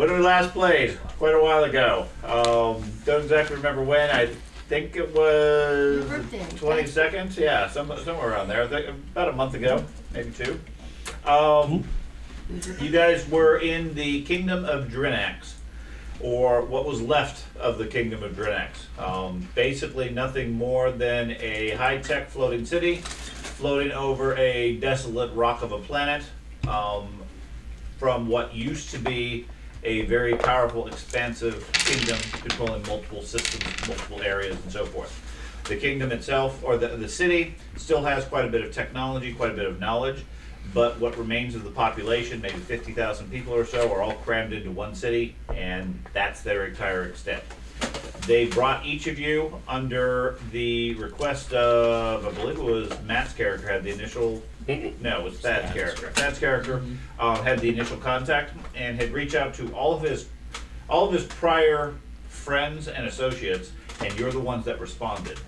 When we last played, quite a while ago. Don't exactly remember when. I think it was Your birthday. 22nd. Yeah, somewhere around there. I think about a month ago, maybe two. You guys were in the Kingdom of Drinax, or what was left of the Kingdom of Drinax. Basically nothing more than a high-tech floating city floating over a desolate rock of a planet from what used to be a very powerful, expansive kingdom controlling multiple systems, multiple areas, and so forth. The kingdom itself, or the city, still has quite a bit of technology, quite a bit of knowledge, but what remains of the population, maybe 50,000 people or so, are all crammed into one city, and that's their entire extent. They brought each of you under the request of, I believe it was Matt's character had the initial, no, it was Thad's character. Thad's character had the initial contact and had reached out to all of his prior friends and associates, and you're the ones that responded.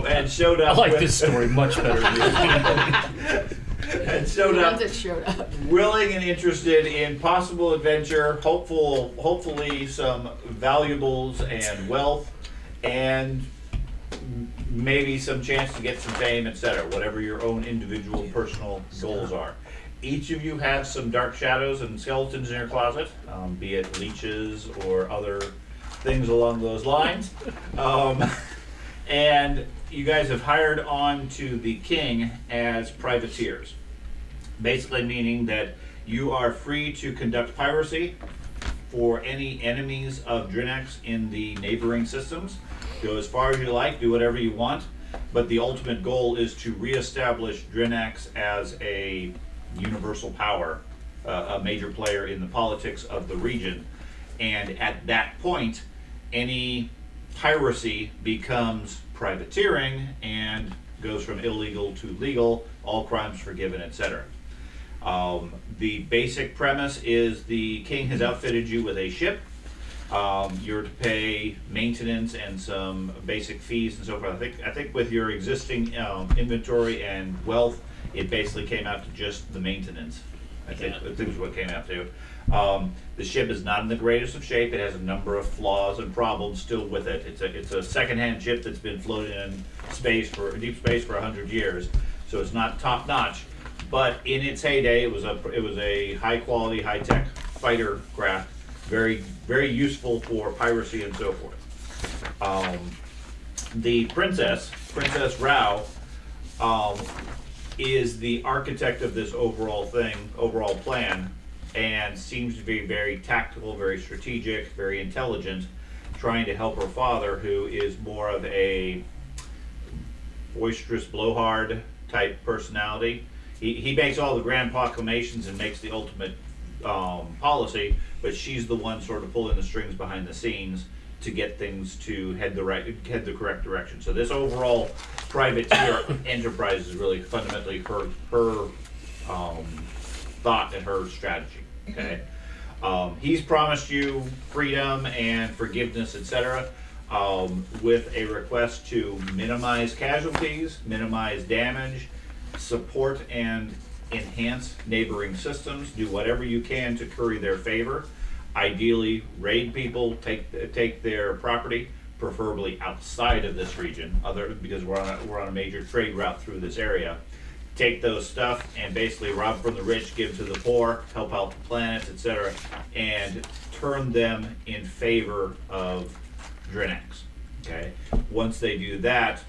And showed up. I like this story much better than this. And showed The up, ones that showed up. willing and interested in possible adventure, hopefully some valuables and wealth, and maybe some chance to get some fame, etc. Whatever your own individual personal goals are. Each of you have some dark shadows and skeletons in your closet, be it leeches or other things along those lines. And you guys have hired on to the king as privateers. Basically meaning that you are free to conduct piracy for any enemies of Drinax in the neighboring systems. Go as far as you like, do whatever you want, but the ultimate goal is to reestablish Drinax as a universal power, a major player in the politics of the region. And at that point, any piracy becomes privateering and goes from illegal to legal, all crimes forgiven, etc. The basic premise is the king has outfitted you with a ship. You're to pay maintenance and some basic fees and so forth. I think with your existing inventory and wealth, it basically came out to just the maintenance. I think is what it came out to. The ship is not in the greatest of shape. It has a number of flaws and problems still with it. It's a second-hand ship that's been floating in deep space for 100 years, so it's not top notch. But in its heyday, it was a high-quality, high-tech fighter craft, very very useful for piracy and so forth. The Princess Rao, is the architect of this overall plan, and seems to be very tactical, very strategic, very intelligent, trying to help her father, who is more of a boisterous blowhard type personality. He makes all the grand proclamations and makes the ultimate policy, but she's the one sort of pulling the strings behind the scenes to get things to head the correct direction. So this overall privateer enterprise is really fundamentally her thought and her strategy. Okay, he's promised you freedom and forgiveness, etc., with a request to minimize casualties, minimize damage, support and enhance neighboring systems, do whatever you can to curry their favor. Ideally, raid people, take their property, preferably outside of this region, because we're on a major trade route through this area. Take those stuff and basically rob from the rich, give to the poor, help out the planets, etc., and turn them in favor of Drinax. Okay. Once they do that,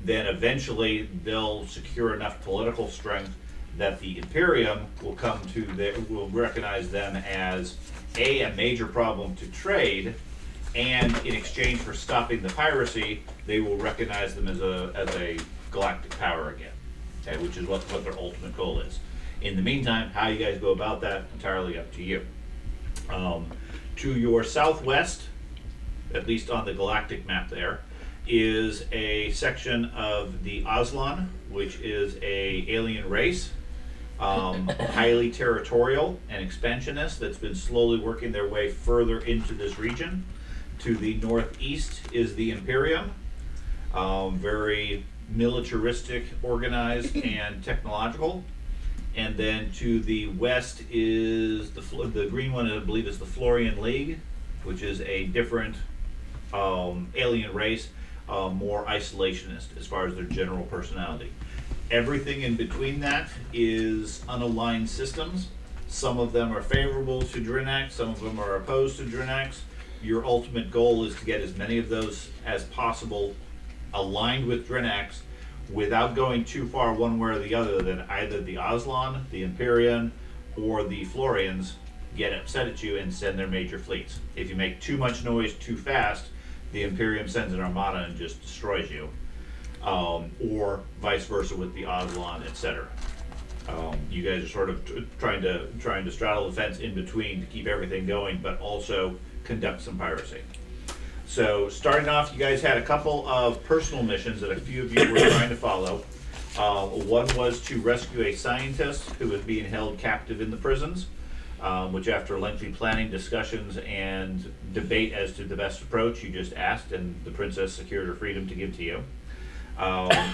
then eventually they'll secure enough political strength that the Imperium will recognize them as a major problem to trade, and in exchange for stopping the piracy, they will recognize them as a galactic power again. Okay, which is what their ultimate goal is. In the meantime, how you guys go about that, entirely up to you. To your southwest, at least on the galactic map there, is a section of the Aslan, which is a alien race, highly territorial and expansionist, that's been slowly working their way further into this region. To the northeast is the Imperium, very militaristic, organized, and technological. and then to the west is the green one, I believe, is the Florian League, which is a different alien race, more isolationist as far as their general personality. Everything in between that is unaligned systems. Some of them are favorable to Drinax, some of them are opposed to Drinax. Your ultimate goal is to get as many of those as possible aligned with Drinax without going too far one way or the other, that either the Aslan, the Empyrean, or the Florians get upset at you and send their major fleets. If you make too much noise too fast, the Imperium sends an armada and just destroys you. Or vice versa with the Aslan, etc. You guys are sort of trying to straddle the fence in between to keep everything going, but also conduct some piracy. So starting off, you guys had a couple of personal missions that a few of you were trying to follow. One was to rescue a scientist who was being held captive in the prisons, which after lengthy planning, discussions, and debate as to the best approach, you just asked, and the princess secured her freedom to give to you.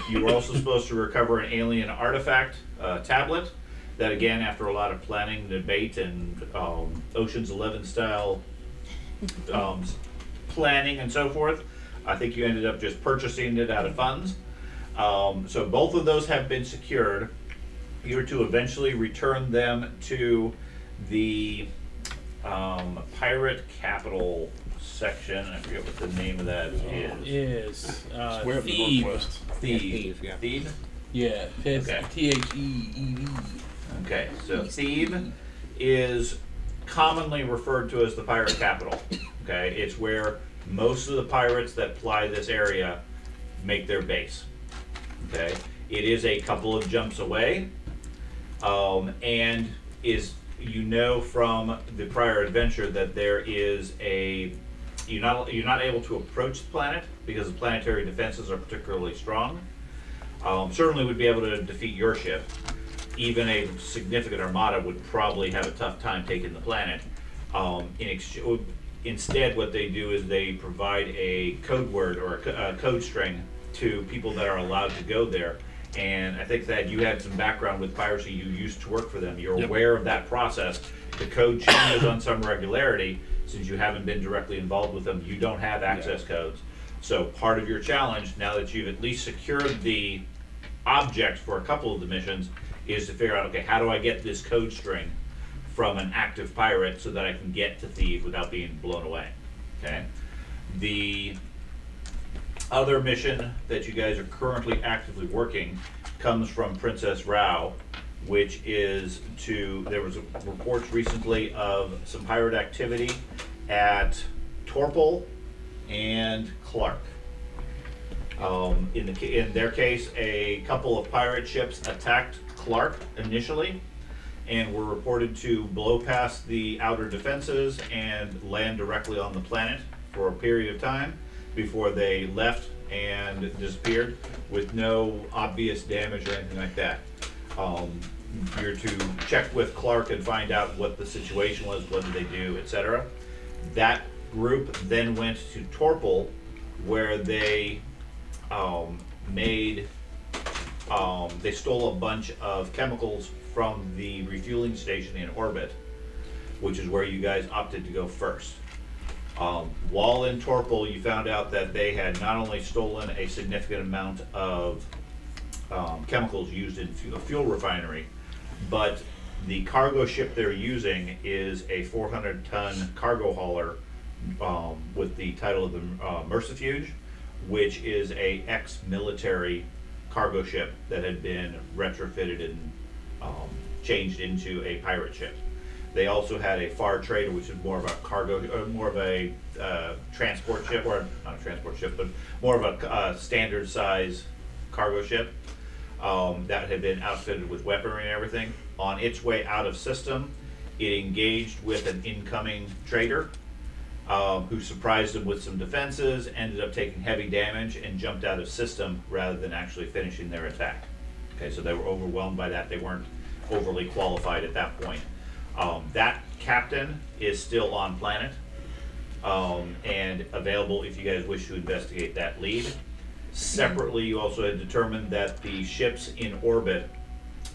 You were also supposed to recover an alien artifact tablet that, again, after a lot of planning, debate, and Ocean's 11 style planning and so forth, I think you ended up just purchasing it out of funds. So both of those have been secured. You're to eventually return them to the pirate capital section. I forget what the name of that is. Where Thebe. Thebe. Yeah. Thebe? Yeah, Okay. Thebe. Okay, so Thebe is commonly referred to as the pirate capital. Okay, it's where most of the pirates that ply this area make their base. Okay, it is a couple of jumps away, and is, you know from the prior adventure that there is you're not able to approach the planet because the planetary defenses are particularly strong. Certainly would be able to defeat your ship. Even a significant armada would probably have a tough time taking the planet. Instead, what they do is they provide a code word or a code string to people that are allowed to go there. And I think that you had some background with piracy. You used to work for them. You're aware of that process. The code changes on some regularity. Since you haven't been directly involved with them, you don't have access codes. So part of your challenge, now that you've at least secured the object for a couple of the missions, is to figure out, okay, how do I get this code string from an active pirate so that I can get to Thebe without being blown away. Okay. The other mission that you guys are currently actively working comes from Princess Rao, which is there was reports recently of some pirate activity at Torpol and Clark. In their case, a couple of pirate ships attacked Clark initially, and were reported to blow past the outer defenses and land directly on the planet for a period of time before they left and disappeared with no obvious damage or anything like that. You're to check with Clark and find out what the situation was, what did they do, etc. That group then went to Torpol, where they they stole a bunch of chemicals from the refueling station in orbit, which is where you guys opted to go first. While in Torpol, you found out that they had not only stolen a significant amount of chemicals used in a fuel refinery, but the cargo ship they're using is a 400-ton cargo hauler with the title of the Mercifuge, which is a ex-military cargo ship that had been retrofitted and changed into a pirate ship. They also had a Far Trader, which is more of a cargo, more of a transport ship, or not a transport ship, but more of a standard size cargo ship that had been outfitted with weaponry and everything. On its way out of system, it engaged with an incoming trader who surprised them with some defenses, ended up taking heavy damage, and jumped out of system rather than actually finishing their attack. Okay, so they were overwhelmed by that. They weren't overly qualified at that point. That captain is still on planet and available if you guys wish to investigate that lead. Separately, you also had determined that the ships in orbit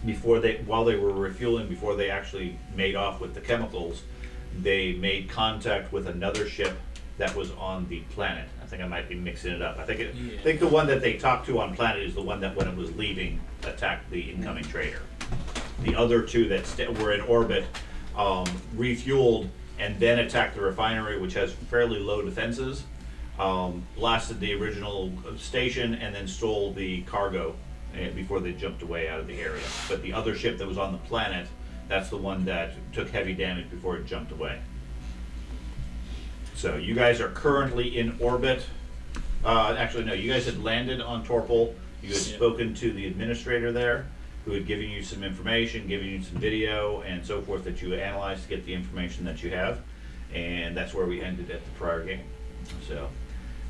while they were refueling, before they actually made off with the chemicals, they made contact with another ship that was on the planet. I think I might be mixing it up. I think the one that they talked to on planet is the one that, when it was leaving, attacked the incoming trader. The other two that were in orbit refueled and then attacked the refinery, which has fairly low defenses, blasted the original station, and then stole the cargo before they jumped away out of the area. But the other ship that was on the planet, that's the one that took heavy damage before it jumped away. So you guys are currently in orbit. Actually, no, you guys had landed on Torpol. You had spoken to the administrator there, who had given you some information, given you some video and so forth that you analyzed to get the information that you have. And that's where we ended at the prior game. So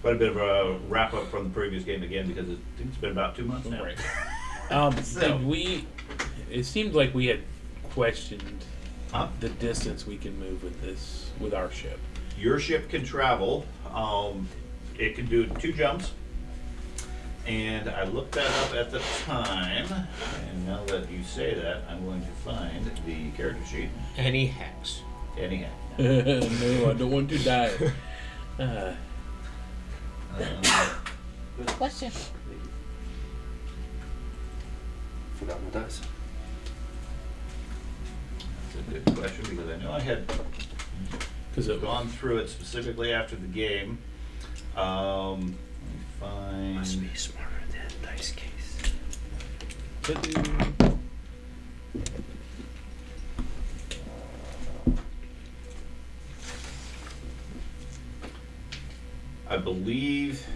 quite a bit of a wrap up from the previous game again, because it's been about 2 months now. Right. Did we, it seemed like we had questioned the distance we can move with our ship. Your ship can travel. It can do 2 jumps. And I looked that up at the time, and now that you say that, I'm going to find the character sheet. Any hacks? Any hack. No, I don't want to die. Good question. Forgot my dice. That's a good question, because I know I had gone through it specifically after the game. Let me find. Must be smarter than dice case. I believe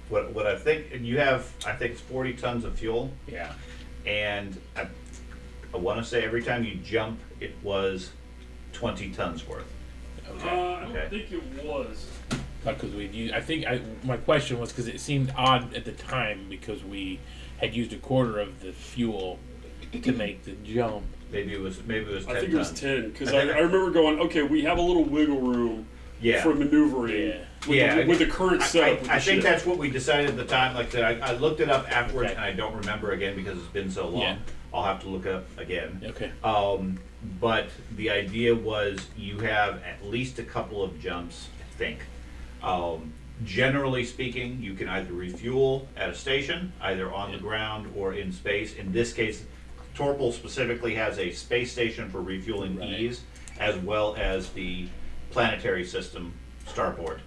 what I think, and you have, I think it's 40 tons of fuel. Yeah. And I want to say every time you jump, it was 20 tons worth. Okay. I don't think it was. Because we'd used, my question was because it seemed odd at the time because we had used a quarter of the fuel to make the jump. Maybe it was 10 I think it was tons. 10 because I remember going, okay, we have a little wiggle room for maneuvering with the current setup. I think that's what we decided at the time. Like I said, I looked it up afterwards, and I don't remember again because it's been so long. Yeah. I'll have to look it up again. Okay. But the idea was you have at least a couple of jumps, I think. Generally speaking, you can either refuel at a station, either on the ground or in space. In this case, Torpol specifically has a space station for refueling ease, as well as the planetary system starport.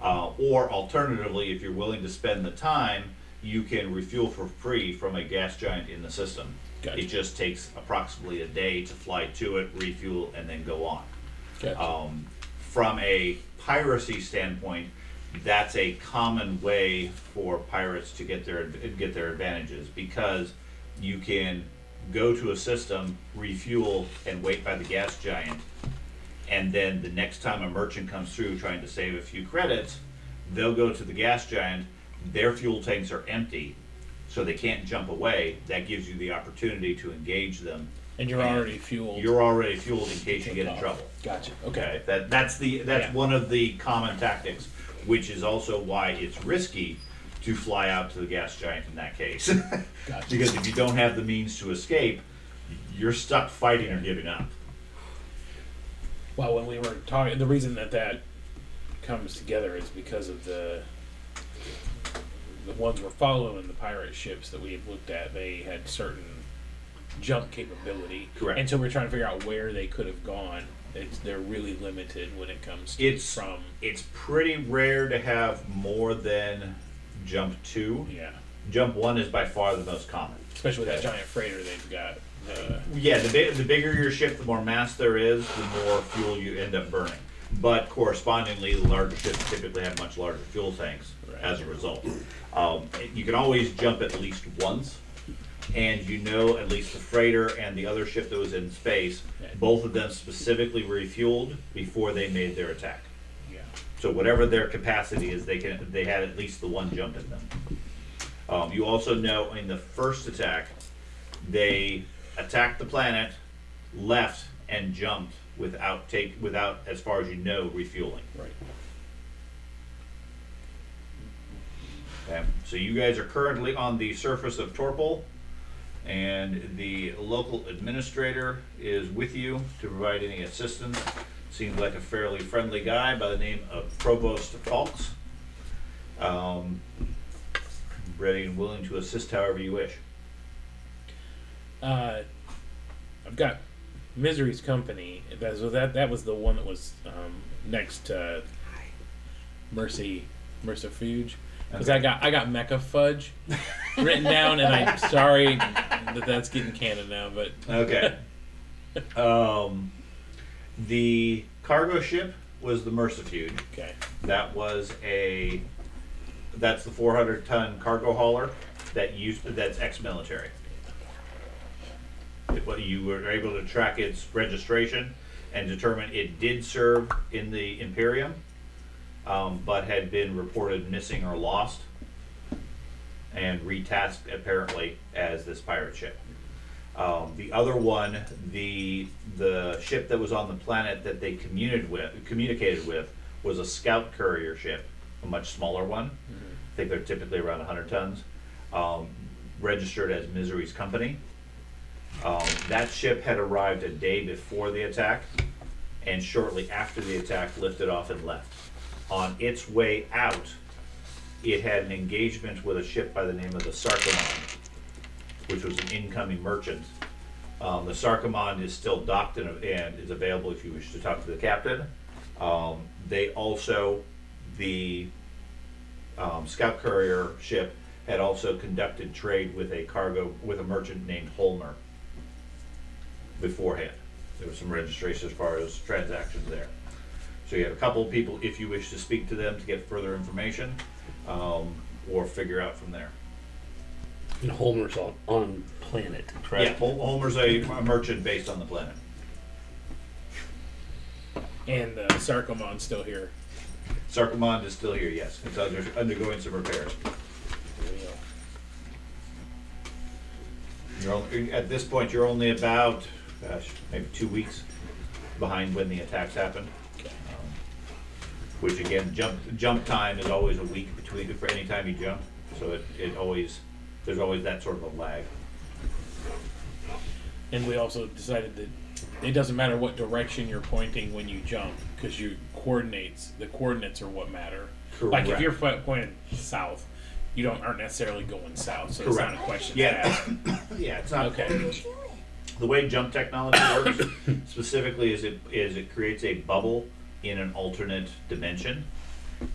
Or alternatively, if you're willing to spend the time, you can refuel for free from a gas giant in the system. Gotcha. It just takes approximately a day to fly to it, refuel, and then go on. Gotcha. From a piracy standpoint, that's a common way for pirates to get their advantages, because you can go to a system, refuel, and wait by the gas giant, and then the next time a merchant comes through trying to save a few credits, they'll go to the gas giant, their fuel tanks are empty, so they can't jump away. That gives you the opportunity to engage them. And you're already fueled. You're already fueled in case you get in trouble. Gotcha. Okay. That's one of the common tactics, which is also why it's risky to fly out to the gas giant in that case. Gotcha. Because if you don't have the means to escape, you're stuck fighting or giving up. Well, when we were talking, the reason that comes together is because of the ones we're following, the pirate ships that we had looked at. They had certain jump capability. Correct. And so we're trying to figure out where they could have gone. They're really limited when it comes to It's pretty rare to have more than jump 2. Yeah. Jump 1 is by far the most common. Especially with that giant freighter they've got. Yeah, the bigger your ship, the more mass there is, the more fuel you end up burning. But correspondingly, the larger ships typically have much larger fuel tanks as a result. You can always jump at least once, and at least the freighter and the other ship that was in space, both of them specifically refueled before they made their attack. Yeah. So whatever their capacity is, they had at least the one jump in them. You also know in the first attack, they attacked the planet, left, and jumped without, as far as you know, refueling. Right. Okay. So you guys are currently on the surface of Torpol. And the local administrator is with you to provide any assistance. Seems like a fairly friendly guy by the name of Provost Falks. Ready and willing to assist however you wish. I've got Misery's Company. That was the one that was next to Mercifuge. Because I got Mecha Fudge written down, and I'm sorry that's getting canon now, but okay. The cargo ship was the Mercifuge. Okay. That's the 400-ton cargo hauler that's ex-military. You were able to track its registration and determine it did serve in the Imperium, but had been reported missing or lost and retasked apparently as this pirate ship. The other one, the ship that was on the planet that they communicated with was a scout courier ship, a much smaller one. I think they're typically around 100 tons, registered as Misery's Company. That ship had arrived a day before the attack, and shortly after the attack lifted off and left. On its way out, it had an engagement with a ship by the name of the Sarkomon, which was an incoming merchant. The Sarkomon is still docked and is available if you wish to talk to the captain. The scout courier ship had also conducted trade with a merchant named Holmer beforehand. There was some registration as far as transactions there. So you have a couple of people if you wish to speak to them to get further information, or figure out from there. And Homer's on planet, correct? Yeah, Homer's a merchant based on the planet. And the Sarkomon's still here. Sarkomon is still here, yes. It's undergoing some repairs. At this point, you're only about, maybe 2 weeks behind when the attacks happened. Which again, jump time is always a week for any time you jump. So there's always that sort of a lag. And we also decided that it doesn't matter what direction you're pointing when you jump, because the coordinates are what matter. Correct. Like if you're pointing south, you aren't necessarily going south, so it's not a question to ask. Yeah, it's not. Okay. The way jump technology works specifically is it creates a bubble in an alternate dimension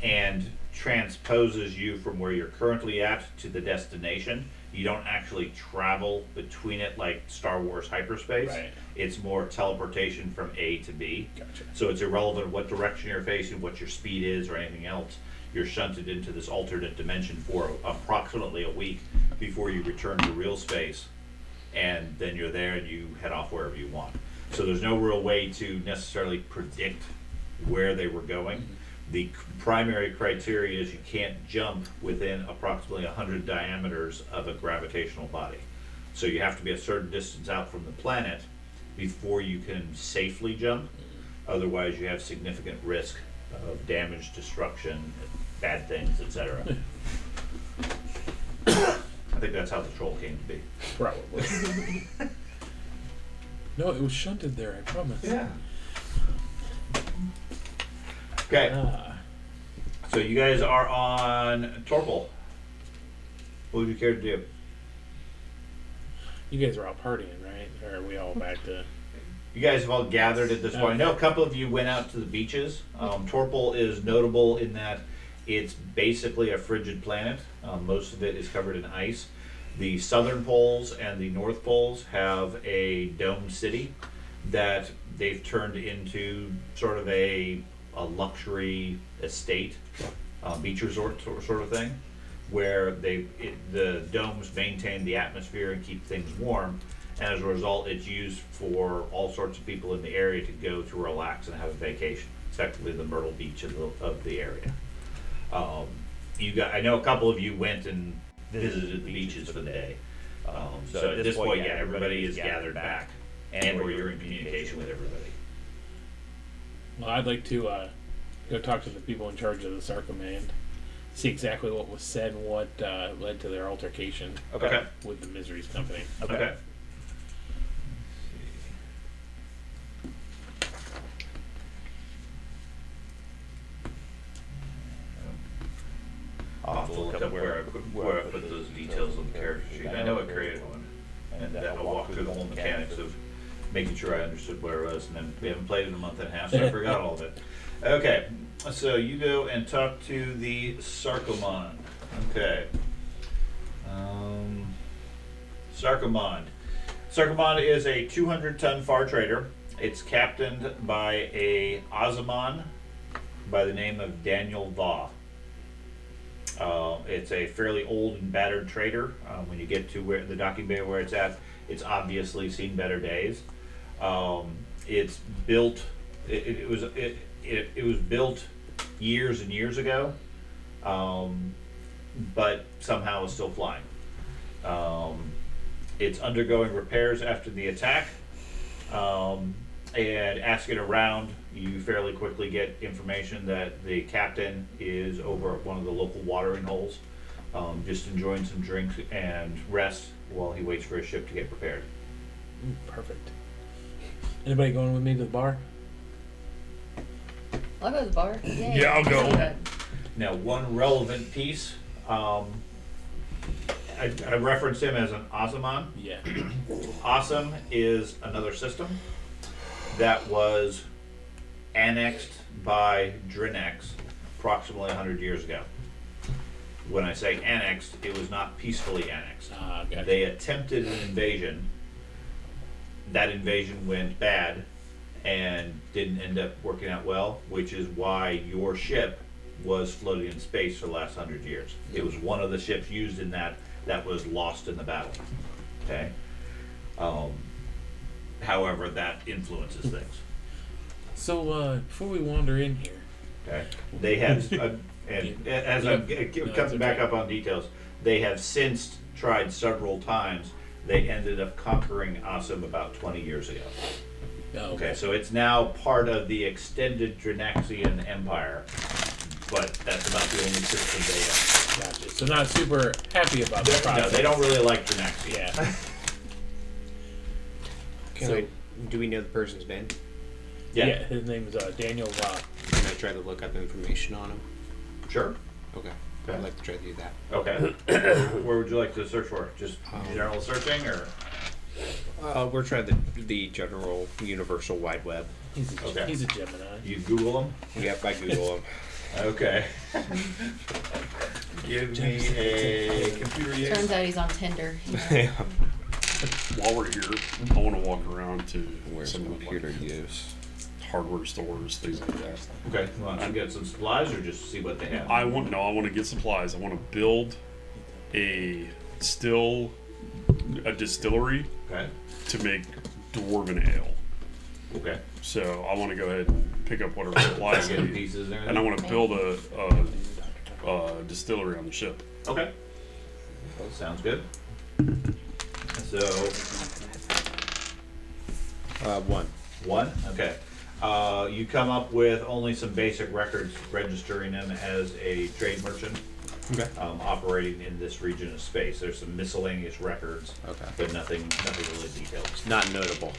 and transposes you from where you're currently at to the destination. You don't actually travel between it like Star Wars hyperspace. Right. It's more teleportation from A to B. Gotcha. So it's irrelevant what direction you're facing, what your speed is, or anything else. You're shunted into this alternate dimension for approximately a week before you return to real space, and then you're there and you head off wherever you want. So there's no real way to necessarily predict where they were going. The primary criteria is you can't jump within approximately 100 diameters of a gravitational body. So you have to be a certain distance out from the planet before you can safely jump. Otherwise you have significant risk of damage, destruction, bad things, etc. I think that's how the troll came to be. Probably. No, it was shunted there, I promise. Yeah. Okay. So you guys are on Torpol. What would you care to do? You guys are all partying, right? Or are we all back to... You guys have all gathered at this point. I know a couple of you went out to the beaches. Torpol is notable in that it's basically a frigid planet. Most of it is covered in ice. The southern poles and the north poles have a domed city that they've turned into sort of a luxury estate, beach resort sort of thing, where the domes maintain the atmosphere and keep things warm. And as a result, it's used for all sorts of people in the area to go to relax and have a vacation. It's effectively the Myrtle Beach of the area. I know a couple of you went and visited the beaches for the day. So at this point, yeah, everybody is gathered back, and or you're in communication with everybody. Well, I'd like to go talk to the people in charge of the Sarcommand see exactly what was said and what led to their altercation Okay. with the Miseries Company. Okay. I'll have to look up where I put those details on the character sheet. I know I created one, and I'll walk through the whole mechanics of making sure I understood where it was, and then we haven't played in a month and a half, so I forgot all of it. Okay, so you go and talk to the Sarkomond. Okay. Sarkomond. Sarkomond is a 200-ton far trader. It's captained by a Ozaman by the name of Daniel Vaugh. It's a fairly old and battered trader. When you get to where the docking bay where it's at, it's obviously seen better days. It's built. It was built years and years ago, but somehow is still flying. It's undergoing repairs after the attack, and asking around, you fairly quickly get information that the captain is over at one of the local watering holes, just enjoying some drinks and rest while he waits for his ship to get prepared. Perfect. Anybody going with me to the bar? I'll go to the bar. Yay. Yeah, I'll go. Now, one relevant piece, I referenced him as an Ozaman. Yeah. Awesome is another system that was annexed by Drinax approximately 100 years ago. When I say annexed, it was not peacefully annexed. Gotcha. They attempted an invasion. That invasion went bad and didn't end up working out well, which is why your ship was floating in space for the last 100 years. It was one of the ships used in that was lost in the battle. Okay. However, that influences things. So before we wander in here, Okay. They have, and as I'm coming back up on details, they have since tried several times. They ended up conquering Assam about 20 years ago. Okay, so it's now part of the extended Drinaxian Empire, but that's about the only system they have. Gotcha. So not super happy about the process. No, they don't really like Drinaxia. Yeah. So, do we know the person's name? Yeah. His name is Daniel Vaugh. Can I try to look up information on him? Sure. Okay. Okay. I'd like to try to do that. Okay. Where would you like to search for? Just general searching, or? We're trying the general universal wide web. He's a, Okay. he's a Gemini. You Google them? Yep, I Google him. Okay. Give me a computer use. Turns out he's on Tinder. While we're here, I want to walk around to Where's some computer use? hardware stores, things like that. Okay. You want to get some supplies, or just see what they have? I want to get supplies. I want to build a distillery Okay. to make dwarven ale. Okay. So I want to go ahead and pick up whatever supplies I Get need, pieces and and I everything. want to build a distillery on the ship. Okay. Sounds good. So one. Okay. You come up with only some basic records registering him as a trade merchant. Okay. Operating in this region of space. There's some miscellaneous records. Okay. But nothing really detailed. It's not notable.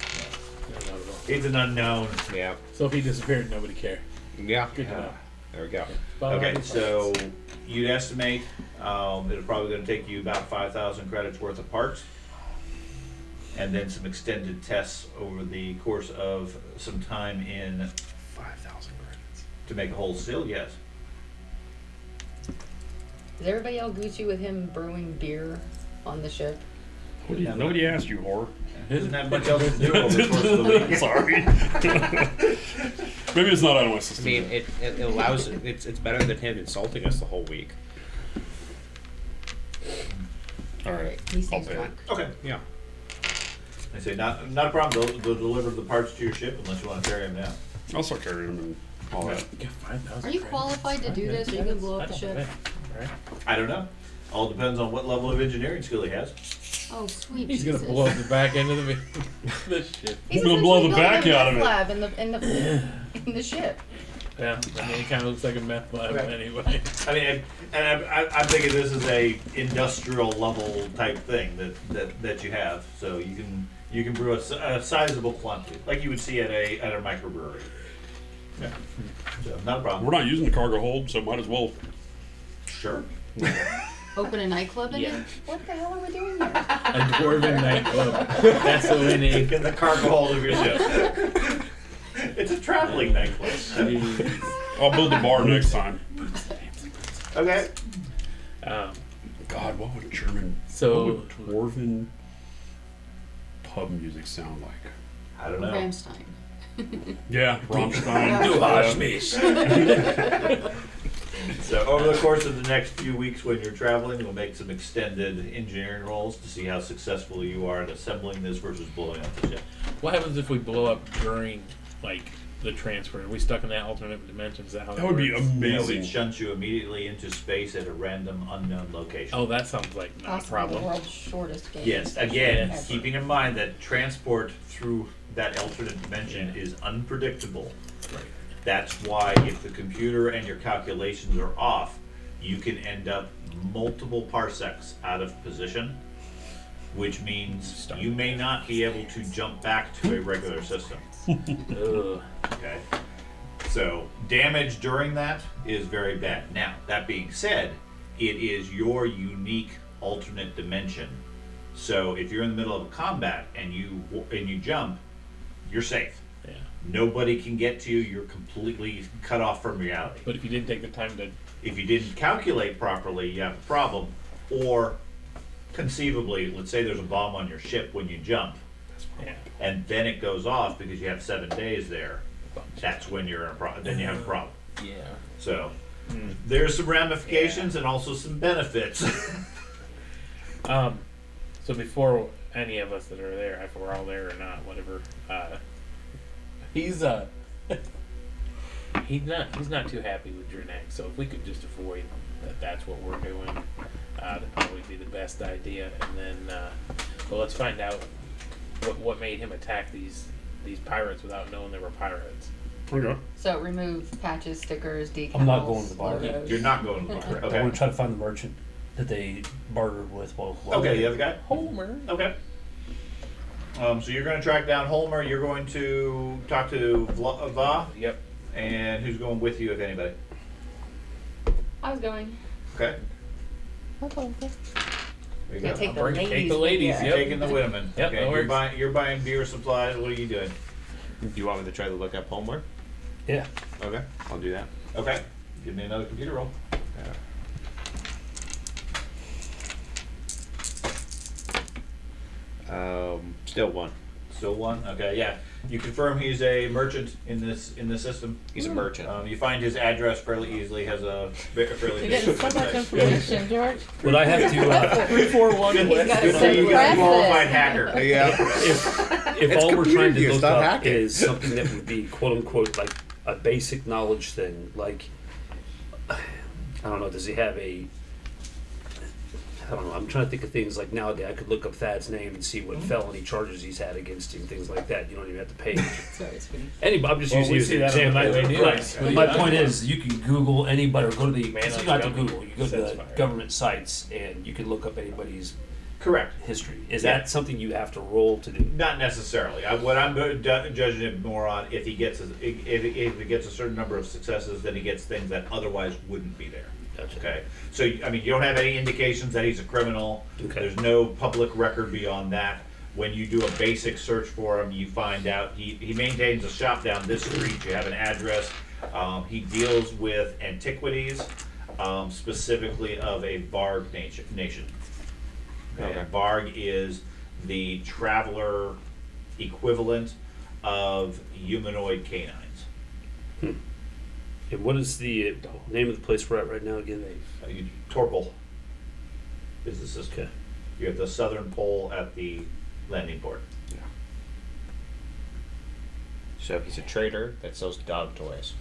It's an unknown. Yeah. So if he disappeared, nobody cared. Yeah. Good to know. There we go. Okay, so you'd estimate it'll probably going to take you about 5,000 credits worth of parts, and then some extended tests over the course of some time in 5,000 credits. to make a whole still. Yes. Is everybody all Gucci with him brewing beer on the ship? Nobody asked you, whore. Doesn't have much else to do over the course of the week. Sorry. Maybe it's not out of my I system. mean, it allows it's better than him insulting us the whole week. All right, He I'll seems pay it. drunk. Okay. Yeah. I say not a problem. They'll deliver the parts to your ship unless you want to carry them down. I'll start carrying them and all that. Get 5,000 Are you credits. qualified to do this? Or you can blow up the ship? Right? I don't know. All depends on what level of engineering skill he has. Oh, sweet He's Jesus. gonna blow up the back end of the ship. He's I'm gonna blow the essentially back building a out of it. meth lab in the ship. Yeah, I mean, it kind of looks like a meth lab anyway. I mean, and I'm thinking this is a industrial level type thing that you have, so you can brew a sizable quantity, like you would see at a microbrewery. Yeah, so not a problem. We're not using the cargo hold, so might as well. Sure. Open a nightclub in Yeah. it? What the hell are we doing here? A dwarven nightclub. That's what we need. In the cargo hold of your ship. It's a traveling nightclub. I'll build the bar next time. Okay. God, what would German? So- what would dwarven pub music sound like? I don't know. Ramstein. Yeah, Rammstein. Du hast mich. So over the course of the next few weeks when you're traveling, we'll make some extended engineering rolls to see how successful you are at assembling this versus blowing up the ship. What happens if we blow up during, like, the transfer? Are we stuck in that alternate dimension? Is that how That would be works? No, amazing. it shunts you immediately into space at a random unknown location. Oh, that sounds like not a Possibly the problem. world's shortest game. Yes, again, Yes. keeping in mind that transport through that alternate dimension Yeah. is unpredictable. Right. That's why if the computer and your calculations are off, you can end up multiple parsecs out of position, which means you may not be able to jump back to a regular system. Ugh. Okay? So damage during that is very bad. Now, that being said, it is your unique alternate dimension. So if you're in the middle of a combat and you jump, you're safe. Yeah. Nobody can get to you. You're completely cut off from reality. But if you didn't take the time to... If you didn't calculate properly, you have a problem. Or conceivably, let's say there's a bomb on your ship when you jump, Yeah. and then it goes off because you have 7 days there. That's when you're in a problem. Then you have a problem. Yeah. So there's some ramifications and also some benefits. So before any of us that are there, if we're all there or not, whatever, he's he's not too happy with Drinax. So if we could just avoid that's what we're doing, that'd probably be the best idea. And then, well, let's find out what made him attack these pirates without knowing they were pirates. Okay. So remove patches, stickers, decals. I'm not going to the bar. logos. You're not going to the bar. I Okay. want to try to find the merchant that they bartered with. Okay, the other guy? Homer. Okay. So you're going to track down Holmer. You're going to talk to Va. Yep. And who's going with you, if anybody? I was going. Okay. Okay. There you Yeah, go. take the Bring- ladies. take the ladies, with you. yep. Taking the women. Yep, Okay. that works. You're buying beer supplies. What are you doing? Do you want me to try to look up homework? Yeah. Okay, I'll do that. Okay. Give me another computer roll. Still one. Still one. Okay. Yeah. You confirm he's a merchant in this system. He's a merchant. You find his address fairly easily. Has a fairly You're big getting so much website. information, George. Would I have to, 341 He's West. got Good thing you got a Impressive. qualified hacker. Yeah. if It's all we're computer trying to use, look stop up hacking. is something that would be quote unquote like a basic knowledge thing, like, I don't know, does he have I don't know, I'm trying to think of things like nowadays I could look up Thad's name and see what felony charges he's had against him, things like that. You don't even have to pay. Sorry, sweetie. Anybody, I'm just Well, using we you as see an that on the example. nightly Right. news. But my point is, you can Google anybody, or go to the, Man you on don't have to Google. Google, you go to Sets the fire. government sites and you can look up anybody's Correct. history. Is Yeah. that something you have to roll to do? Not necessarily. What I'm judging him more on, if he gets if he gets a certain number of successes, then he gets things that otherwise wouldn't be there. Gotcha. Okay. So I mean, you don't have any indications that he's a criminal. Okay. There's no public record beyond that. When you do a basic search for him, you find out he maintains a shop down this street. You have an address. He deals with antiquities, specifically of a Varg nation. Okay. Okay. Varg is the traveler equivalent of humanoid canines. And what is the name of the place we're at right now again? Torpol is the system. Okay. You're at the southern pole at the landing port. So he's a trader that sells dog toys.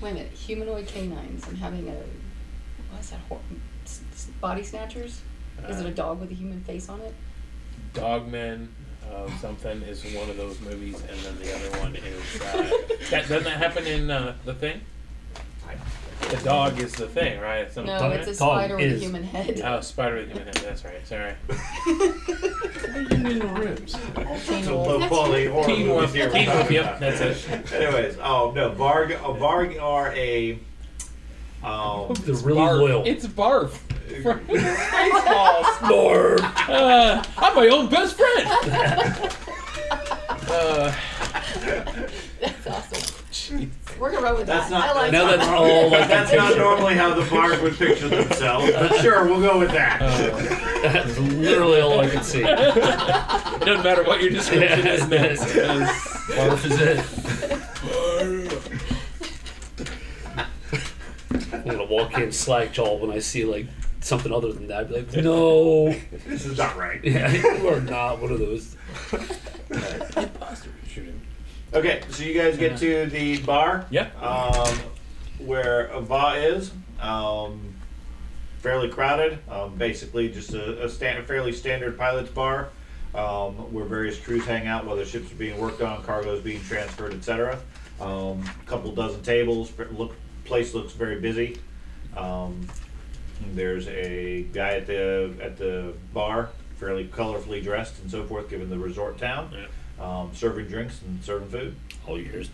Wait a minute. Humanoid canines and having a what's that? Body snatchers? Is it a dog with a human face on it? Dogmen. of something is one of those movies, and then the other one is doesn't that happen in The Thing? The dog is The Thing, right? No, it's a spider with a human head. Oh, spider with a human head. That's right. Sorry. in the ribs. It's a low quality horror Teen movie Wolf. here. Teen Wolf. Yep, that's it. Anyways, oh no, Varg are a. They're really loyal. It's Barf. From Spaceballs. Barf. I'm my own best friend. That's awesome. We're gonna run with That's that. not- I like Now that. that's all I can That's not picture. normally how the Varg would picture themselves, but sure, we'll go with that. That's literally all I can see. It doesn't matter what your description is next. Barf is it. I'm gonna walk in slack jaw when I see like something other than that. I'd be like, no, This is not right. yeah, you are not one of those. Okay, so you guys get to the bar. Yeah. Where Va is. Fairly crowded. Basically, just a fairly standard pilot's bar, where various crews hang out, whether ships are being worked on, cargoes being transferred, etc. Couple dozen tables. Place looks very busy. There's a guy at the bar, fairly colorfully dressed and so forth, given the resort town. Yeah. Serving drinks and serving food. All yours.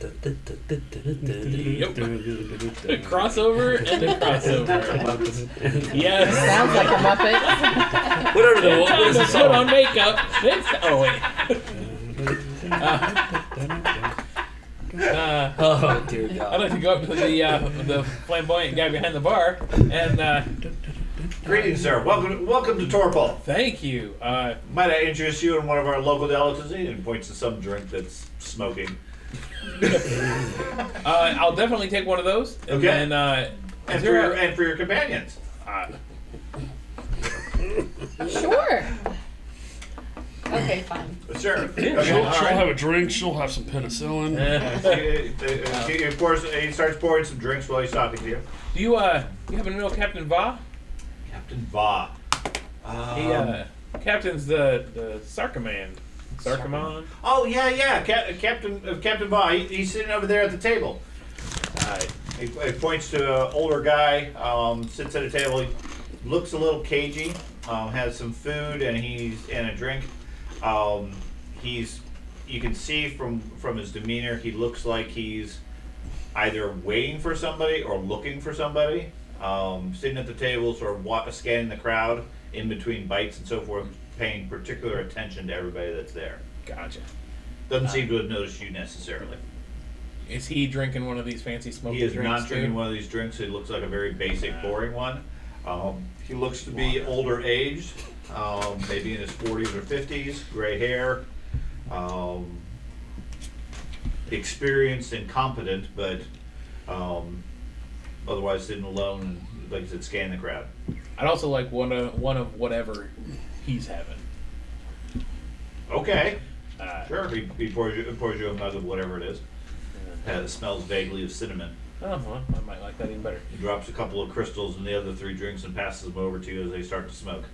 Crossover and a crossover. Yes. Sounds like a Muppet. Whatever the what Time was to the put song? on makeup. Oh wait. Oh dear I'd God. like to go up to the flamboyant guy behind the bar and Greetings, sir. Welcome to Torpol. thank you. Might I interest you in one of our local delicacies? And points to some drink that's smoking. I'll definitely take one of those. And Okay. then, And for your companions. Sure. Okay, fine. Sure. Yeah, Okay. She'll all right. have a drink. She'll have some penicillin. Of course, he starts pouring some drinks while he's talking to you. Do you happen to know Captain Va? Captain Va. He captains the Sarkaman. Sarkamon. Oh yeah. Captain Va. He's sitting over there at the table. He points to an older guy. Sits at a table. He looks a little cagey. Has some food and a drink. You can see from his demeanor, he looks like he's either waiting for somebody or looking for somebody. Sitting at the table, sort of scanning the crowd in between bites and so forth, paying particular attention to everybody that's there. Gotcha. Doesn't seem to have noticed you necessarily. Is he drinking one of these fancy smoky He is drinks not drinking too? one of these drinks. It looks like a very basic, boring one. He looks to be older aged, maybe in his 40s or 50s, gray hair, experienced and competent, but otherwise sitting alone and, like I said, scan the crowd. I'd also like one of whatever he's having. Okay, Sure. sure. He pours you a mug of whatever it is. It smells vaguely of cinnamon. Oh, well, I might like that even better. He drops a couple of crystals in the other three drinks and passes them over to you as they start to smoke.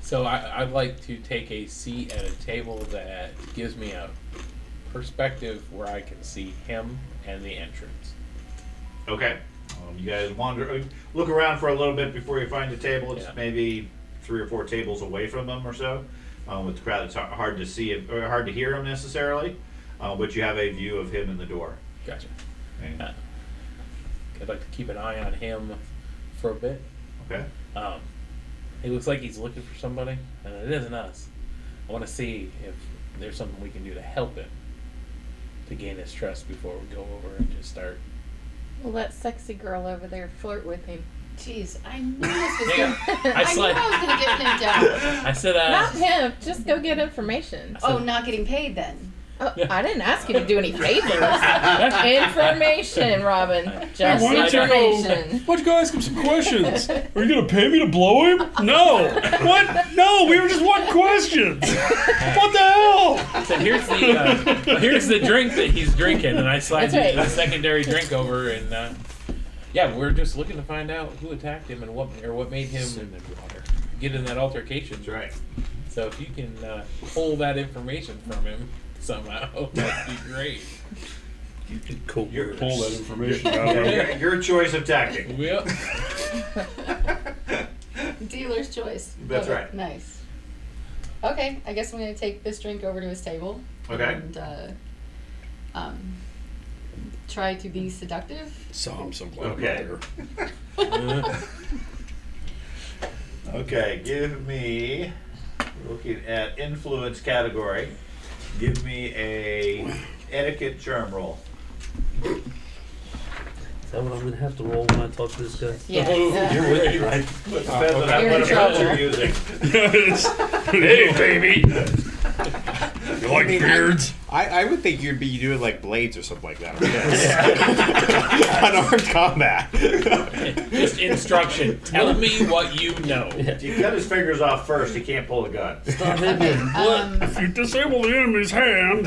So I'd like to take a seat at a table that gives me a perspective where I can see him and the entrance. Okay. You guys look around for a little bit before you find a table. It's Yeah. maybe 3 or 4 tables away from them or so. With the crowd, it's hard to see it, or hard to hear him necessarily, but you have a view of him in the door. Gotcha. And- I'd like to keep an eye on him for a bit. okay. He looks like he's looking for somebody, and it isn't us. I want to see if there's something we can do to help him to gain his trust before we go over and just start. Well, that sexy girl over there flirt with him. Jeez, I knew this was Hang gonna, on. I knew slide- I was gonna get pimped out. I said, Not him. Just go get information. Oh, not getting paid then. Oh, I didn't ask you to do any favors. Information, Robin. Just Why don't you go? information. Why don't you go ask him some questions? Are you gonna pay me to blow him? No. What? No. We were just wanting questions. What the hell? so here's the drink that he's drinking, and I slide That's right. the secondary drink over, and yeah, we're just looking to find out who attacked him and what made him get in that altercation. That's right. So if you can pull that information from him somehow, that'd be great. Cool. You're- Pull that information out of it. Your choice of tactic. Well, Dealer's choice. That's Love it. right. Nice. Okay, I guess I'm gonna take this drink over to his table. Okay. And try to be seductive. So I'm so glad Okay. you're here. Okay, give me, looking at influence category, give me a etiquette charm roll. Is that what I'm gonna have to roll when I talk to this guy? Yeah. You're with me, right? Depends on how You're in much approach trouble. you're using. Hey, baby. You like beards? I would think you'd be doing like blades or something like that. Unarmed combat. just instruction. Tell me what you know. If you cut his fingers off first, he can't pull the gun. Stop hitting. If you disable the enemy's hand,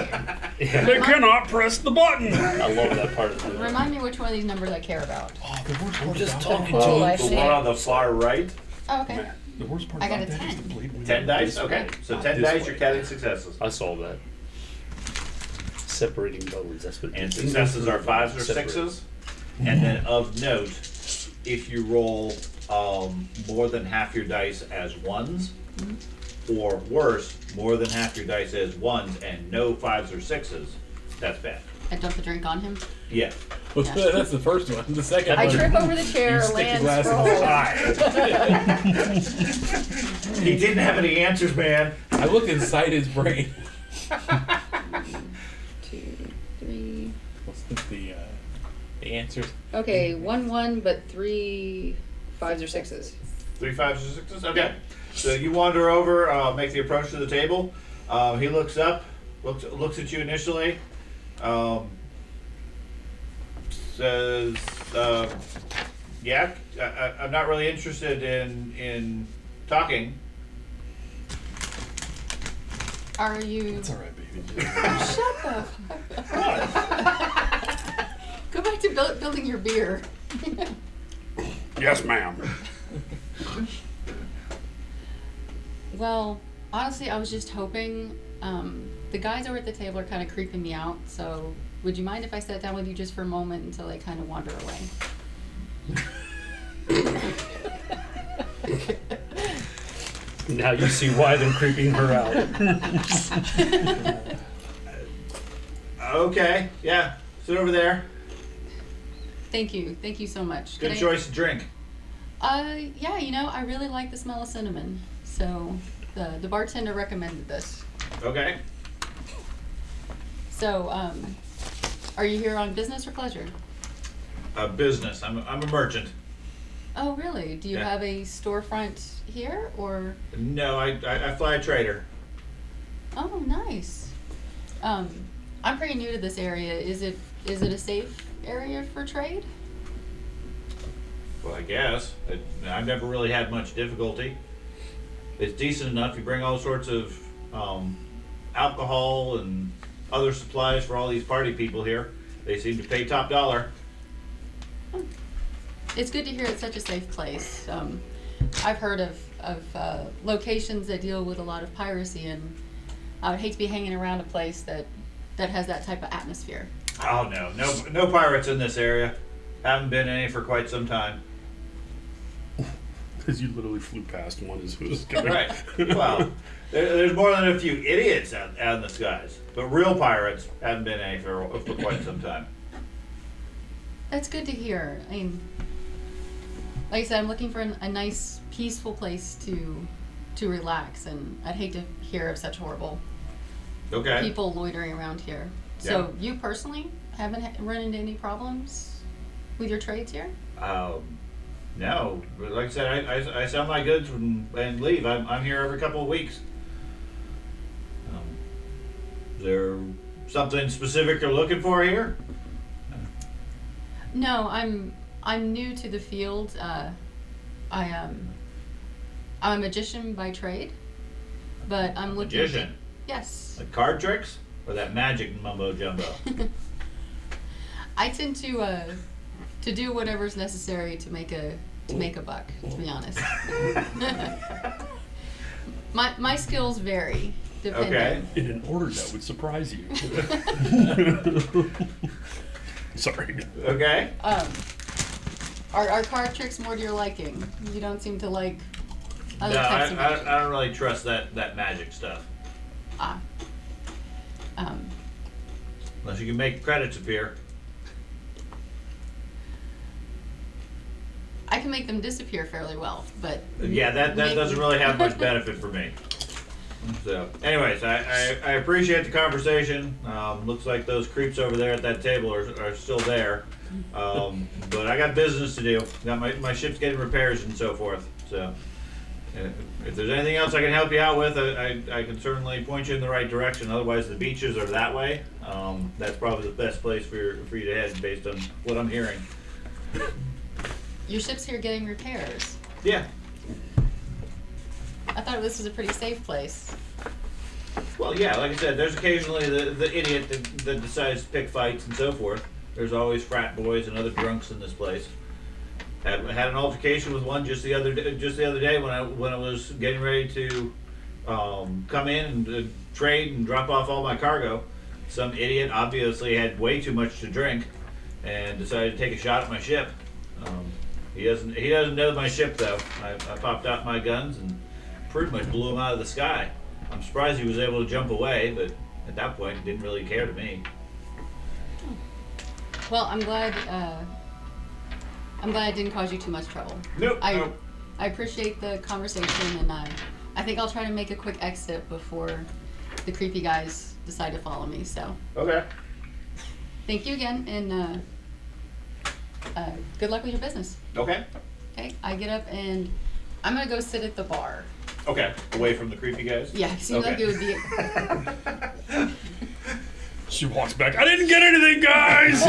they cannot press the button. I love that part of the movie. Remind me which one of these numbers I care about. Oh, the worst I'm part just about talking that- to Oh, I him. The see. one on the far right, Oh, okay. The worst part I got about a that is 10. the blade went 10 out dice? this Okay, way, so not 10 this dice, way. you're counting successes. I saw that. Separating bones. That's what. And successes are 5s or Separate. 6s. And then of note, if you roll more than half your dice as 1s, or worse, more than half your dice as 1s and no 5s or 6s, that's bad. I dump the drink on him. Yeah. Well, that's the first one. The second I one. trip over the chair, You stick land, your glass scroll. He didn't have any answers, man. I looked inside his brain. 2, 3. What's the answers? Okay, 1, but 3 5s or 6s. 3 5s or 6s? Okay. So you wander over, make the approach to the table. He looks up, looks at you initially, says, yeah, I'm not really interested in talking. Are you? It's all right, baby. Shut the fuck up. Go back to building your beer. Yes, ma'am. Well, honestly, I was just hoping. The guys over at the table are kind of creeping me out, so would you mind if I sat down with you just for a moment until they kind of wander away? Now you see why they're creeping her out. Okay, yeah, sit over there. Thank you so much. Good Can I- choice to drink. Yeah, I really like the smell of cinnamon, so the bartender recommended this. Okay. So, are you here on business or pleasure? Business. I'm a merchant. Oh, really? Do you Yeah. have a storefront here, or? No, I fly a trader. Oh, nice. I'm pretty new to this area. Is it a safe area for trade? Well, I guess. I've never really had much difficulty. It's decent enough. You bring all sorts of alcohol and other supplies for all these party people here. They seem to pay top dollar. It's good to hear it's such a safe place. I've heard of locations that deal with a lot of piracy, and I would hate to be hanging around a place that has that type of atmosphere. Oh no pirates in this area. Haven't been any for quite some time. Because you literally flew past one as who's coming. Right. Well, there's more than a few idiots out in the skies, but real pirates haven't been any for quite some time. That's good to hear. I mean, like I said, I'm looking for a nice, peaceful place to relax, and I'd hate to hear of such horrible Okay. people loitering around here. So you personally haven't run into any problems with your trades here? No, but like I said, I sell my goods and leave. I'm here every couple of weeks. Is there something specific you're looking for here? No, I'm new to the field. I'm a magician by trade, but I'm looking. Magician? Yes. Like card tricks? Or that magic mumbo jumbo? I tend to do whatever's necessary to make a buck, to be honest. My skills vary depending. Okay. In an order that would surprise you. Sorry. Okay. Are card tricks more to your liking? You don't seem to like other No, types of magic. I don't really trust that magic stuff. Unless you can make credits appear. I can make them disappear fairly well, but Yeah, that doesn't really have much benefit for me. So, anyways, I appreciate the conversation. Looks like those creeps over there at that table are still there. But I got business to do. Got my ship's getting repairs and so forth. So, if there's anything else I can help you out with, I can certainly point you in the right direction. Otherwise, the beaches are that way. That's probably the best place for you to head based on what I'm hearing. your ship's here getting repairs. Yeah. I thought this was a pretty safe place. Well, yeah, like I said, there's occasionally the idiot that decides to pick fights and so forth. There's always frat boys and other drunks in this place. Had an altercation with one just the other day when I was getting ready to come in and trade and drop off all my cargo. Some idiot obviously had way too much to drink and decided to take a shot at my ship. He doesn't know my ship though. I popped out my guns and pretty much blew him out of the sky. I'm surprised he was able to jump away, but at that point, it didn't really care to me. Well, I'm glad I didn't cause you too much trouble. Nope. I appreciate the conversation, and I think I'll try to make a quick exit before the creepy guys decide to follow me. So Okay. thank you again, and good luck with your business. Okay. Okay, I get up and I'm gonna go sit at the bar. Okay. Away from the creepy guys? Yeah, it seems like Okay. it would be. She walks back. I didn't get anything, guys.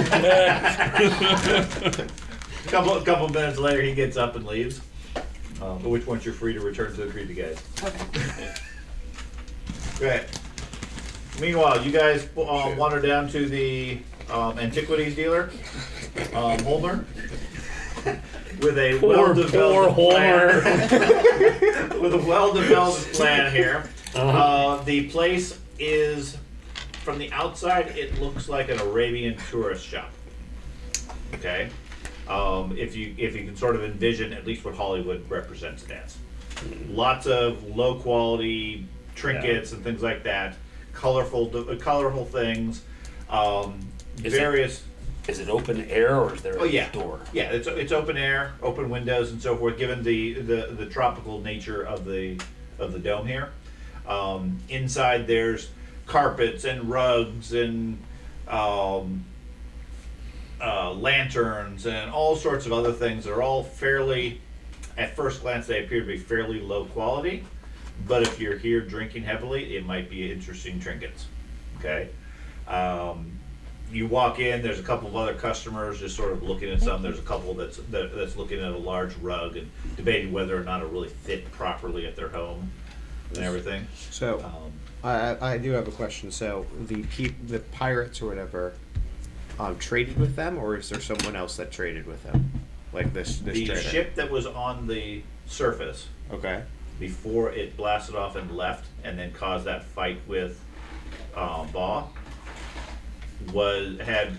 Couple minutes later, he gets up and leaves. At which point you're free to return to the creepy guys. Okay. Okay. Meanwhile, you guys wander down to the antiquities dealer, Homer, with a well-developed plan. With a well-developed plan here. The place is, from the outside, it looks like an Arabian tourist shop. Okay. If you can sort of envision at least what Hollywood represents it as. Lots of low quality trinkets and things like that. Colorful things. Is it open air or is there a door? Yeah, it's open air, open windows and so forth, given the tropical nature of the dome here. Inside there's carpets and rugs and lanterns and all sorts of other things that are all fairly, at first glance they appear to be fairly low quality, but if you're here drinking heavily, it might be interesting trinkets. Okay. You walk in, there's a couple of other customers just sort of looking at some. There's a couple that's looking at a large rug and debating whether or not it really fit properly at their home and everything. So, I do have a question. So, the pirates or whatever traded with them, or is there someone else that traded with them? Like this The trader? ship that was on the surface Okay. before it blasted off and left and then caused that fight with Baugh had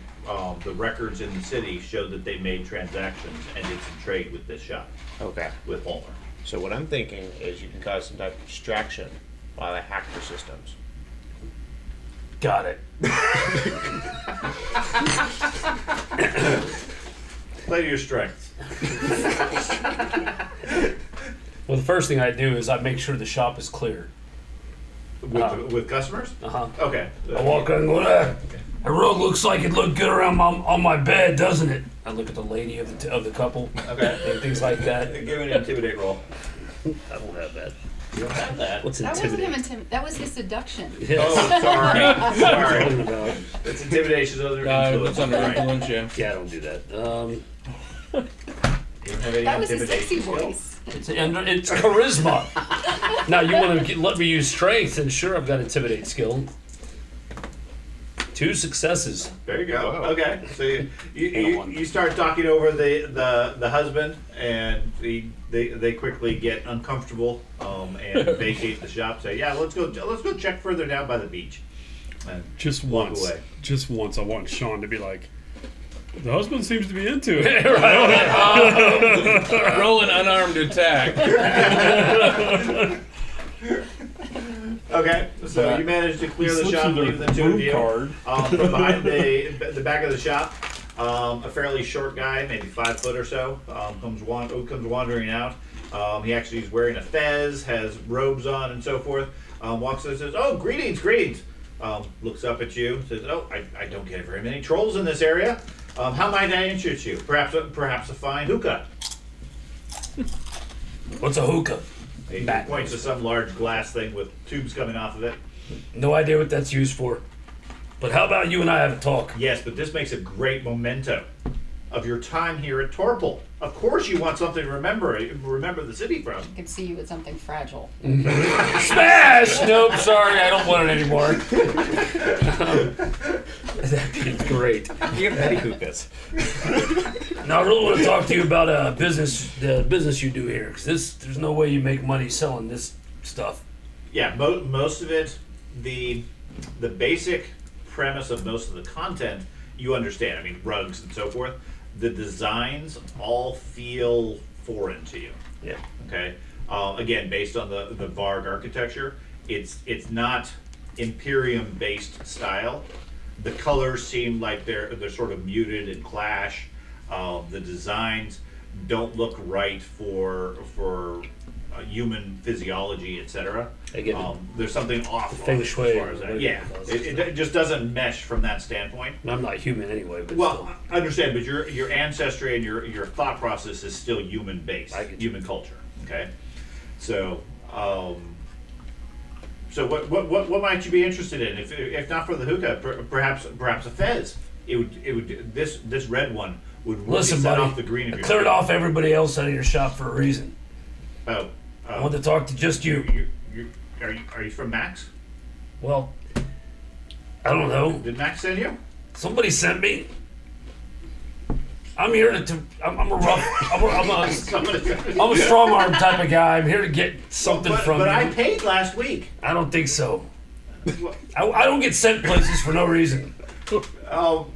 the records in the city showed that they made transactions and did some trade with this shop, Okay. with Homer. So what I'm thinking is you can cause some type of distraction while they hack their systems. Got it. Play to your strengths. Well, the first thing I do is I make sure the shop is clear. With customers? Uh-huh. Okay. I walk in and go, that rug looks like it looked good around on my bed, doesn't it? I look at the lady of the couple Okay. and things like that. Give me an intimidate roll. I don't have that. You don't have that. What's That wasn't intimidate? him. That was his seduction. Yes. Oh, sorry. What Sorry. are you talking about? It's intimidation under influence. It's under influence, yeah. Yeah, I don't do that. You don't have any That was his intimidation sexy skills? voice. It's charisma. Now you want to let me use strength, and sure, I've got intimidate skill. 2 successes. There you go. Wow. Okay, so you start talking over the husband, and he they quickly get uncomfortable and vacate the shop. Say, yeah, let's go check further down by the beach. And Just walk once. away. Just once. I want Sean to be like, the husband seems to be into it. Roll an unarmed attack. Okay, so you manage to clear the Slips shop, into leave the the two of room you. card. From behind the back of the shop, a fairly short guy, maybe 5 foot or so, comes wandering out. He actually is wearing a fez, has robes on, and so forth. Walks in and says, "Oh, greetings." Looks up at you, says, "Oh, I don't get very many trolls in this area. How might I interest you? Perhaps a fine hookah." What's a hookah? He points to some large glass thing with tubes coming off of it. No idea what that's used for. But how about you and I have a talk? Yes, but this makes a great memento of your time here at Torpol. Of course you want something to remember the city from. I can see you with something fragile. Smash! Nope, sorry, I don't want it anymore. That'd be great. You have many hookahs. Now, I really want to talk to you about the business you do here. Because there's no way you make money selling this stuff. Yeah, most of it, the basic premise of most of the content, you understand. I mean, rugs and so forth. The designs all feel foreign to you. Yeah. Okay. Again, based on the Varg architecture, it's not Imperium-based style. The colors seem like they're sort of muted and clash. The designs don't look right for human physiology, etc. There's something off feng as shui far as that. Yeah, it just doesn't mesh from that standpoint. I'm not human anyway, but Well, still. I understand, but your ancestry and your thought process is still human based, I get you. human culture. Okay, so what might you be interested in? If not for the hookah, perhaps a fez. It would this red one would really Listen, set buddy, off the green of I your cleared skin. off everybody else out of your shop for a reason. I want to talk to just you. Are you from Max? Well, I don't know. Did Max send you? Somebody sent me. I'm here I'm a rough. I'm a strong arm type of guy. I'm here to get something from but you. I paid last week. I don't think so. Well, I don't get sent places for no reason. oh.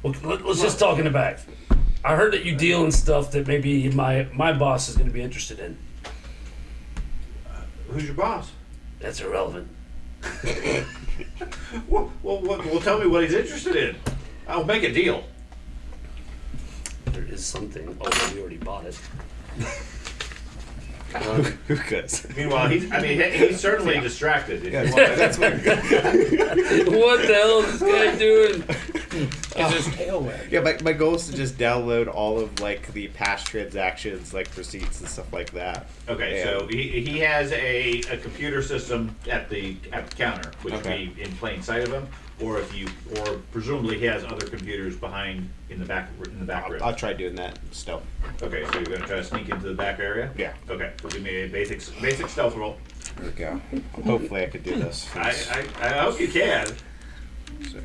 Well, let's just talk in the back. I heard that you deal in stuff that maybe my boss is going to be interested in. Who's your boss? That's irrelevant. Well, tell me what he's interested in. I'll make a deal. There is something. Oh, we already bought it. Hookahs. Meanwhile, he's certainly distracted. If you want- That's what. What the hell is this guy doing? Is his tail wet? Yeah, my goal is to just download all of like the past transactions, like receipts and stuff like that. Okay, And- so he has a computer system at the counter, which Okay. would be in plain sight of him, or presumably he has other computers behind in the back room. I'll try doing that still. Okay, so you're gonna try to sneak into the back area? Yeah. Okay, so give me a basic stealth roll. There we go. Hopefully I could do this. I hope you can. 6.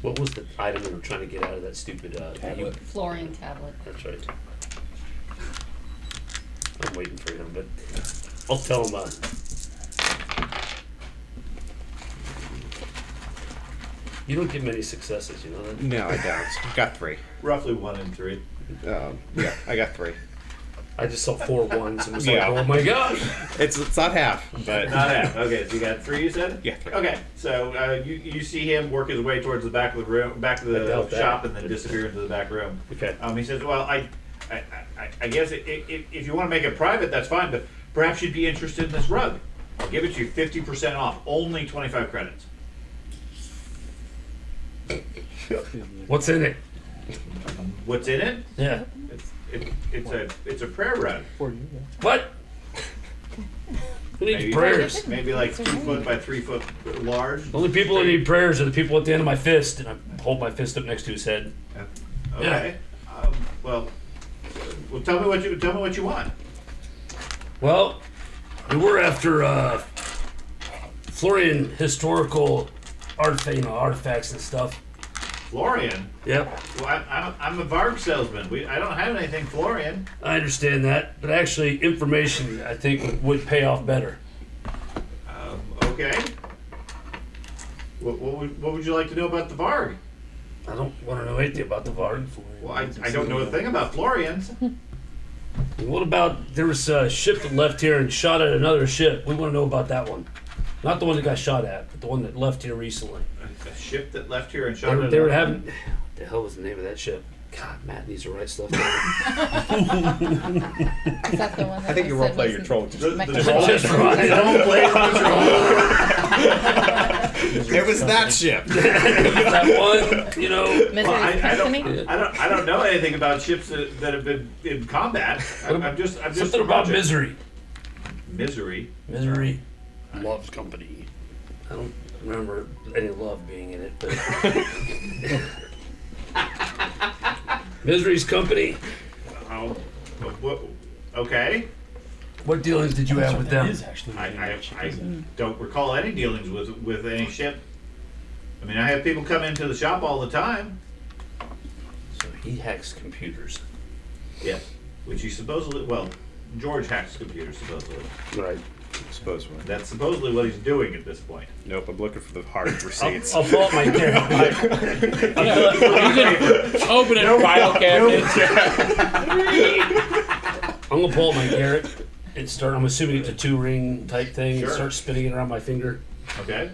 What was the item we were trying to get out of that stupid Tablet. Fluorine tablet. That's right. I'm waiting for him, but I'll tell him. You don't get many successes, you know that? No, I don't. Got 3. Roughly 1 in 3. Yeah, I got 3. I just saw 4 ones and was Yeah. like, oh my gosh! It's not half, but Not half. Okay, so you got 3, you said? Yeah, 3. Okay, so you see him work his way towards the back of the room, back of I the doubt that. shop, and then disappear into the back room. Okay. He says, "Well, I guess if you want to make it private, that's fine, but perhaps you'd be interested in this rug. I'll give it to you 50% off, only 25 credits." What's in it? What's in it? Yeah. It's a prayer rug. What? Who needs prayers? Maybe like 2 foot by 3 foot large. The only people that need prayers are the people at the end of my fist, and I hold my fist up next to his head. Okay. Well, tell me what you want. Well, we were after Florian historical artifacts and stuff. Florian? Yep, Well, I'm a Varg salesman. I don't have anything Florian. I understand that, but actually, information I think would pay off better. Okay. What would you like to know about the Varg? I don't want to know anything about the Varg. Well, I don't know a thing about Florians. What about there was a ship that left here and shot at another ship? We want to know about that one. Not the one that got shot at, but the one that left here recently. A ship that left here and shot. They were having. What the hell was the name of that ship? God, Matt needs to write stuff down. Is that the one that I think you said roleplay was your troll. The Machina? troll. Just right. Don't play the It was that ship. That one, you know. Misery's Well, I Company? I don't know anything about ships that have been in combat. I'm just Something about misery. Misery. Misery. Loves company. I don't remember any love being in it, but. Misery's company. Oh, what? Okay. What dealings did you have with them? Is actually I don't recall any dealings with any ship. I mean, I have people come into the shop all the time. So he hacks computers. Yes. Which he supposedly, well, George hacks computers supposedly. Right. Supposedly. That's supposedly what he's doing at this point. Nope, I'm looking for the hard receipts. I'll pull up my character. Open it, file cabinet. I'm gonna pull up my carrot and start. I'm assuming it's a 2-ring type thing. Sure. And start spinning it around my finger. Okay.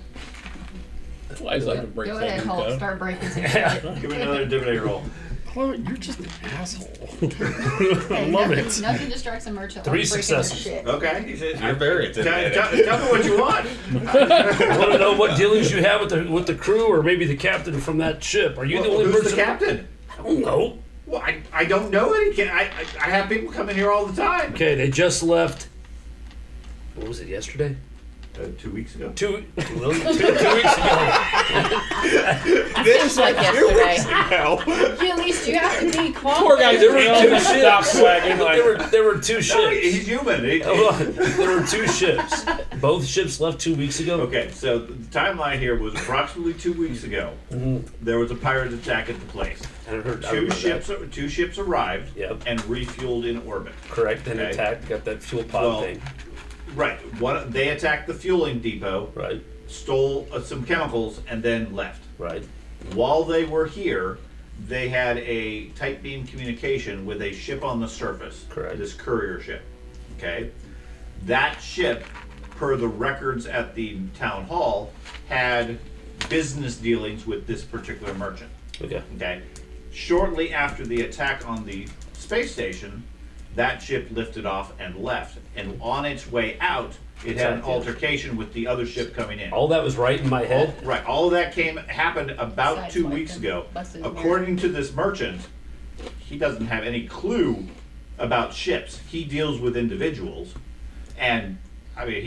Flies like a break Go ahead, Hulk. that. Start breaking some Yeah. shit. Give me another divinity roll. Chloe, you're just an asshole. Hey, love nothing, it. Nothing distracts a merchant. 3 like breaking their successes. shit. Okay. He says, You're very tell intimidating. me what you want. I want to know what dealings you have with the crew, or maybe the captain from that ship. Are you the only Who's person? the captain? I don't know. Well, I don't know any. I have people come in here all the time. Okay, they just left. What was it? Yesterday? 2 weeks ago. Two weeks ago. Just like yesterday. Hell. At least you have to be Poor guy's There were real two to stop ships. swagging like. There were 2 No, ships. he's human. Hold on. There were 2 ships. Both ships left 2 weeks ago. Okay, so the timeline here was approximately 2 weeks ago. There was a pirate attack at the place. I heard. Two ships arrived Yep. and refueled in orbit. Correct. Then Okay. attacked. Got that fuel pod Well, thing. Right. They attacked the fueling depot, Right. stole some chemicals, and then left. Right. While they were here, they had a tight beam communication with a ship on the surface. Correct. This courier ship. Okay. That ship, per the records at the town hall, had business dealings with this particular merchant. Okay. Okay. Shortly after the attack on the space station, that ship lifted off and left. And on its way out, it had an Exactly. altercation with the other ship coming in. All that was right in my head. Right. All of that happened about Besides 2 like weeks the ago. busted mirror. According to this merchant, he doesn't have any clue about ships. He deals with individuals, and I mean,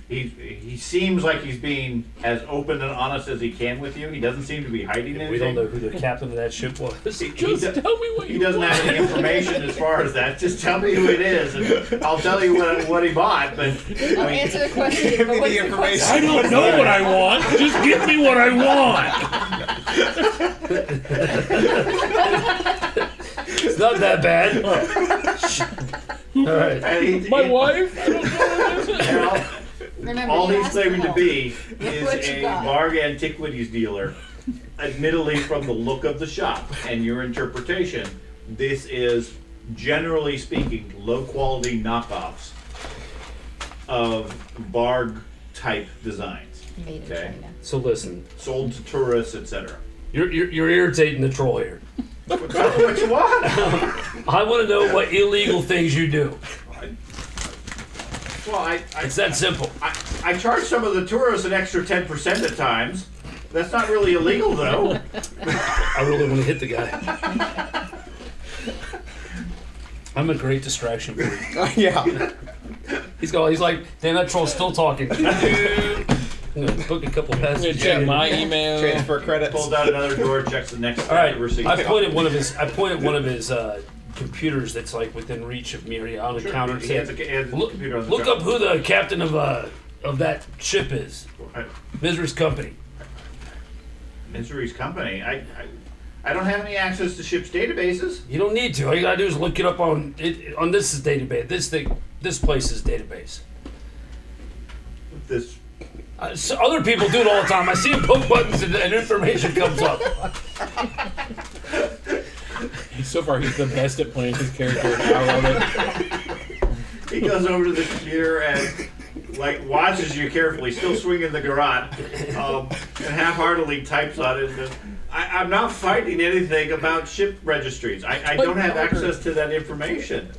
he seems like he's being as open and honest as he can with you. He doesn't seem to be hiding anything. We don't know who the captain of that ship was. He Just do- tell me what He you doesn't want. have any information as far as that. Just tell me who it is, and I'll tell you what he bought. But I'll answer the question. Give but me what's the information. I don't know what I want. Just give me what I want. It's not that bad. All right. and My wife? I don't know what it is. Remember, all you he's asked claiming for to help. be Look is what you a got. Varg antiquities dealer. Admittedly, from the look of the shop and your interpretation, this is, generally speaking, low quality knockoffs of Varg type designs, Made in Okay. China. So listen, sold to tourists, etc. you're irritating the troll here. Tell me what you want. I want to know what illegal things you do. Well, It's that simple. I charge some of the tourists an extra 10% at times. That's not really illegal, though. I really want to hit the guy. I'm a great distraction for you. Yeah. He's like, damn, that troll's still talking. I'm gonna book a couple I'm gonna passages. check my email. Transfer credits. Pulls out another drawer, checks the next All right, receipt. I pointed one of his computers that's like within reach of me on the Sure, counter. he has a Look, computer on the look truck. up who the captain of that ship is. Misery's company. Misery's company. I don't have any access to ship's databases. You don't need to. All you gotta do is look it up on this database. This place's database. This. So other people do it all the time. I see them poke buttons and information comes up. So far, he's the best at playing his character, and I love it. He goes over to the computer and watches you carefully, still swinging the garrote, and half-heartedly types on it. And I'm not finding anything about ship registries. I don't have access to that information.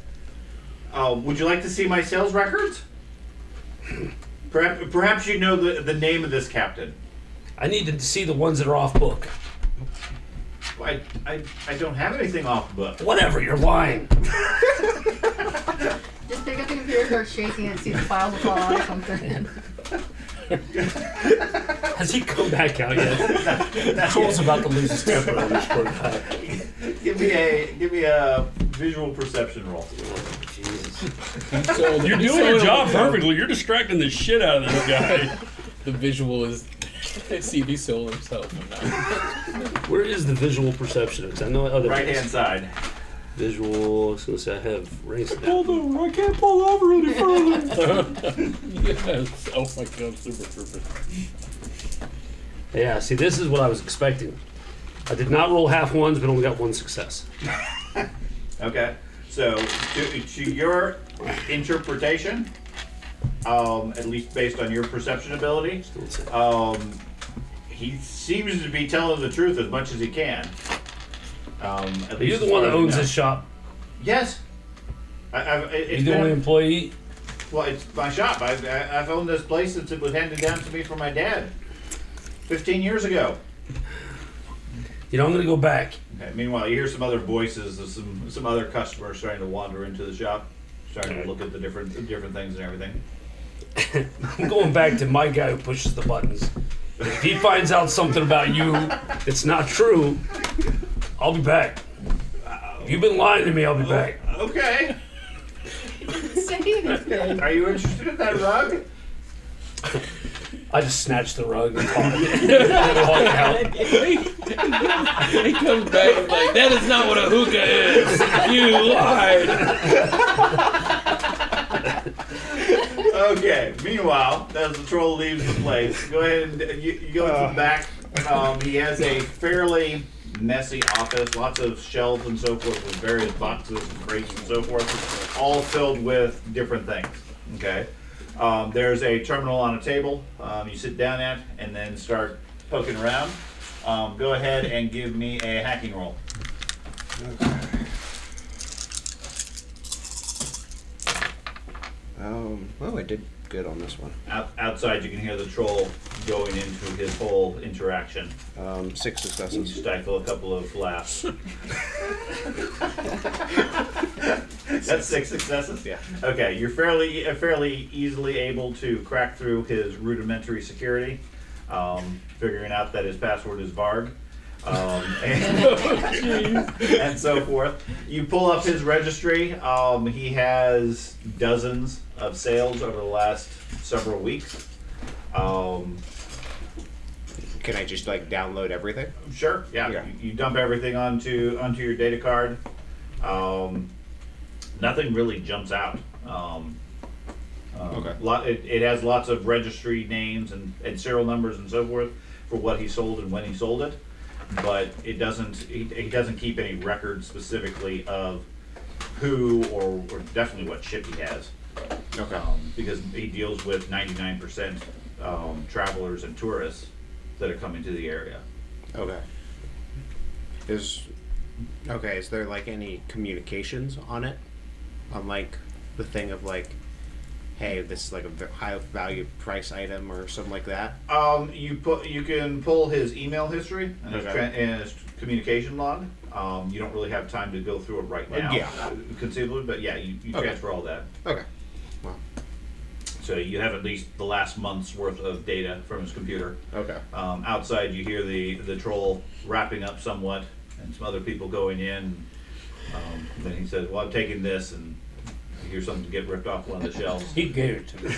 Would you like to see my sales records? Perhaps you know the name of this captain. I need to see the ones that are off book. I don't have anything off book. Whatever, you're lying. Just pick up the computer, start shaking it, see the files will fall out or something. Has he come back out yet? Troll's about to lose his temper on this poor guy. Give me a visual perception roll. Jesus. You're doing your job perfectly. You're distracting the shit out of this guy. The visual is CD soul himself. Where is the visual perception? Because I know other Right hand side. Visual. I was gonna say I have raised that. Hold on, I can't pull over any further. Yes. Oh my god, super trooper. Yeah, see, this is what I was expecting. I did not roll half ones, but only got one success. Okay. So to your interpretation, at least based on your perception ability, he seems to be telling the truth as much as he can. At least You're the one that owns this this shop. Yes. You're the only employee. Well, it's my shop. I've owned this place since it was handed down to me from my dad 15 years ago. You know, I'm gonna go back. Okay, meanwhile, you hear some other voices of some other customers starting to wander into the shop, starting to look at the different things and everything. I'm going back to my guy who pushes the buttons. If he finds out something about you that's not true, I'll be back. If you've been lying to me, I'll be back. Okay. Say anything. Are you interested in that rug? I just snatched the rug and walk out. He comes back and like, that is not what a hookah is. You lied. Okay. Meanwhile, as the troll leaves the place, go ahead and you go into the back. He has a fairly messy office, lots of shelves and so forth with various boxes and crates and so forth, all filled with different things. Okay. There's a terminal on a table you sit down at and then start poking around. Go ahead and give me a hacking roll. Oh, I did good on this one. Outside, you can hear the troll going into his whole interaction. 6 You successes. stifle a couple of laughs. That's 6 successes? Yeah. Okay, you're fairly easily able to crack through his rudimentary security, figuring out that his password is Varg. And so forth. You pull up his registry. He has dozens of sales over the last several weeks. Can I just like download everything? Sure. Yeah. Yeah. You dump everything onto your data card. Nothing really jumps out. Okay. It has lots of registry names and serial numbers and so forth for what he sold and when he sold it, but it doesn't. He doesn't keep any records specifically of who or definitely what ship he has. Okay. Because he deals with 99% travelers and tourists that are coming to the area. Okay. Is there like any communications on it? On like the thing of like, hey, this is like a high value price item or something like that? You can pull his email history and, Okay. his communication log. You don't really have time to go through it right now, Yeah. conceivably, but yeah, you Okay. transfer all that. Okay. Well. So you have at least the last month's worth of data from his computer. Okay. Outside, you hear the troll wrapping up somewhat, and some other people going in. Then he says, "Well, I'm taking this," and you hear something get ripped off one of the shelves. He gave it to me.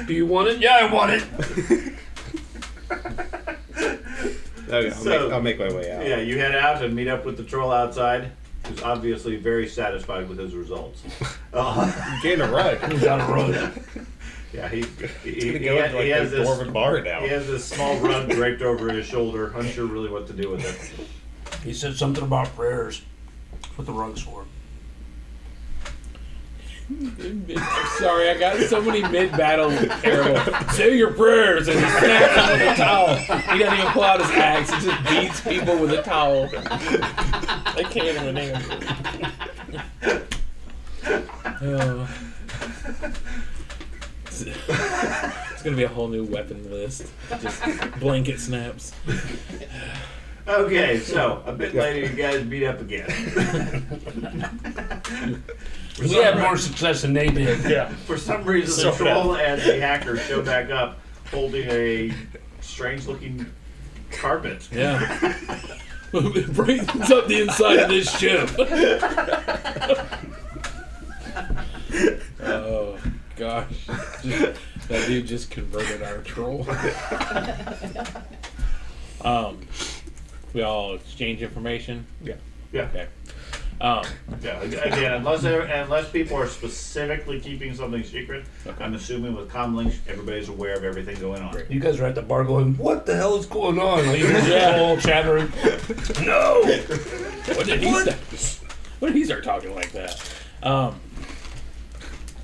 Do you want it? Yeah, I want it. Okay, I'll make my way out. Yeah, you head out and meet up with the troll outside, who's obviously very satisfied with his results. Getting a rug. Got a rug. Yeah, he He has this dwarven bar now. he has this small rug draped over his shoulder, unsure really what to do with it. He said something about prayers. That's what the rug's for. Sorry, I got so many mid-battle terrible. Say your prayers, and he snaps him with a towel. He doesn't even pull out his axe. He just beats people with a towel. I can't even name it. It's gonna be a whole new weapon list. Just blanket snaps. Okay, so a bit later, you guys meet up again. We had more success than they did. Yeah. For some reason, the troll and the hacker show back up holding a strange-looking carpet. Yeah. It brightens up the inside of this ship. Oh gosh, that dude just converted our troll. We all exchange information. Yeah. Okay. Yeah. Again, unless people are specifically keeping something secret, Okay. I'm assuming with comlinks, everybody's aware of everything going on. You guys are at the bar going, what the hell is going on? Like, you're all chattering. No! What did he start talking like that?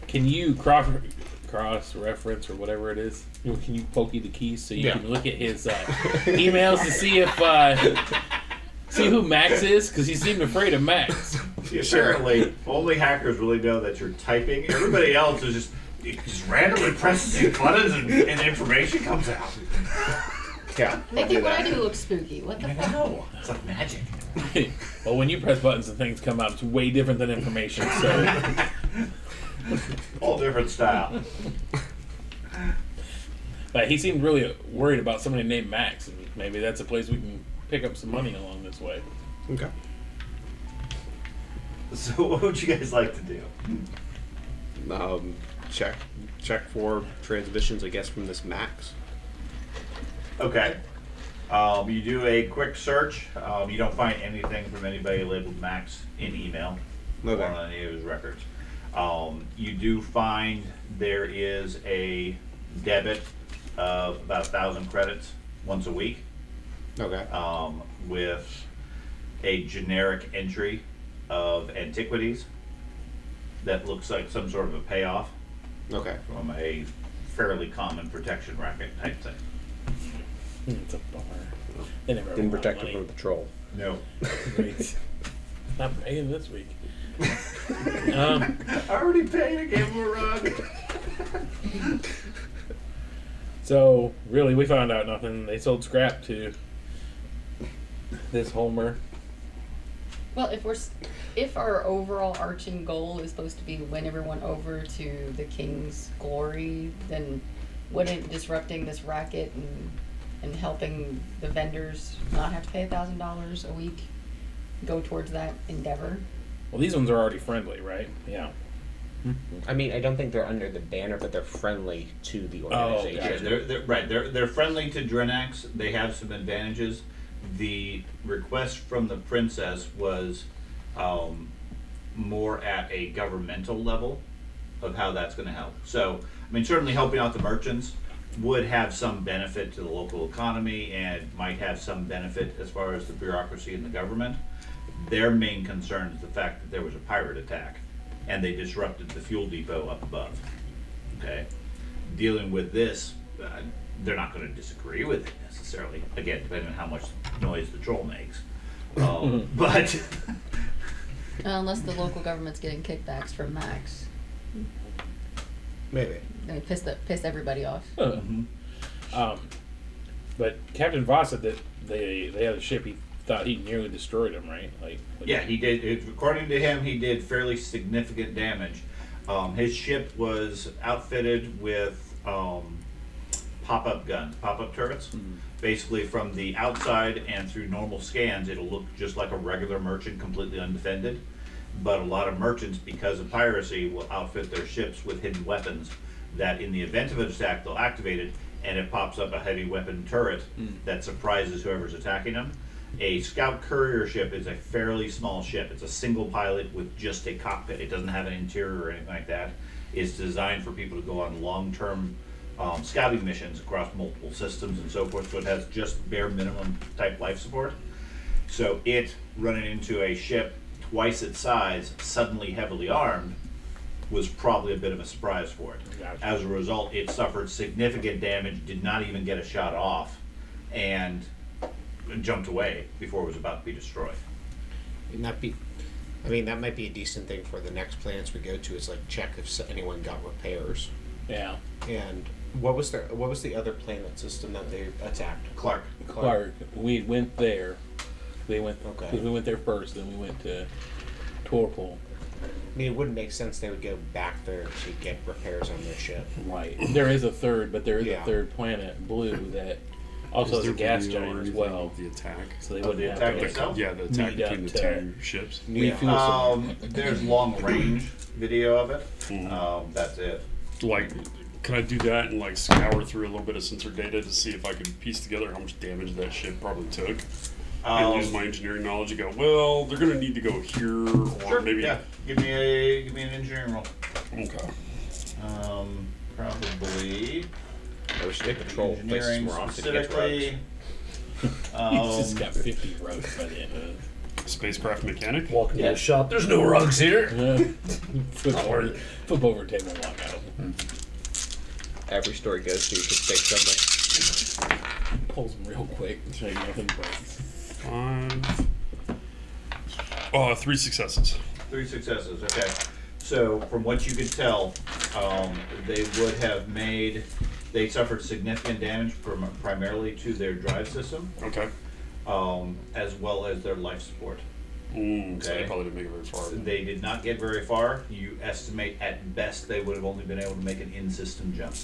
Can you cross reference or whatever it is? Can you pokey the keys so you can look at his emails to see if see who Max is? Because he seemed afraid of Max. Apparently, only hackers really know that you're typing. Everybody else is just randomly pressing buttons and information comes out. Yeah. They think what I do looks spooky. What the fuck? No, it's like magic. Well, when you press buttons and things come out, it's way different than information. So, All different style. but he seemed really worried about somebody named Max. And maybe that's a place we can pick up some money along this way. Okay. So, what would you guys like to do? Check for transmissions, I guess, from this Max. Okay. You do a quick search. You don't find anything from anybody labeled Max in email or on any of his records. You do find there is a debit of about 1,000 credits once a week. Okay. With a generic entry of antiquities that looks like some sort of a payoff Okay. from a fairly common protection racket type thing. It's a bummer. They never Didn't want protect money. him from the troll. No. Great. Not paying this week. I already paid. I gave him a rug. So really, we found out nothing. They sold scrap to this Homer. Well, if our overall arching goal is supposed to be win everyone over to the king's glory, then wouldn't disrupting this racket and helping the vendors not have to pay $1,000 a week go towards that endeavor? Well, these ones are already friendly, right? Yeah. I mean, I don't think they're under the banner, but they're friendly to the organization. Yeah, they're friendly to Drinax. They have some advantages. The request from the princess was more at a governmental level of how that's going to help. So, I mean, certainly helping out the merchants would have some benefit to the local economy and might have some benefit as far as the bureaucracy in the government. Their main concern is the fact that there was a pirate attack and they disrupted the fuel depot up above. Okay? Dealing with this, they're not going to disagree with it necessarily. Again, depending on how much noise the troll makes. But Unless the local government's getting kickbacks from Max. Maybe. They piss everybody off. But Captain Voss said that they had a ship. He thought he nearly destroyed him, right? yeah, he did. According to him, he did fairly significant damage. His ship was outfitted with pop-up guns, pop-up turrets. Basically, from the outside and through normal scans, it'll look just like a regular merchant, completely undefended. But a lot of merchants, because of piracy, will outfit their ships with hidden weapons that in the event of an attack, they'll activate it, and it pops up a heavy weapon turret that surprises whoever's attacking them. A scout courier ship is a fairly small ship. It's a single pilot with just a cockpit. It doesn't have an interior or anything like that. It's designed for people to go on long-term scouting missions across multiple systems and so forth, so it has just bare minimum type life support. So it running into a ship twice its size, suddenly heavily armed, was probably a bit of a surprise for it. Gotcha. As a result, it suffered significant damage, did not even get a shot off, and jumped away before it was about to be destroyed. That might be a decent thing for the next planets we go to. Is like check if anyone got repairs. Yeah. And what was the other planet system that they attacked? Clark. Clark. We went there. They went. Okay. 'Cause we went there first, then we went to Torpol. I mean, it wouldn't make sense they would go back there to get repairs on their ship. Right. There is a third, but there is Yeah. a third planet, Blue, that also has a gas giant as well. The attack. So they Oh, wouldn't the have attack to itself? Yeah, the attack Meet up between the to- two ships. refuel some. There's long range video of it. Mhm. That's it. Like, can I do that and like scour through a little bit of sensor data to see if I can piece together how much damage that ship probably took? And use my engineering knowledge and go, well, they're gonna need to go here, or Sure, maybe. yeah. Give me an engineering roll. Okay. Probably I wish they patrol places engineering more often to get drugs. specifically. He's just got 50 rugs by the end of it. Spacecraft mechanic. Walk into Yeah. the shop. There's no rugs here. Flip over table and walk out. Every store goes to, you could take something. Pulls them real quick. So nothing breaks. 5. 3 successes. 3 successes, okay. So from what you can tell, they would have they suffered significant damage primarily to their drive system, Okay. as well as their life support. So they Okay. probably didn't make it very far. They did not get very far. You estimate at best they would have only been able to make an in-system jump.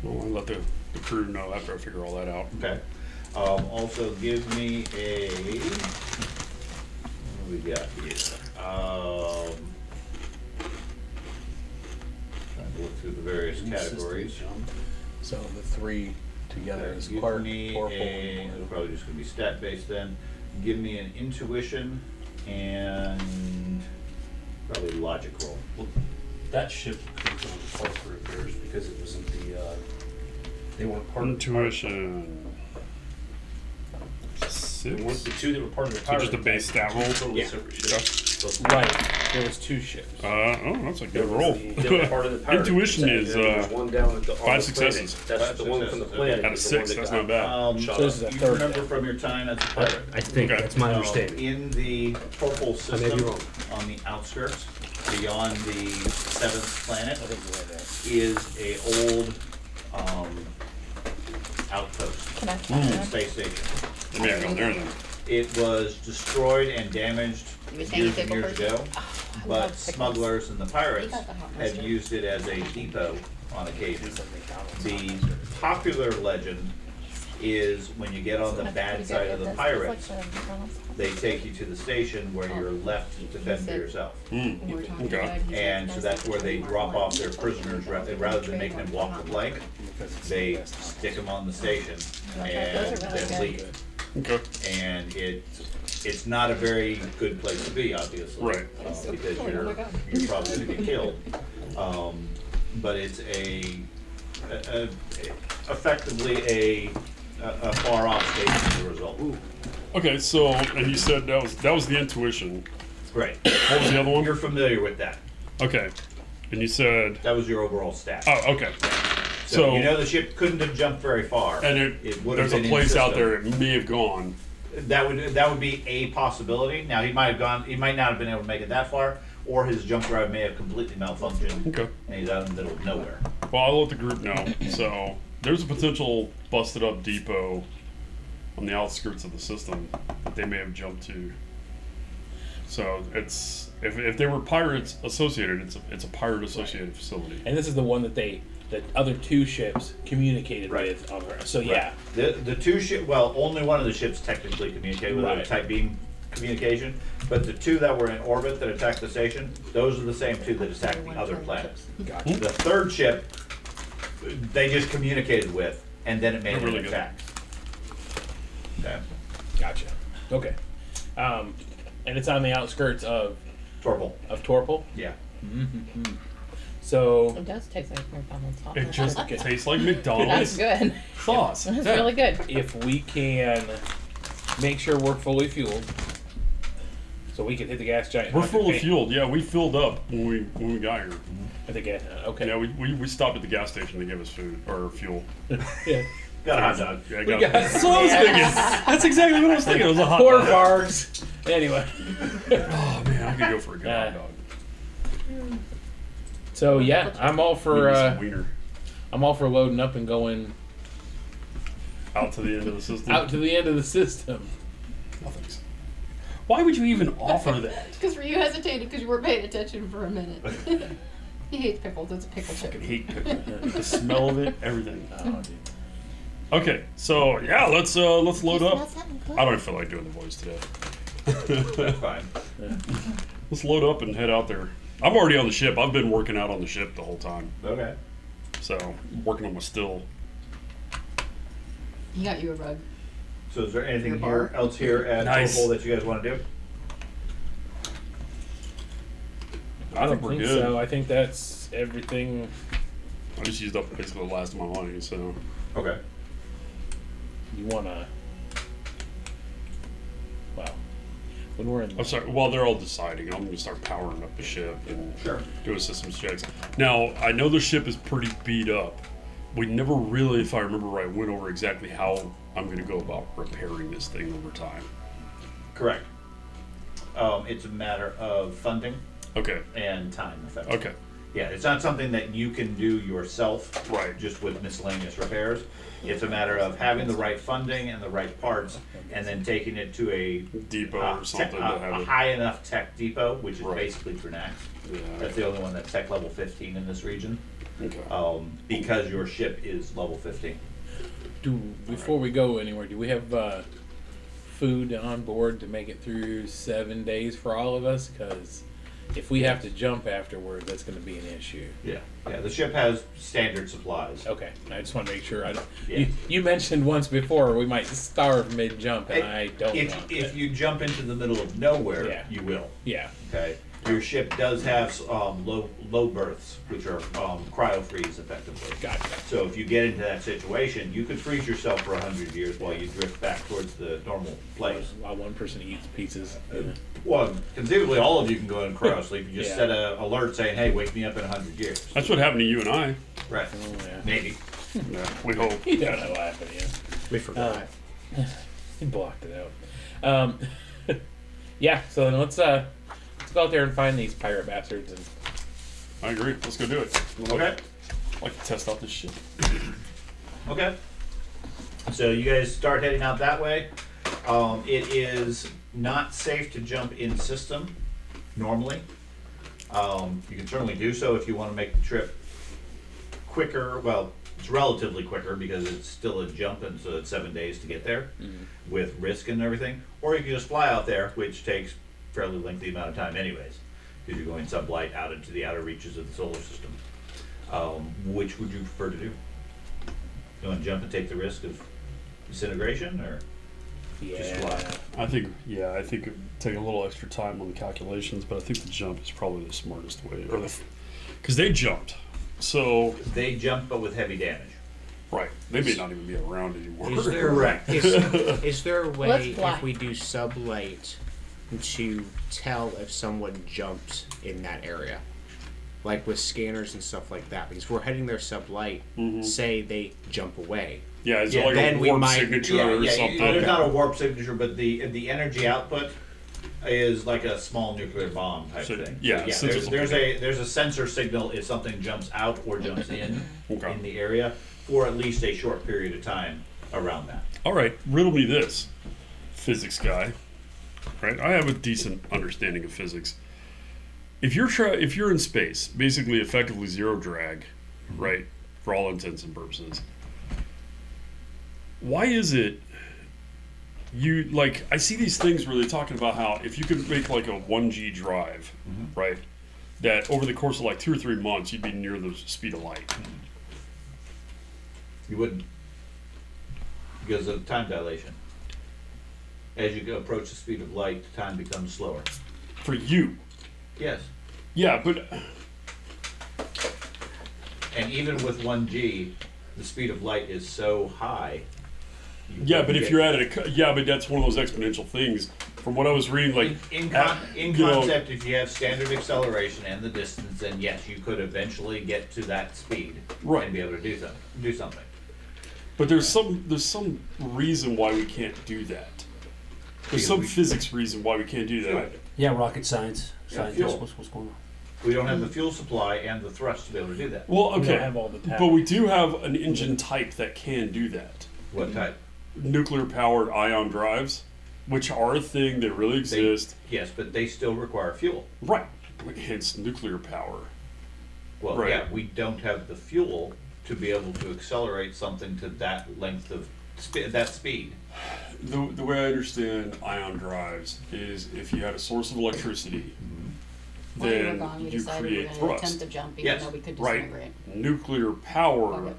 Well, I'll let the crew know after I figure all that out. Okay. Also give me a, what do we got here? Trying to look through the various categories. So the three together is Give Clark, me Torpol, a, and Blue. probably just gonna be stat based then. Give me an intuition and probably logic roll. That ship comes on the Clark repairs because it wasn't they weren't part of Intuition. the 6. the two that were part of the So pirate. just a base stat roll? Totally Yeah. separate Okay. ships. Right. There was two ships. That's a good roll. They were part of the pirate. Intuition is And there was one down at the, on 5 the planet. successes. That's 5 the one from the successes, planet. okay. Out of is the one 6, that that's got not bad. shot So this is up. a You third remember then. from your time as a pirate. I think Okay. that's my understanding. In the Torpol I may be system, wrong. on the outskirts, beyond the 7th planet, I think we had that. is a old outpost, Can I try that? space station. They may have gone there then. It was destroyed and damaged You were saying years and pickle years person? ago, I but love pickles. smugglers and the pirates You got the hot had mustard. used it as a depot on occasion. It's like McDonald's. The popular legend is when you get on the That's bad pretty side good. of the That's pirates, like the McDonald's. they take you to the station where you're left to fend for yourself. When we were talking Okay. about it, he said, And so that's where they drop off their prisoners, rather than making them walk the plank, Because it's they the best. stick them on the station Those and are really then good. leave. Okay. And it's not a very good place to be, obviously. Right. Because Oh you're my God. probably gonna get killed. But it's effectively a far off station as a result. Okay, so, and you said that was the intuition. Right. What was the other one? You're familiar with that. Okay. And you said, That was your overall stat. oh, okay. So you know the ship couldn't have jumped very far. And It would have there's a been in place out system. there it may have gone. That would be a possibility. Now he might not have been able to make it that far, or his jump drive may have completely malfunctioned Okay. and he's out in the middle of nowhere. Well, I'll let the group know. So there's a potential busted up depot on the outskirts of the system that they may have jumped to. So it's if they were pirates associated, it's a pirate associated facility. And this is the one that the other two ships communicated Right. with. On her. So yeah, The two only one of the ships technically communicated with a Right. type beam communication, but the two that were in orbit that attacked the station, those are the same two that attacked the other planets. gotcha. The third ship they just communicated with, and then it made They're really an good. attack. Okay. Gotcha. Okay. And it's on the outskirts of Torpol. Torpol. Yeah. So It does taste like McDonald's hot It dog. just Okay. tastes like That's McDonald's good. sauce. That's Yeah. really good. if we can make sure we're fully fueled, so we can hit the gas giant. We're Hunter fully Pay- fueled. Yeah, we filled up when we got here. At the gas. Okay. Yeah, we stopped at the gas station to give us food or fuel. Yeah. Got a hot dog. Yeah, I We got got- That's what I was thinking. That's exactly what I was thinking. It was a hot Poor dog. Vargs. Anyway. Oh man, I could go for a good hot dog. So yeah, I'm all for Maybe some wiener. I'm all for loading up and going Out to the end of the system. out to the end of the system. No thanks. Why would you even offer that? Because you hesitated because you weren't paying attention for a minute. He hates pickles. It's a pickle I chip. fucking hate pickle. The smell of it, everything. Oh, dude. Okay, so yeah, let's load up. Something good? I don't feel like doing the voice today. That's fine. Let's load up and head out there. I'm already on the ship. I've been working out on the ship the whole time. Okay. So, working on my still. He got you a rug. So is there anything else here at Nice. Torpol that you guys want to do? I think we're good. So. I think that's everything. I just used up basically the last of my money, so. Okay. You wanna? Well, when we're in. I'm sorry, while they're all deciding, I'm going to start powering up the ship and Sure. doing systems checks. Now, I know the ship is pretty beat up. We never really, if I remember right, went over exactly how I'm going to go about repairing this thing over time. Correct. It's a matter of funding Okay, and time. Effectively. okay, Yeah, it's not something that you can do yourself. Right. Just with miscellaneous repairs. It's a matter of having the right funding and the right parts, and then taking it to a depot or something to a have it. high enough tech depot, which is Right. basically Drinax. Yeah, That's the only one that's tech level 15 in this region. okay. Because your ship is level 15. Before we go anywhere, do we have food on board to make it through 7 days for all of us? Because if we have to jump afterward, that's going to be an issue. Yeah. Yeah, the ship has standard supplies. Okay, I just want to make sure. I don't. Yeah. You mentioned once before we might starve mid jump, and I don't want If that. you jump into the middle of nowhere, Yeah. you will. Yeah. Okay. Your ship does have low berths, which are cryo freeze effectively. Gotcha. So if you get into that situation, you could freeze yourself for 100 years while you drift back towards the normal place. While one person eats pizzas. Yeah. Well, conceivably, all of you can go in cryo sleep. You just Yeah. set an alert saying, "Hey, wake me up in 100 years." That's what happened to you and I. Right. Oh, yeah. Maybe. Yeah, we hope. You don't know laughing at you. We forgot. He blocked it out. Yeah. So then let's go out there and find these pirate bastards and. I agree. Let's go do it. Okay. I'd like to test out this ship. Okay. So you guys start heading out that way. It is not safe to jump in system normally. You can certainly do so if you want to make the trip quicker. Well, it's relatively quicker because it's still a jump, and so it's 7 days to get there with risk and everything. Or you can just fly out there, which takes fairly lengthy amount of time anyways, because you're going sublight out into the outer reaches of the solar system. Which would you prefer to do? You want to jump and take the risk of disintegration, or just fly? I think it'd take a little extra time on the calculations, but I think the jump is probably the smartest way. Or because they jumped, so They jump, but with heavy damage. right, they may not even be around anymore. Is there, Correct. is there a Let's way fly. if we do sublight to tell if someone jumped in that area? Like with scanners and stuff like that, because we're heading there sublight, say they jump away. Yeah, is Yeah, there like then a we warp might- signature or something? There's not a warp signature, but the energy output is like a small nuclear bomb type So, thing. yeah, So, since it's there's a sensor signal if something jumps out or jumps in Okay. in the area for at least a short period of time around that. All right, riddle me this, physics guy. Right, I have a decent understanding of physics. If you're in space, basically effectively zero drag, right, for all intents and purposes, why is it you like I see these things where they're talking about how if you could make like a 1G drive, right, that over the course of like 2 or 3 months you'd be near the speed of light. You wouldn't. Because of time dilation. As you go approach the speed of light, time becomes slower. For you. Yes. Yeah, but And even with 1G, the speed of light is so high. yeah, but if you're at a yeah, but that's one of those exponential things. From what I was reading, like in you know, concept, if you have standard acceleration and the distance, then yes, you could eventually get to that speed Right. and be able to do something. but there's some reason why we can't do that. There's some physics reason why we can't do that. Yeah, rocket science. Yeah, Scientists, fuel. what's going on? We don't have the fuel supply and the thrust to be able to do that. Well, We don't okay, have all the but we do have an engine type that can do that. What type? Nuclear powered ion drives, which are a thing that really exist. Yes, but they still require fuel. Right. Hence nuclear power. Well, Right. yeah, we don't have the fuel to be able to accelerate something to that length of that speed. The way I understand ion drives is if you had a source of electricity, While you were then gone, we you decided we were create going to attempt thrust. to jump even Yes, though we could Right. disintegrate. Nuclear power Okay.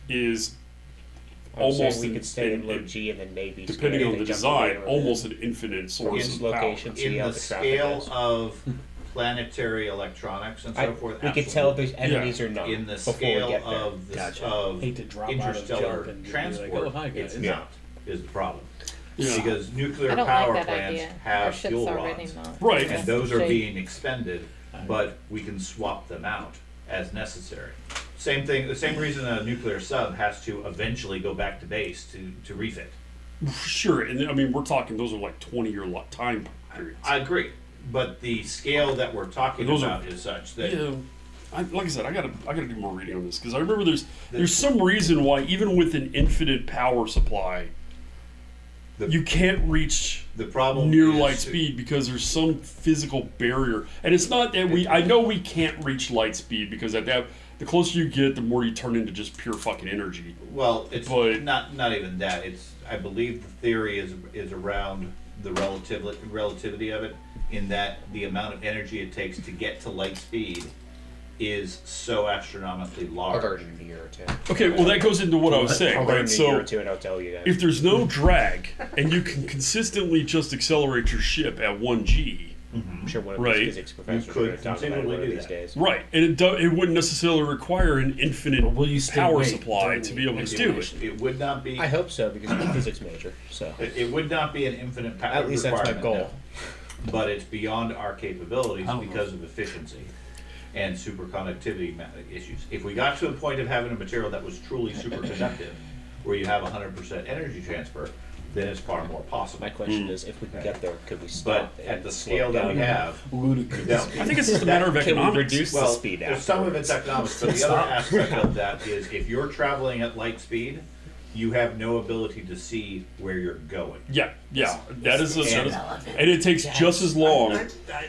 is I'm saying almost we an- could stay in an- low G and then maybe depending square on and the jump design, later. almost an infinite source Its of power. location. See In how the the traffic scale is. of planetary electronics and so forth, we could tell if absolutely. there's enemies or not In the before we scale get there. of the Gotcha. of Hate to drop out of interstellar jump and be like, transport, "Oh, hi, guys." it's Yeah. not is the problem. Yeah. Because nuclear I don't power like that plants idea. Our have ship's fuel already rods, not. Right. and those are shape. being expended, but we can swap them out as necessary. Same thing. The same reason a nuclear sub has to eventually go back to base to refit. Sure, and I mean we're talking those are like 20-year time periods. I agree, but the scale that we're talking Those about are- is such that Yeah, like I said, I gotta do more reading on this because I remember there's some reason why even with an infinite power supply, The- you can't reach the problem near is light speed because there's some physical barrier, and it's not that I know we can't reach light speed because at that the closer you get, the more you turn into just pure fucking energy. Well, it's But- not even that. It's I believe the theory is around the relativity of it, in that the amount of energy it takes to get to light speed is so astronomically I'll large. learn in a year or two. Okay, well that goes into what I was saying, I'll learn right? in a year So or two and I'll tell you guys. if there's no drag and you can consistently just accelerate your ship at 1G, I'm sure one of Right. these physics professors could are going to talk about it continually one of do these that. days. right, and it wouldn't necessarily require an infinite But will you stay power awake supply during to the be able to do it. It would not be. I hope so because I'm a physics major. So It would not be an infinite power. at least that's my requirement, goal. no. But it's beyond our capabilities I don't know. because of efficiency and superconductivity issues. If we got to a point of having a material that was truly superconductive, where you have 100% energy transfer, then it's far more possible. My question is, if we can get there, could we But stop? at and the slow scale that down? we have, Ludicrous. no. I think it's just a matter of Can we economics. reduce the Well, speed some of it's afterwards? economics, but the other aspect of that is if you're traveling at light speed, you have no ability to see where you're going. Yeah, that is And- and it takes just as long.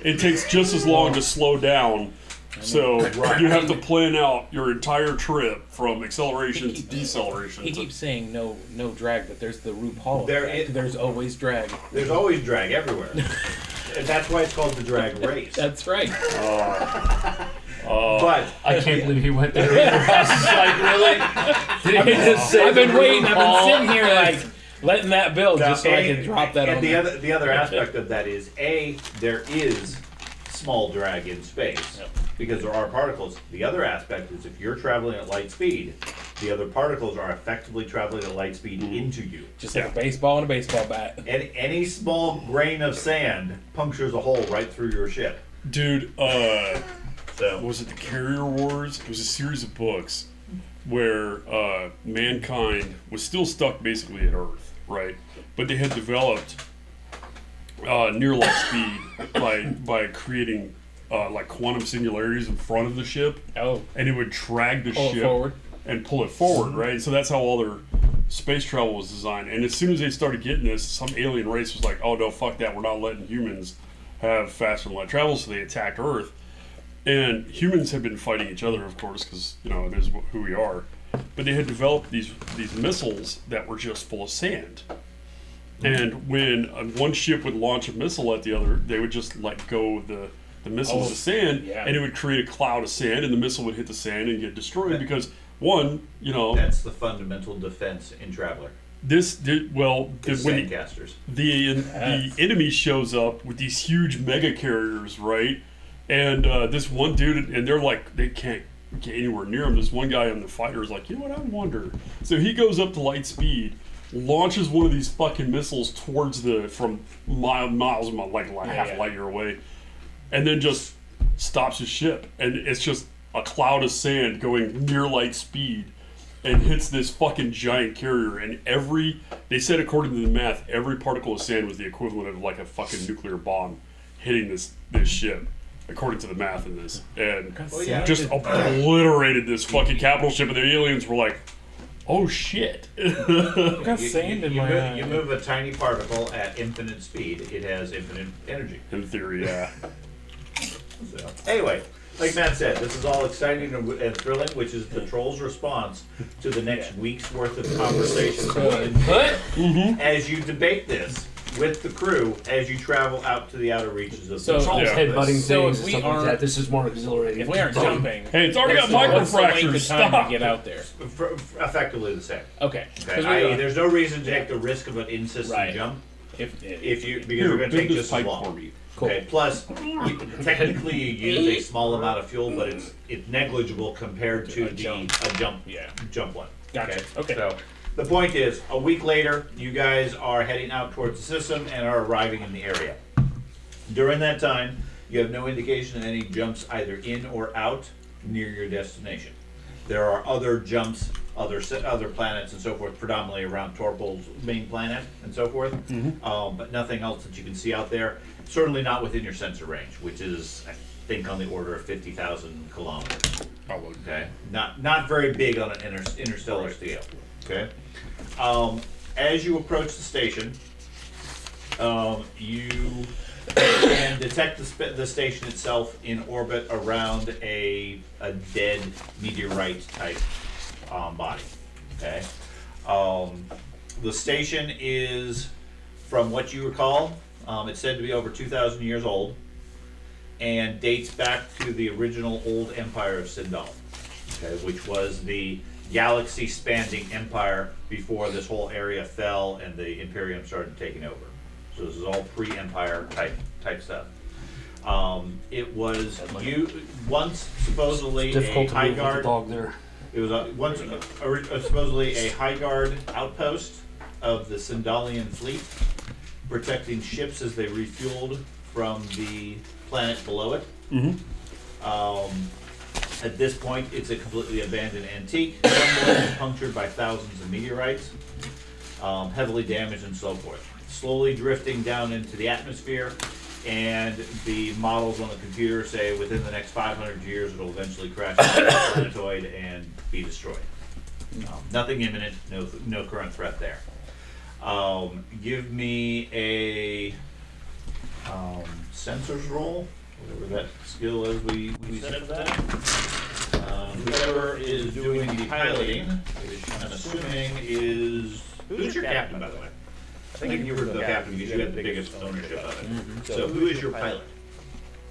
It takes just as long to slow down. So you have to plan out your entire trip from acceleration to deceleration. He to- keeps saying no drag, but there's the RuPaul There effect. is- There's always drag. There's always drag everywhere. And that's why it's called the drag race. That's right. But I can't believe he went there. I was just like, really? Did he just say I've been the waiting. I've been RuPaul? sitting here like letting that build just so I and- can drop that and on. the other aspect of that is there is small drag in space Yep. because there are particles. The other aspect is if you're traveling at light speed, the other particles are effectively traveling at light speed into you. Just like a baseball and a baseball bat. And any small grain of sand punctures a hole right through your ship. Dude, So was it the Carrier Wars? It was a series of books where mankind was still stuck basically at Earth, right? But they had developed near light speed by creating like quantum singularities in front of the ship, Oh, and it would drag the pull it ship forward. and pull it forward, right? So that's how all their space travel was designed. And as soon as they started getting this, some alien race was like, "Oh no, fuck that! We're not letting humans have faster than light travel." So they attacked Earth. And humans have been fighting each other, of course, because you know it is who we are. But they had developed these missiles that were just full of sand. And when one ship would launch a missile at the other, they would just let go the missiles of sand, yeah. and it would create a cloud of sand, and the missile would hit the sand and get destroyed because One, you know, That's the fundamental defense in Traveler. this well, It's when sandcasters. the enemy shows up with these huge mega carriers, right? And this one dude, and they're like, they can't get anywhere near him. This one guy on the fighter is like, you know what, I wonder. So he goes up to light speed, launches one of these fucking missiles towards from miles, like half a light year away, and then just stops his ship. And it's just a cloud of sand going near light speed and hits this fucking giant carrier. And they said according to the math, every particle of sand was the equivalent of like a fucking nuclear bomb hitting this ship. According to the math in this, and just obliterated this fucking capital ship, and the aliens were like, "Oh shit!" I got sand in my eye. You move a tiny particle at infinite speed; it has infinite energy. In theory, yeah. So, anyway, like Matt said, this is all exciting and thrilling, which is the Troll's response to the next week's worth of conversation. As you debate this with the crew, as you travel out to the outer reaches of So- the Trolls Yeah. headbutting So things if and we stuff like aren't- that. This is more exhilarating. If we aren't jumping, Hey, it's already got what's the length microfractures. of time Stop. to get out there? effectively the same. Okay. Okay, 'Cause i.e., we- there's no reason to take the risk of an insistent Right. jump if because Here, you're going to take bend this just as pipe long. for me. Okay. Plus, technically you use a small amount of fuel, but it's negligible compared to A jump. a jump Yeah. jump one. Gotcha. Okay. So the point is, a week later, you guys are heading out towards the system and are arriving in the area. During that time, you have no indication of any jumps either in or out near your destination. There are other jumps, other planets and so forth, predominantly around Torpol's main planet and so forth, but nothing else that you can see out there. Certainly not within your sensor range, which is, I think, on the order of 50,000 kilometers. Probably. Okay, not very big on an interstellar scale. Okay, as you approach the station, you can detect the station itself in orbit around a dead meteorite type body. Okay, the station is, from what you recall, it's said to be over 2,000 years old and dates back to the original old empire of Sindal, okay, which was the galaxy-spanning empire before this whole area fell and the Imperium started taking over. So this is all pre-empire type stuff. It was once supposedly a Difficult to high move with the guard. dog there. It was once supposedly a high guard outpost of the Sindalian fleet, protecting ships as they refueled from the planet below it. At this point, it's a completely abandoned antique, punctured by thousands of meteorites, heavily damaged and so forth. Slowly drifting down into the atmosphere, and the models on the computer say within the next 500 years it'll eventually crash into the planetoid and be destroyed. Nothing imminent, no current threat there. Give me a sensors roll, whatever that skill is we set for that. Whoever is doing the piloting, which I'm assuming is, who's your captain, by the way? I think you were the captain because you had the biggest ownership of it. So who is your pilot?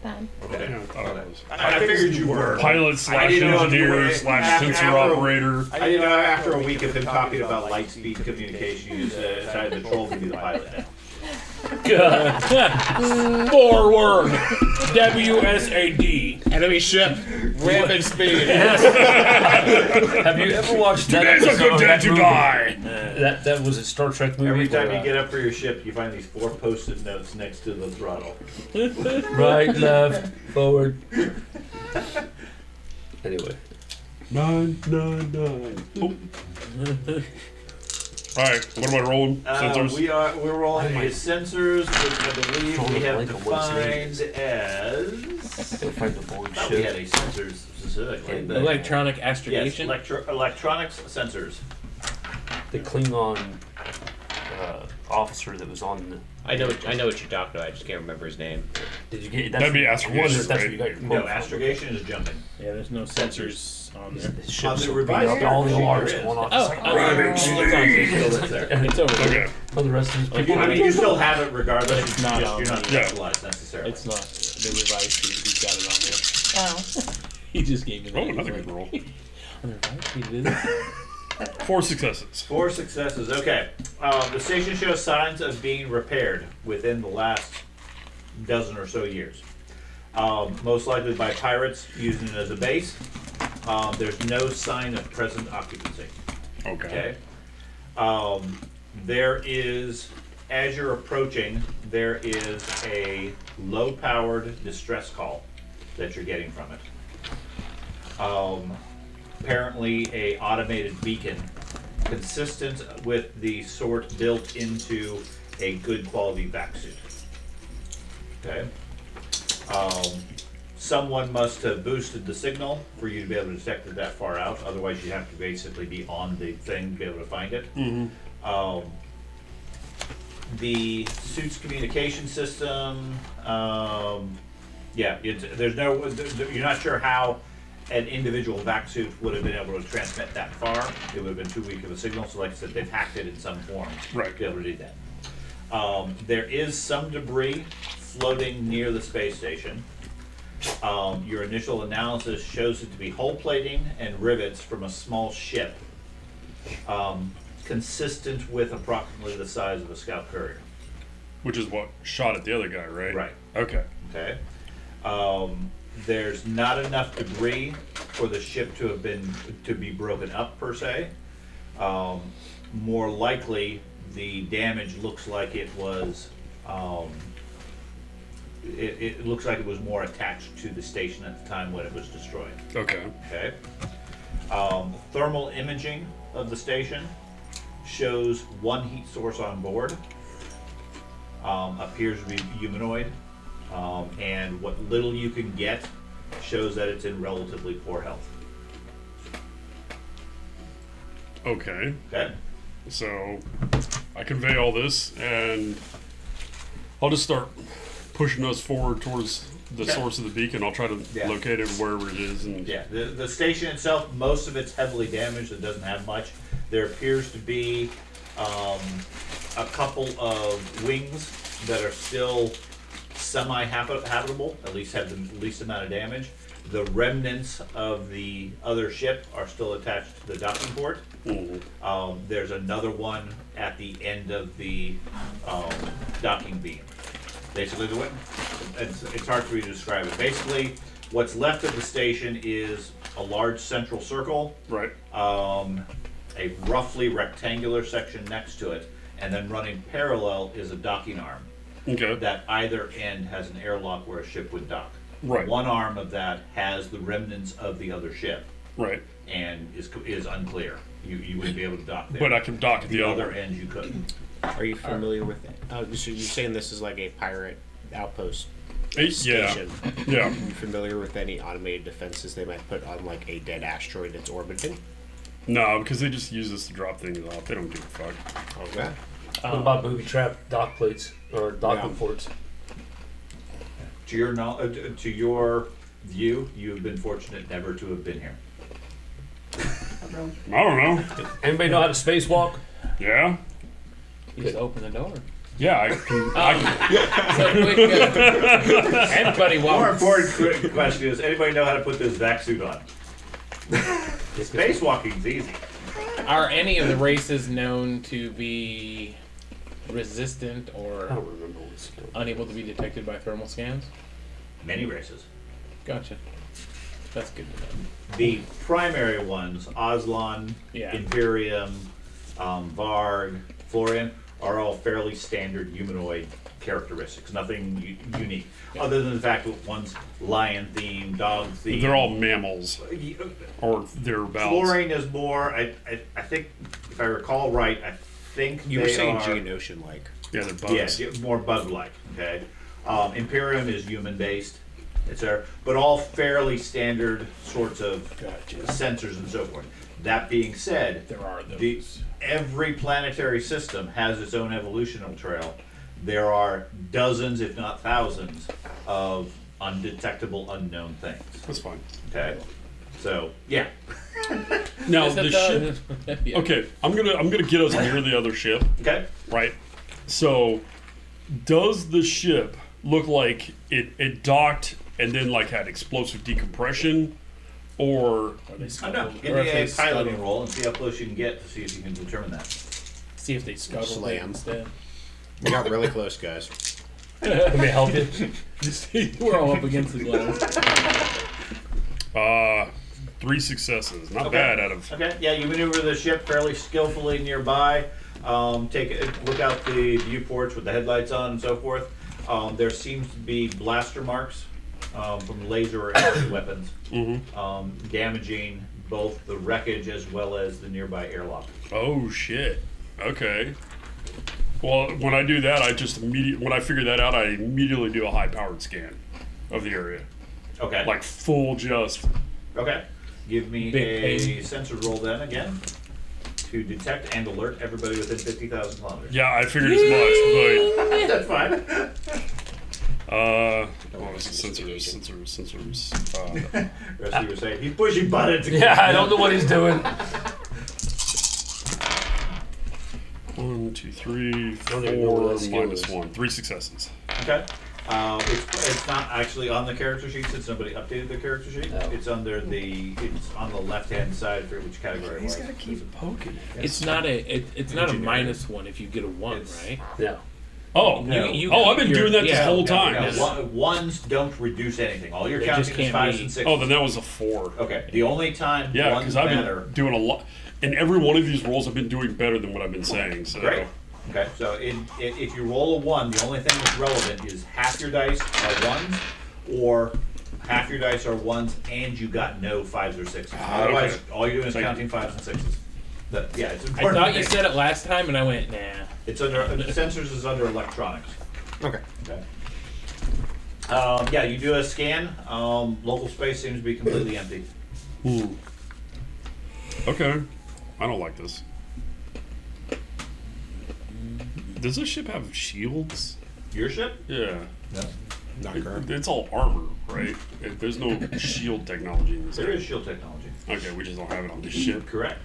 Fine. Okay. Yeah, I thought it was. I figured you were. Pilot / I didn't know if you engineer were- / sensor operator. I didn't know after a week of him talking about light speed communication, you decided the troll to be the pilot now. Forward. WSAD. Enemy ship, rapid speed. Have you ever watched that Today's a episode good of day that to movie? die. That was a Star Trek movie. Every time where, you get up for your ship, you find these 4 post-it notes next to the throttle. right, left, forward. Anyway, 999. Oh. All right, what am I rolling? Sensors. We're rolling a sensors, which I believe Totally we have blank on what its defined as. go find the board I thought we had ship. a sensors specifically. but- Electronic Yes, astrogation. electronics sensors. The Klingon officer that was on the. I know what you're talking about. I just can't remember his name. Did you get? That'd be I wonder if astrogation, that's where right? you got your No, quote from. astrogation is jumping. Yeah, there's no sensors on there. The ship's the so beat revised up, all the sheet alarms there is. going off. Oh, It's like, it's over there. Okay. oh, the rest of his I people. mean, you still have it regardless. It's not on you're not the- specialized necessarily. It's not the revised sheet. He's got it on there. Oh. He just gave me that. Oh, He's another like, good roll. 4 successes. 4 successes. Okay. The station shows signs of being repaired within the last dozen or so years. Most likely by pirates using it as a base. There's no sign of present occupancy. Okay. There is, as you're approaching, there is a low-powered distress call that you're getting from it. Apparently a automated beacon consistent with the sort built into a good quality vac suit. Okay. Someone must have boosted the signal for you to be able to detect it that far out. Otherwise, you have to basically be on the thing to be able to find it. The suit's communication system, you're not sure how an individual vac suit would have been able to transmit that far. It would have been too weak of a signal, so like I said, they've hacked it in some form to be able to do that. There is some debris floating near the space station. Your initial analysis shows it to be hull plating and rivets from a small ship, consistent with approximately the size of a scout courier. Which is what shot at the other guy, right? Right. Okay. Okay. There's not enough debris for the ship to be broken up per se. More likely, the damage looks like it was. It looks like it was more attached to the station at the time when it was destroyed. Okay. Okay. Thermal imaging of the station shows one heat source on board. Appears to be humanoid. And what little you can get shows that it's in relatively poor health. Okay. Okay. So I convey all this, and I'll just start pushing us forward towards the source of the beacon. I'll try to locate it wherever it is. And the station itself, most of it's heavily damaged. It doesn't have much. There appears to be a couple of wings that are still semi-habitable, at least have the least amount of damage. The remnants of the other ship are still attached to the docking port. There's another one at the end of the docking beam. Basically, it's hard for me to describe it. Basically, what's left of the station is a large central circle, right? A roughly rectangular section next to it, and then running parallel is a docking arm. Okay. That either end has an airlock where a ship would dock. Right. One arm of that has the remnants of the other ship. Right. And is unclear. You wouldn't be able to dock there. But I can dock at the other other end. You couldn't. Are you familiar with it? So you're saying this is like a pirate outpost Yeah. station? Yeah. Are you familiar with any automated defenses they might put on like a dead asteroid that's orbiting? No, because they just use this to drop things off. They don't give a fuck. Okay. What about booby trap dock plates or docking ports? To your knowledge, to your view, you have been fortunate never to have been here. I don't know. Anybody know how to spacewalk? Yeah. You just open the door. Yeah, I can. So quick, everybody More walks. important question is: anybody know how to put this vac suit on? Spacewalking's easy. Are any of the races known to be resistant I or don't remember what it's called. unable to be detected by thermal scans? Many races. Gotcha. That's good to know. The primary ones, Oslan, Yeah. Imperium, Varg, Florian, are all fairly standard humanoid characteristics. Nothing unique, other than the fact that one's lion themed, dog themed. They're all mammals, or thereabouts. Florian is more. I think, if I recall right, I think You were they saying are, Geonosian-like. Yeah, they're bugs. Yeah, more bug-like. Okay. Imperium is human-based, etc., but all fairly standard sorts of sensors and so forth. That being said, There are those. Every planetary system has its own evolutionary trail. There are dozens, if not thousands, of undetectable, unknown things. That's fine. Okay, so yeah. Now Is that the ship. Yeah. Okay, I'm gonna get us near the other ship. Okay. Right. So, does the ship look like it docked and then like had explosive decompression, Or Are they I scuttled? don't know. Give Or me if a they piloting scuttled- roll and see how close you can get to see if you can determine that. See if they scuttled it Slam. instead. We got really close, guys. Let me help you. Just we're all up against the glass. 3 successes. Not Okay. bad out of. Okay, yeah, you maneuver the ship fairly skillfully nearby. Look out the viewports with the headlights on and so forth. There seems to be blaster marks from laser or energy weapons, damaging both the wreckage as well as the nearby airlock. Oh shit. Okay. Well, when I do that, when I figure that out, I immediately do a high-powered scan of the area, Okay. like full just. Okay. Give me Big a pain. sensor roll then again to detect and alert everybody within 50,000 kilometers. Yeah, I figured as That's fine. much, but what was the sensors? Rest of you were saying he's pushing buttons. Yeah, I don't know what he's doing. 1, 2, 3, Don't even know what 4, that skill minus is. 1. 3 successes. Okay. It's not actually on the character sheet since somebody updated the character sheet. Oh. It's on the left-hand side for which category it was. Poking it. It's not it's not a Engineering. -1 if you get a 1, It's- right? No. Oh, You- I've been doing that this yeah, whole yeah, time. yeah. Ones don't reduce anything. All you're They just counting is can't fives be- and sixes. Oh, then that was a 4. Okay. The only time Yeah, ones because I've matter. been doing a lot. In every one of these rolls, I've been doing better than what I've been saying. So. Great. Okay, so if you roll a 1, the only thing that's relevant is half your dice are 1s, or half your dice are 1s, and you got no 5s or 6s. Otherwise, okay. all you're doing is Thank counting 5s and 6s. Yeah, it's I important. thought you said it last time, and I went, nah. It's under sensors is under electronics. Okay. Okay. Yeah, you do a scan. Local space seems to be completely empty. Okay. I don't like this. Does this ship have shields? Your ship? Yeah. No. Not current. It's all armor, right? There's no shield technology in this. There area. is shield technology. Okay, we just don't have it on this ship. Correct.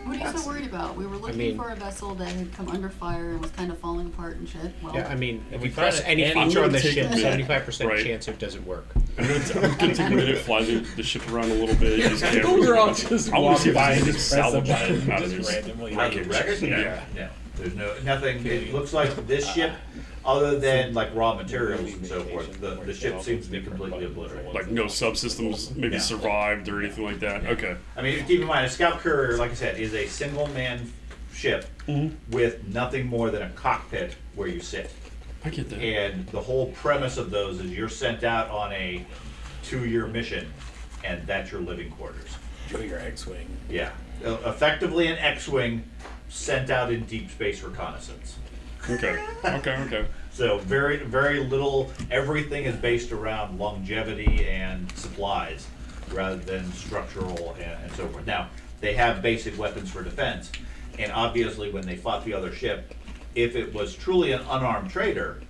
What are you so worried about? We were looking mean- for a vessel that had come under fire and was kind of falling apart and shit. Well, Yeah, I mean, if we you press found any any- feature on I'm the gonna ship, take a minute, 75% right. chance it doesn't work. I'm gonna take a minute, fly the ship around a little bit, use cameras. We're all just I want to see if walk by I and can just press a salvage button it out of just this randomly. wreckage. Record? Yeah. No. There's nothing. It looks like this ship, other than like raw materials and so forth, the ship seems to be completely obliterated. Like no subsystems maybe Yeah. survived or anything like that. Okay. I mean, keep in mind, a scout courier, like I said, is a single-man ship with nothing more than a cockpit where you sit. I get that. And the whole premise of those is you're sent out on a 2-year mission, and that's your living quarters. Enjoy your X-Wing. Yeah. Effectively an X-Wing sent out in deep space reconnaissance. Okay. So very, very little, everything is based around longevity and supplies rather than structural and so forth. Now, they have basic weapons for defense, and obviously when they fought the other ship, if it was truly an unarmed trader,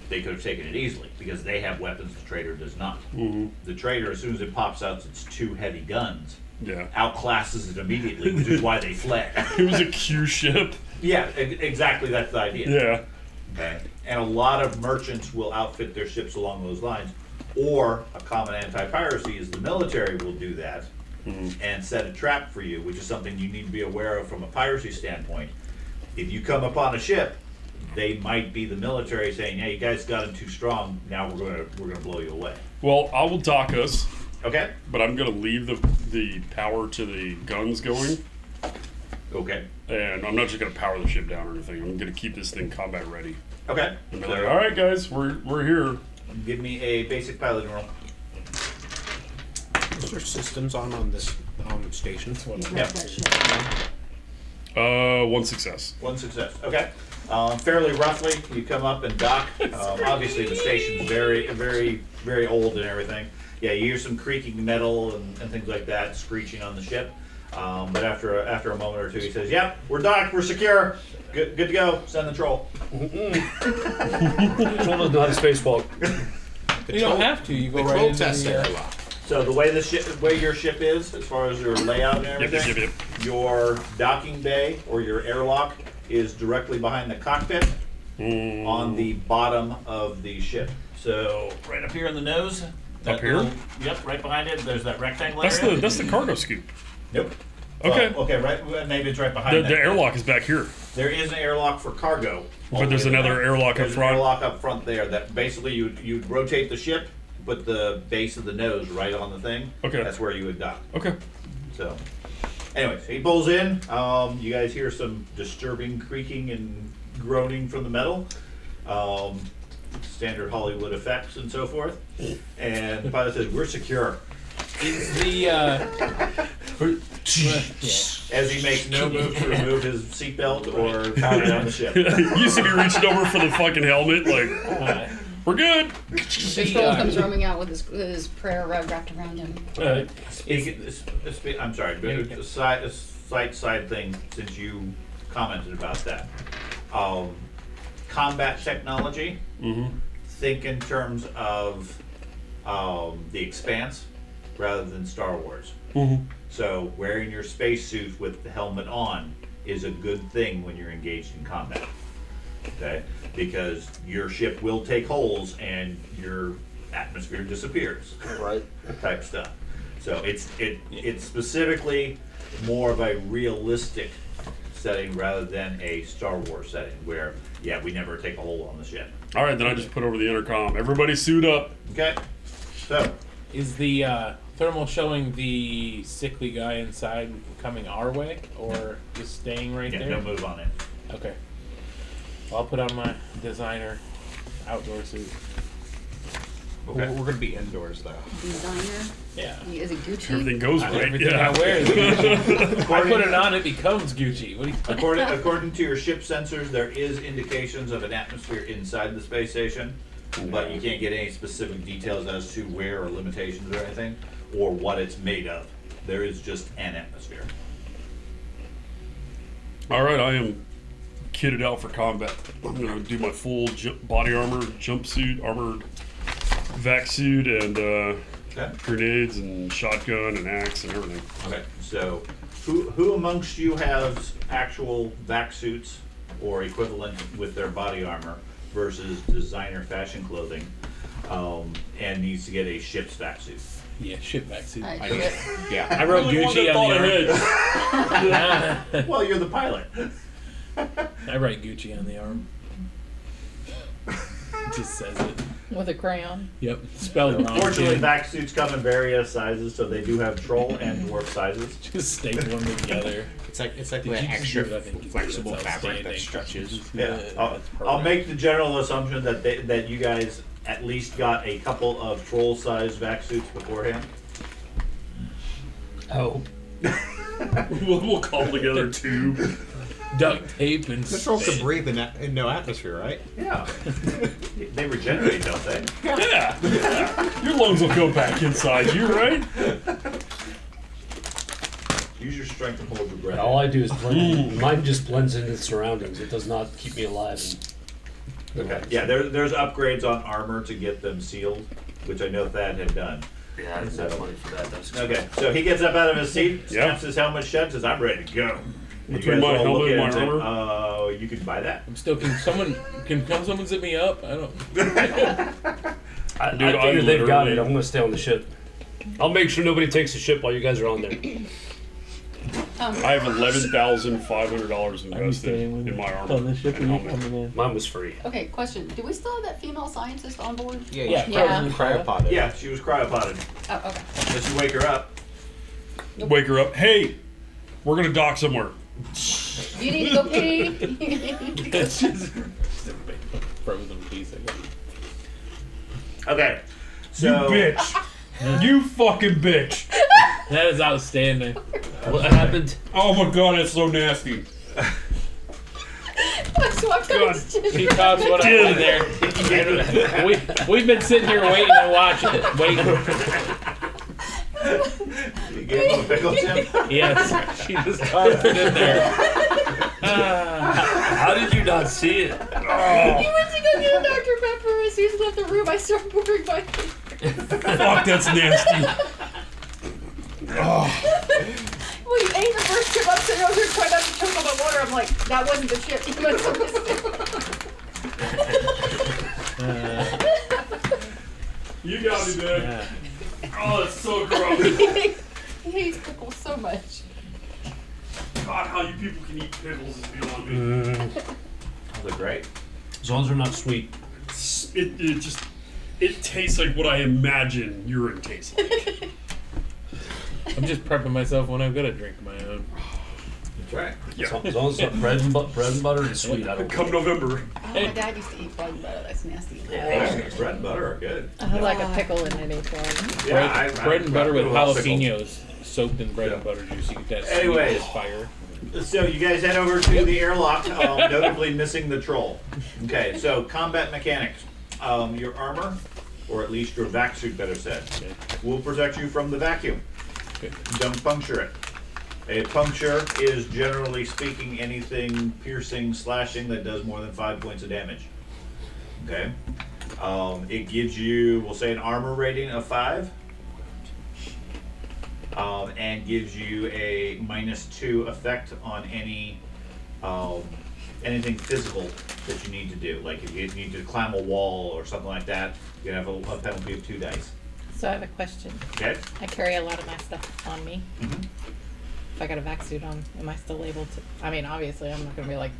they could have taken it easily because they have weapons the trader does not. The trader, as soon as it pops out its 2 heavy guns, Yeah. outclasses it immediately, which is why they fled. It was a Q ship. Yeah, exactly, that's the idea. Yeah. Okay. And a lot of merchants will outfit their ships along those lines. Or a common anti-piracy is the military will do that and set a trap for you, which is something you need to be aware of from a piracy standpoint. If you come upon a ship, they might be the military saying, "Yeah, you guys got them too strong. Now we're gonna blow you away." Well, I will dock us, Okay. but I'm gonna leave the power to the guns going, Okay. and I'm not just gonna power the ship down or anything. I'm gonna keep this thing combat ready. Okay. And be like, all right, guys, we're here. Give me a basic piloting roll. Is there systems on this station? Yep. that shit. 1 success. 1 success. Okay. Fairly roughly, you come up and dock. Obviously, the station's very, very, very old and everything. Yeah, you hear some creaking metal and things like that screeching on the ship. But after a moment or two, he says, "Yep, we're docked. We're secure. Good to go. Send the troll." Troll doesn't know how to spacewalk. You don't have to. You go The right troll into test the, airlock. So the way way your ship is, as far as your layout and everything, Yep. your docking bay or your airlock is directly behind the cockpit on the bottom of the ship. So right up here in the nose That Up here? Yep, right behind it. There's that rectangle That's area. the cargo scoop. Nope. Okay. Well, okay, right. Maybe it's right behind The that. airlock is back here, There is an airlock for cargo. but there's another airlock up There's an front. airlock up front there that basically you'd rotate the ship, put the base of the nose right on the thing. Okay. That's where you would dock. Okay. So, anyways, he pulls in. You guys hear some disturbing creaking and groaning from the metal. Standard Hollywood effects and so forth. And the pilot says, "We're secure." Is the As he makes no move to remove his seatbelt or power down the ship. You see me reaching over for the fucking helmet, like, we're good. Troll comes roaming out with his prayer rug wrapped around him. I'm sorry, but a side thing since you commented about that. Combat technology. Mm-hmm. Think in terms of the Expanse rather than Star Wars. Mm-hmm. So wearing your spacesuit with the helmet on is a good thing when you're engaged in combat. Okay? Because your ship will take holes and your atmosphere disappears. Right. Type stuff. So it's specifically more of a realistic setting rather than a Star Wars setting where, yeah, we never take a hole on the ship. All right, then I just put over the intercom. Everybody suit up. Okay? So, is the thermal showing the sickly guy inside coming our way, or just staying right yeah, there? no move on it. Okay. Well, I'll put on my designer outdoor suit. Okay. We're gonna be indoors though. Designer. Yeah. Is it Gucci? Everything goes right. Everything Yeah. I wear is Gucci. I put it on, it becomes Gucci. What do you According to your ship sensors, there is indications of an atmosphere inside the space station, but you can't get any specific details as to where or limitations or anything, or what it's made of. There is just an atmosphere. All right, I am kitted out for combat. I'm gonna do my full body armor, jumpsuit, armored vac suit, and Okay. grenades and shotgun and axe and everything. Okay. So, who amongst you has actual vac suits or equivalent with their body armor versus designer fashion clothing, and needs to get a ship's vac suit? Yeah, ship back suit. I I, do it. Yeah. I wrote Gucci on the arm. Well, you're the pilot. I write Gucci on the arm. It just says it. With a crayon. Yep. Spelled wrong. Fortunately, too. vac suits come in various sizes, so they do have troll and dwarf sizes. Just staple them together. It's like Did the you just extra do it? I think you did. flexible That's fabric that outstanding. stretches. Yeah, That's I'll perfect. make the general assumption that you guys at least got a couple of troll-sized vac suits beforehand. Oh. We'll call together two. Duct tape and The trolls can spit. breathe in no atmosphere, right? Yeah, they regenerate, don't they? Yeah. Your lungs will go back inside you, right? Use your strength to hold your breath. All I do is blend. Mine just blends into the surroundings. It does not keep me alive. Okay. Yeah, there's upgrades on armor to get them sealed, which I know Thad had done. Yeah, I didn't have money for that. That's Okay, so he gets up out of his seat, Yeah. snaps his helmet shut, says, "I'm ready to go." And Between my all look helmet and at it my and say, armor? you can buy that. I'm still. Can someone zip me up? I don't. I Dude, I figured they've got it. literally- I'm gonna stay on the ship. I'll make sure nobody takes the ship while you guys are on there. I have $11,500 I'm invested staying in my armor. on the ship. and Are you helmet. coming in? Mine was free. Okay, question. Do we still have that female scientist on board? Yeah. Yeah. Yeah. Cryopod. Yeah, she was cryopotted. Oh, okay. Let's wake her up. Wake her up. Hey, we're gonna dock somewhere. You need to go pee. It's just frozen piece. I guess. Okay, so You fucking bitch. That is outstanding. What happened? Oh my god, that's so nasty. So I've got She talks what I did there. We've been sitting here waiting to watch it. Waiting. you gave him a pickle, Tim? Yes, she just tossed it in there. How did you not see it? You went to go get a Dr. Pepper. As soon as I left the room, I started pouring my Fuck, that's nasty. Well, you ate the first chip up, so you're trying not to choke on my water. I'm like, that wasn't the chip. You must have missed it. You got me, man. Yeah. Oh, that's so gross. He hates pickles so much. God, how you people can eat pickles is beyond me. Oh, they're great. As long as they're not sweet. It tastes like what I imagine urine tastes like. I'm just prepping myself when I'm gonna drink my own. That's right. As long as it's bread and butter is sweet, I don't Come November. Oh, my dad used to eat bread and butter. That's nasty. Bread and butter are good. I like a pickle in any form. Yeah, Bread and butter with love pickles. jalapenos soaked in bread and butter juice. You get that sweet Anyways. as fire. So you guys head over to the airlock, notably missing the troll. Okay, so combat mechanics. Your armor, or at least your vac suit, better said, will protect you from the vacuum. Okay. Don't puncture it. A puncture is, generally speaking, anything piercing, slashing that does more than 5 points of damage. Okay. It gives you, we'll say, an armor rating of 5. And gives you a -2 effect on any anything physical that you need to do. Like if you need to climb a wall or something like that, you can have a penalty of 2 dice. So I have a question. Okay. I carry a lot of my stuff on me. Mhm. If I got a vac suit on, am I still able to? I mean, obviously, I'm not gonna be like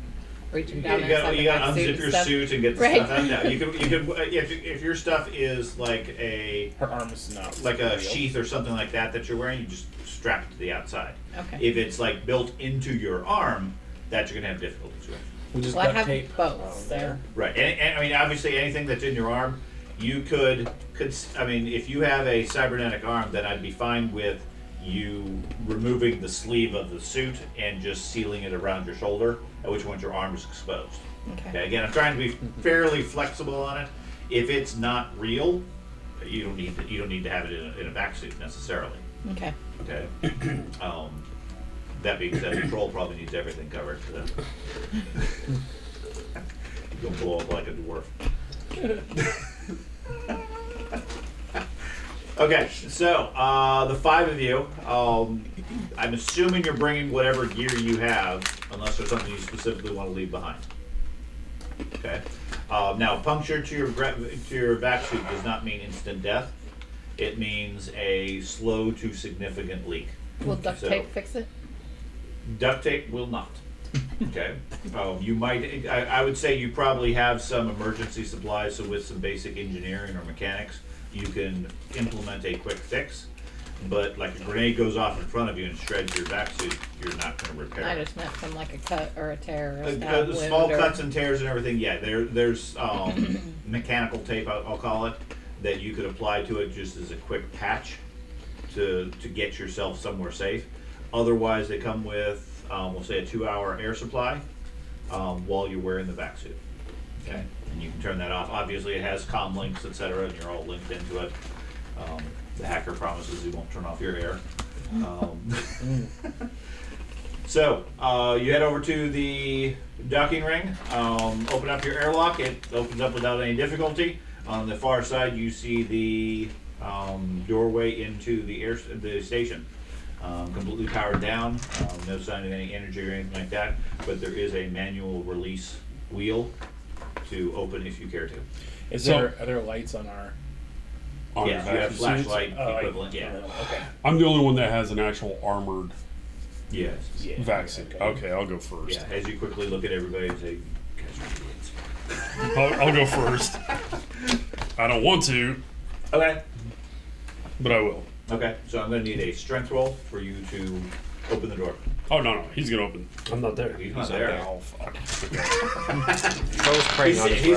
reaching You down gotta inside the vac unzip suit your and stuff. suit and get the Right. stuff out. No, you can if your stuff is like a Her arm is not a real. sheath or something like that you're wearing, you just strap it to the outside. Okay. If it's like built into your arm, that you're gonna have difficulties with. We just Well, I duct have tape both, on so. there. Right, and I mean, obviously, anything that's in your arm, you could, I mean, if you have a cybernetic arm, then I'd be fine with you removing the sleeve of the suit and just sealing it around your shoulder, at which point your arm is exposed. Okay, again, I'm trying to be fairly flexible on it. If it's not real, you don't need to have it in a vac suit necessarily. Okay. Okay. That being said, the troll probably needs everything covered. So. You're gonna blow up like a dwarf. Okay, so the 5 of you, I'm assuming you're bringing whatever gear you have, unless there's something you specifically want to leave behind. Okay. Now, puncture to your vac suit does not mean instant death. It means a slow to significant leak. Will duct So- tape fix it? Duct tape will not. Okay. You might. I would say you probably have some emergency supplies. So with some basic engineering or mechanics, you can implement a quick fix. But like a grenade goes off in front of you and shreds your vac suit, you're not going to repair I it. just meant from like a cut or a tear or a stab wound Small or... cuts and tears and everything. Yeah, there's mechanical tape. I'll call it, that you could apply to it just as a quick patch to get yourself somewhere safe. Otherwise, they come with, we'll say, a 2-hour air supply while you're wearing the vac suit. Okay, and you can turn that off. Obviously, it has comm links, etc., and you're all linked into it. The hacker promises he won't turn off your air. So you head over to the docking ring. Open up your airlock. It opens up without any difficulty. On the far side, you see the doorway into the station. Completely powered down, no sign of any energy or anything like that, but there is a manual release wheel to open if you care to. Are there lights on our? On Yes, the you have vacuum suits. flashlight equivalent, yeah. Okay. I'm the only one that has an actual armored Yes. Yeah. vac suit. Okay, I'll go first. Yeah, as you quickly look at everybody and say, I'll go first. I don't want to, okay. but I will. Okay, so I'm going to need a strength roll for you to open the door. Oh no, he's gonna open. I'm not there. He's not there. Oh fuck. Troll's preying on his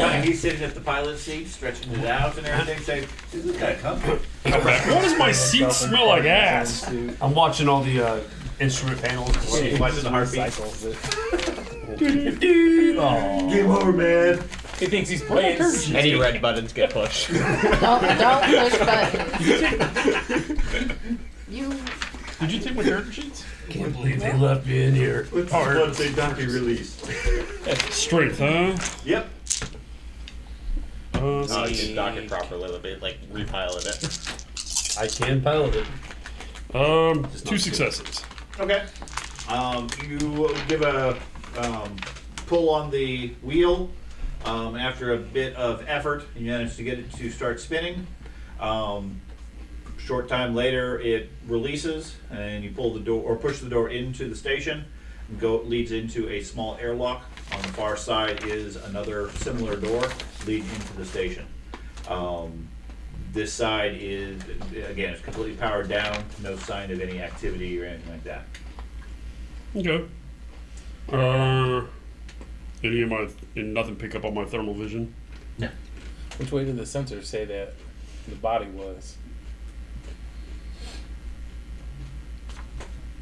rug. He's sitting at the pilot seat, stretching it out and everything, saying, "Is this guy comfy?" What does my seat smell like ass? I'm watching all the instrument panels. He's watching the heartbeat. Cycles it. Game over, man. He thinks he's playing. Any red buttons get pushed. Don't push buttons. You. Did you take my character sheets? Can't believe they left me in here. What's this one say? Donkey released. Strength, huh? Yep. Oh, you can dock it properly a little bit, like repilot it. I can pilot it. 2 successes. Okay. You give a pull on the wheel. After a bit of effort, you manage to get it to start spinning. Short time later, it releases, and you pull the door or push the door into the station. Leads into a small airlock. On the far side is another similar door leading into the station. This side is, again, it's completely powered down. No sign of any activity or anything like that. Okay. Nothing pick up on my thermal vision? No. Which way did the sensors say that the body was?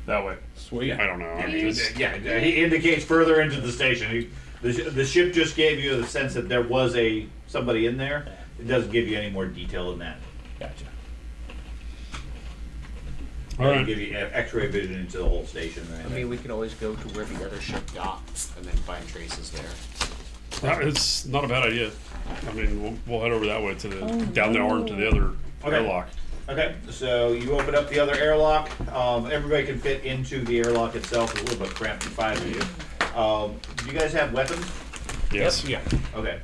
That way. Sweet. I don't know. I mean, Yeah, he indicates further into the station. The ship just gave you the sense that there was somebody in there. It doesn't give you any more detail than that. Gotcha. all Doesn't right. give you X-ray vision into the whole station. Or I anything. mean, we can always go to where the other ship docks and then find traces there. It's not a bad idea. I mean, we'll head over that way to the down the arm to the other Okay. airlock. Okay, so you open up the other airlock. Everybody can fit into the airlock itself. It's a little bit cramped for 5 of you. Do you guys have weapons? Yes. Yeah. Okay.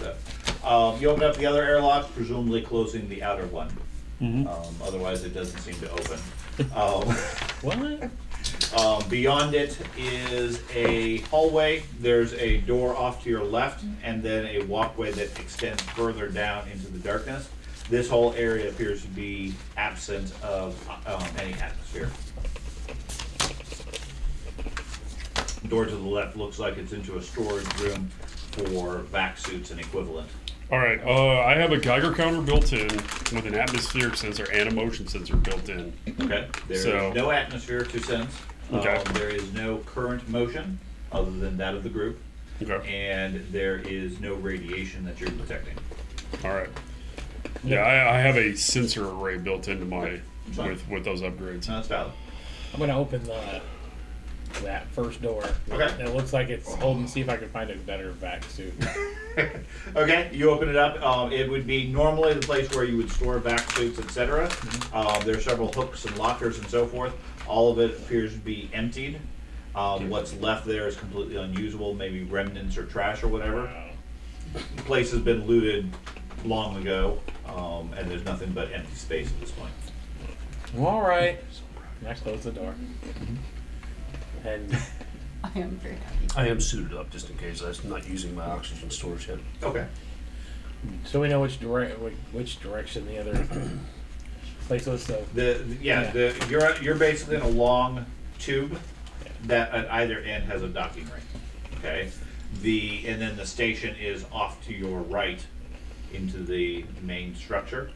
So, you open up the other airlock, presumably closing the outer one. Mhm. Otherwise, it doesn't seem to open. What? Beyond it is a hallway. There's a door off to your left, and then a walkway that extends further down into the darkness. This whole area appears to be absent of any atmosphere. Door to the left looks like it's into a storage room for vac suits and equivalent. All right. I have a Geiger counter built in with an atmospheric sensor and a motion sensor built in. Okay. There So- is no atmosphere to sense. Okay. There is no current motion other than that of the group, Okay. and there is no radiation that you're detecting. All right. Yeah, I have a sensor array built into my Fine. with those upgrades. No, that's valid. I'm gonna open that first door. Okay. It looks like it's holding. See if I can find a better vac suit. Okay, you open it up. It would be normally the place where you would store vac suits, etc. There are several hooks and lockers and so forth. All of it appears to be emptied. What's left there is completely unusable, maybe remnants or trash or whatever. The place has been looted long ago, and there's nothing but empty space at this point. All right. I close the door. And I am very happy. I am suited up just in case. I'm not using my oxygen storage yet. Okay. so we know which direction the other place was. So You're basically in a long tube that at either end has a docking ring. Okay. And then the station is off to your right into the main structure,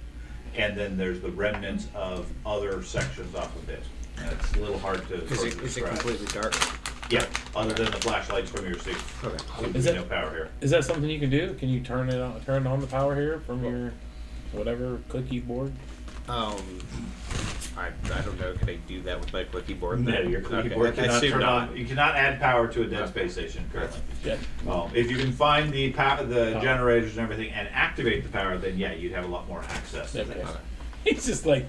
and then there's the remnants of other sections off of it. It's a little hard to Is sort of it describe. completely dark? Yeah, other than the flashlights from your suit. Okay. Is There's it- no power here. is that something you can do? Can you turn on the power here from your whatever cookie board? I don't know. Can I do that with my quickie board? No, your Okay, keyboard I cannot assume turn not. on. You cannot add power to a dead space station currently. Yeah. If you can find the generators and everything and activate the power, then yeah, you'd have a lot more access to Okay. this. It's just like,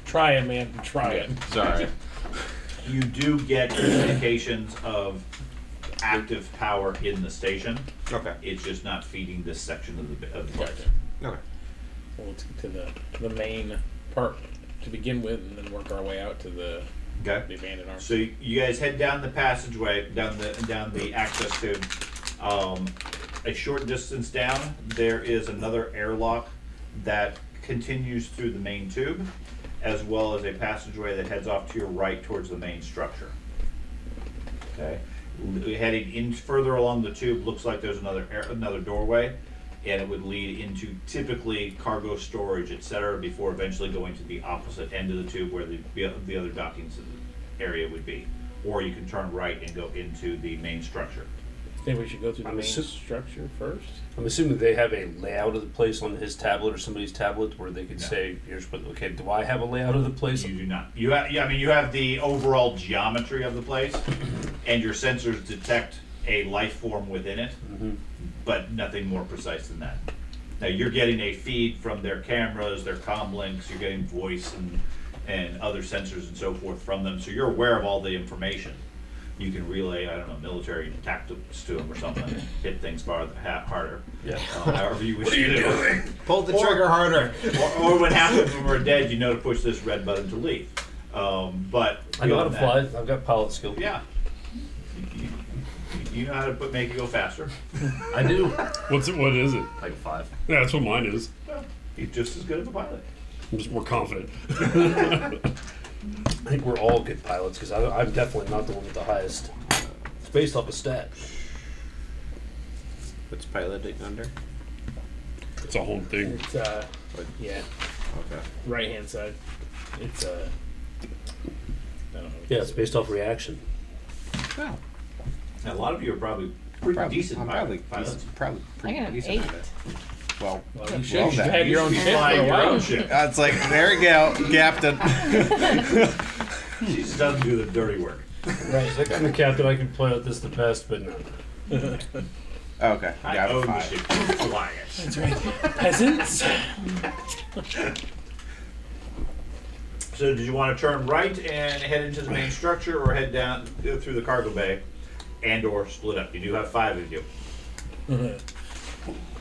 try it, man. Try it. Sorry. You do get indications of active power in the station. Okay. It's just not feeding this section of the place. Gotcha. Okay. So let's get to the main part to begin with, and then work our way out to the Okay. abandoned arm. So you guys head down the passageway, down the access tube. A short distance down, there is another airlock that continues through the main tube, as well as a passageway that heads off to your right towards the main structure. Okay. Heading in further along the tube, looks like there's another doorway, and it would lead into typically cargo storage, etc., before eventually going to the opposite end of the tube where the other docking area would be. Or you can turn right and go into the main structure. Think we should go through the I'm main assu- structure first? I'm assuming they have a layout of the place on his tablet or somebody's tablet where they could No. say, "Here's what." Okay, do I have a layout of the place? You do not. You have the overall geometry of the place, and your sensors detect a life form within it, but nothing more precise than that. Now you're getting a feed from their cameras, their comm links. You're getting voice and other sensors and so forth from them, so you're aware of all the information. you can relay, I don't know, military tactics to them or something, hit things harder. Yeah. However you wish to do. Pull the trigger harder. Or when half of them are dead, you know to push this red button to leave. But I know how to beyond fly. that, I've got pilot skill. yeah. You know how to make it go faster. I do. What is it? Like a 5. Yeah, that's what mine is. He's just as good of a pilot. I'm just more confident. I think we're all good pilots because I'm definitely not the one with the highest. It's based off a stat. What's piloting under? It's a whole thing. It's yeah, Okay. right hand side. It's I don't know. Yeah, it's based off reaction. Well, Now, a lot of you are probably pretty decent I'm pilots. probably I pretty got an decent 8. at it. Well, Well, you should. well You've then. had your own You should ship for fly a your while. own ship. It's like, there you go, Captain. She just doesn't do the dirty work. Right. Like, I'm the captain. I can play out this the best, but no. Okay, I got a own the 5. ship. Fly it. That's right. Peasants. So, did you want to turn right and head into the main structure, or head down through the cargo bay, and/or split up? You do have 5 of you.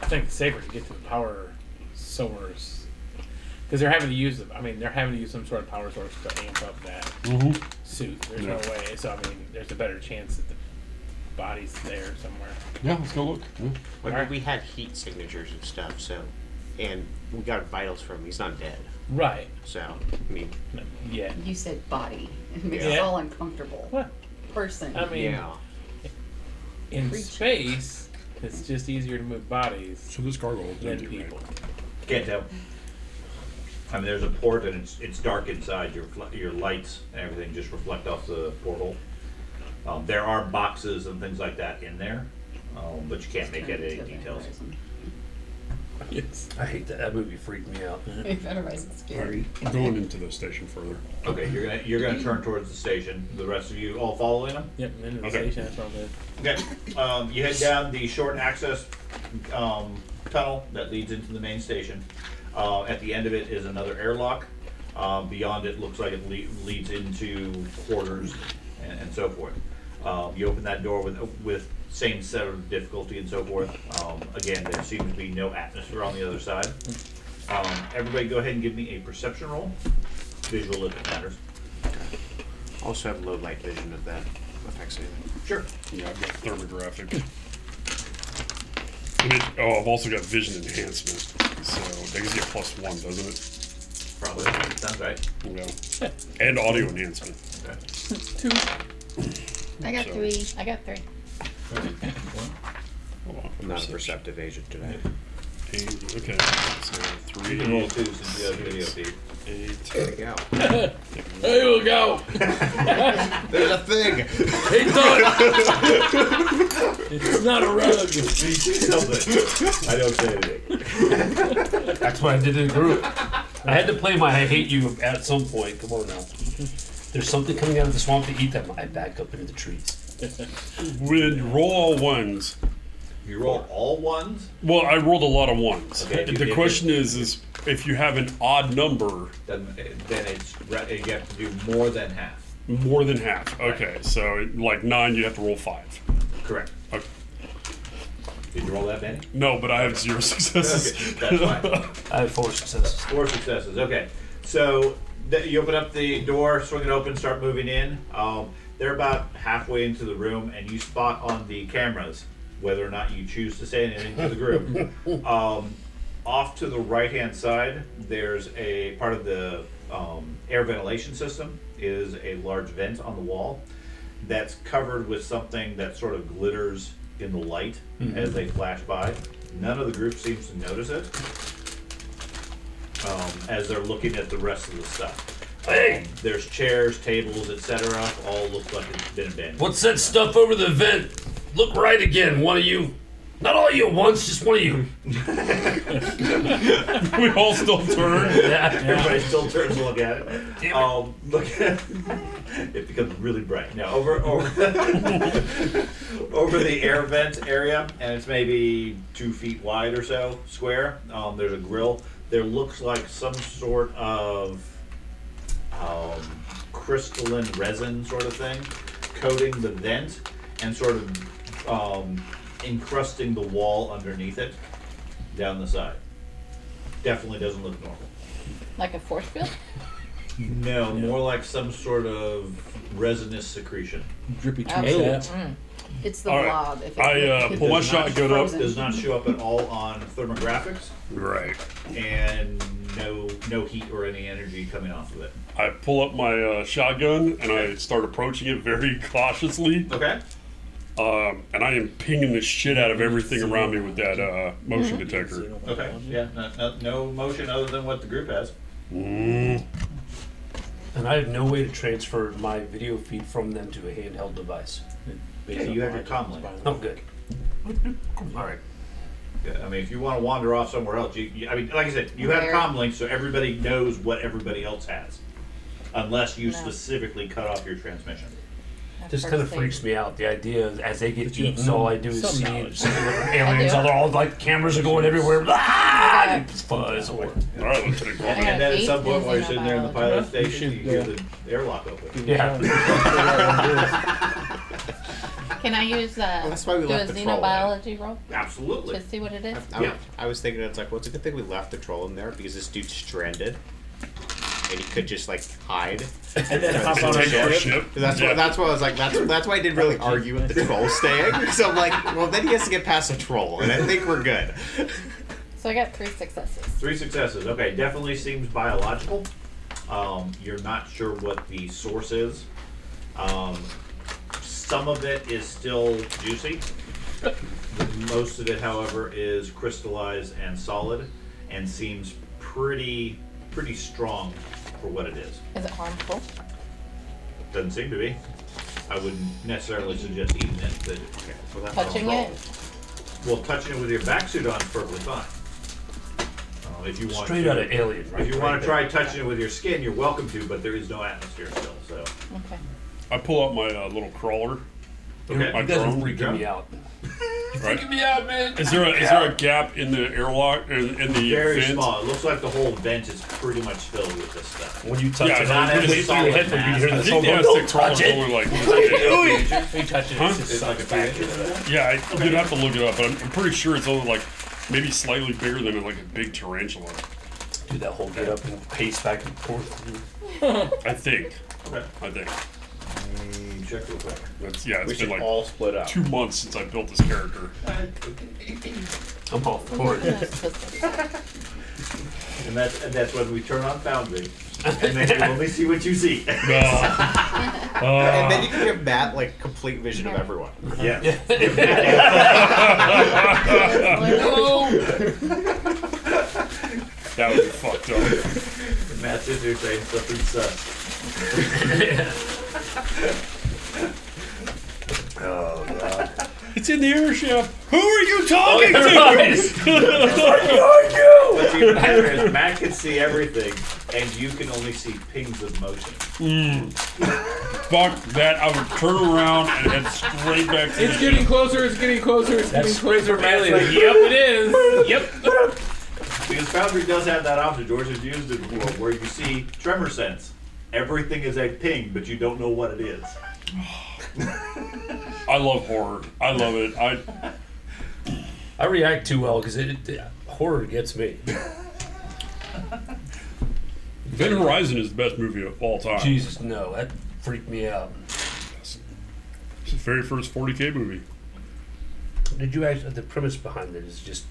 I think it's safer to get to the power source because they're having to use them. I mean, they're having to use some sort of power source to amp up that Mm-hmm. suit. There's Yeah. no way. So I mean, there's a better chance that the body's there somewhere. Yeah, let's go look. Yeah. Well, Alright. we had heat signatures and stuff, so, and we got vitals from him. He's not dead, Right. so I mean, No, yeah. You said body. It makes Yeah. us all uncomfortable. What? Person. I mean, yeah. in Preach. space, it's just easier to move bodies So this cargo holds than empty, right? people. Can't tell. I mean, there's a port, and it's dark inside. Your lights and everything just reflect off the porthole. There are boxes and things like that in there, but you can't make out any details. Yes. I hate that. That movie freaked me out. Otherwise, it's scary. I'm going into the station further. Okay, you're gonna turn towards the station. The rest of you all following them. Yep. And then the Okay. station. That's all good. Okay. You head down the short access tunnel that leads into the main station. At the end of it is another airlock. Beyond it looks like it leads into quarters and so forth. You open that door with same set of difficulty and so forth. Again, there seems to be no atmosphere on the other side. Everybody go ahead and give me a perception roll. Visual if it matters. Also have low light vision if that affects anything. Sure. Yeah, I've got thermographic. And I've also got vision enhancement. So that gives you a +1, doesn't it? Probably. Sounds right. Yeah. And audio enhancement. Okay. I got So- 3. I got 3. Hold on. I'm not a perceptive agent today. 8, okay. So You can roll 3, 2 since you have video feed. 8. There you go. There we go. There's a thing. Hey, Doug. It's not a rug. Something. I don't say anything. That's what I did in the group. I had to play my I hate you at some point. Come on now. There's something coming out of the swamp to eat them. I back up into the trees. When you roll all ones, You roll all ones. well, I rolled a lot of ones. Okay, you the did question is if you have an odd number, Then you have to do more than half. more than half. Okay, so like 9, you have to roll 5. Correct. Okay. Did you roll that many? No, but I have 0 successes. Okay, that's fine. I have 4 successes. 4 successes. Okay. So you open up the door, swing it open, start moving in. They're about halfway into the room, and you spot on the cameras whether or not you choose to say anything to the group. Off to the right-hand side, there's a part of the air ventilation system is a large vent on the wall that's covered with something that sort of glitters in the light as they flash by. None of the group seems to notice it as they're looking at the rest of the stuff. Hey! There's chairs, tables, etc. All look like it's been abandoned. What's that stuff over the vent? Look right again, one of you. Not all of you at once, just one of you. We all still turn. Yeah. Everybody still turns to look at it. Damn it. Look at it becomes really bright. Now over over the air vent area, and it's maybe 2 feet wide or so, square. There's a grill. There looks like some sort of crystalline resin sort of thing coating the vent and sort of encrusting the wall underneath it down the side. Definitely doesn't look normal. Like a force field? No, more like some sort of resinous secretion. Drippy Oh. tree It's the All right. blob. If it, I if pull my it's shotgun up. frozen. Does not show up at all on thermographics, Right. and no heat or any energy coming off of it. I pull up my shotgun and I start approaching it very cautiously. Okay. And I am pinging the shit out of everything around me with that motion detector. Okay. Yeah. No motion other than what the group has. Mm. And I have no way to transfer my video feed from them to a handheld device. Yeah, you have your comm link. Oh, good. All right. Yeah, I mean, if you want to wander off somewhere else, I mean, like I said, you have Where? comm links, so everybody knows what everybody else has, unless you No. specifically cut off your transmission. This kind of freaks me out. The idea is as they get But you have eaten, all I do is some see knowledge. some different aliens. I do. They're all like cameras are going everywhere. Ah! Okay. It's fuzz. All right, Lieutenant I Colby. got And then at 8 some point while you're sitting there in the pilot You station, should, you hear the airlock open. Yeah. Can I use that's why we do a left the troll xenobiology roll Absolutely. to see what it is? Yeah. I was thinking it's like, well, it's a good thing we left the troll in there because this dude's stranded, and he could just like hide. And then hop on a Take our ship. ship. That's Yeah. why. That's why I was like. That's why I didn't really argue with the troll staying. So I'm like, well, then he has to get past the troll, and I think we're good. So I got 3 successes. 3 successes. Okay, definitely seems biological. You're not sure what the source is. Some of it is still juicy. Most of it, however, is crystallized and solid, and seems pretty strong for what it is. Is it harmful? Doesn't seem to be. I wouldn't necessarily suggest eating it, but Okay, well, that's Touching all. it? well, touching it with your back suit on is perfectly fine. If you want Straight to, out of Alien, right? if you want Right to try touching it with your skin, you're welcome to, but there is no atmosphere still. So Okay. I pull out my little crawler. okay. My You guys are drone, freaking me out. right? me out, man. Is there a gap in the airlock in the Very vent? small. It looks like the whole vent is pretty much filled with this stuff. When you touch Yeah, it, not when as you through your solid headphone, you mass. hear I this think whole the go, Aztec don't touch crawler's it. only like. We touch it, Huh? it's just It's like sucks a back few into inches. the... Yeah, you'd have to look it up, but I'm pretty sure it's only like maybe slightly bigger than like a big tarantula. Do that whole get up and pace back and forth. I think. Okay. I think. Check real quick. That's yeah. We It's been should like all split up. 2 months since I built this character. I'm all for it. And that's when we turn on Foundry, and then you only see what you see. No. And then you can give Matt like complete vision of everyone. Yeah. That would be fucked up. Matt's in there saying something sus. Oh, God. It's in the airship. Who are you talking to? What's even better is Matt can see everything, and you can only see pings of motion. Fuck that! I would turn around and head straight back to It's the getting ship. closer, it's getting closer, it's getting closer. Matt's Matt's like, like, yep, it is. Yep. Because Foundry does have that option. George has used it before, where you see tremor sense. Everything is a ping, but you don't know what it is. I love horror. I love it. I react too well because horror gets me. Event Horizon is the best movie of all time. Jesus, no, that freaked me out. It's the very first 40K movie. Did you actually? The premise behind it is just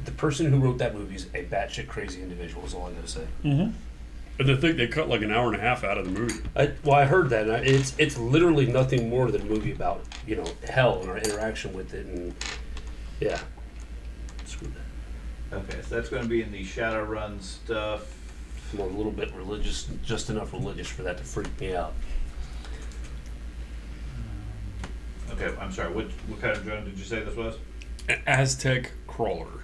the person who wrote that movie is a batshit crazy individual. Is all I gotta say. Mm-hmm. And they think they cut like an hour and a half out of the movie. I heard that. And it's literally nothing more than a movie about hell and our interaction with it, and yeah, screw that. Okay, so that's going to be in the Shadowrun stuff. I'm a little bit religious, just enough religious for that to freak me out. Okay, I'm sorry. What kind of drone did you say this was? An Aztec crawler.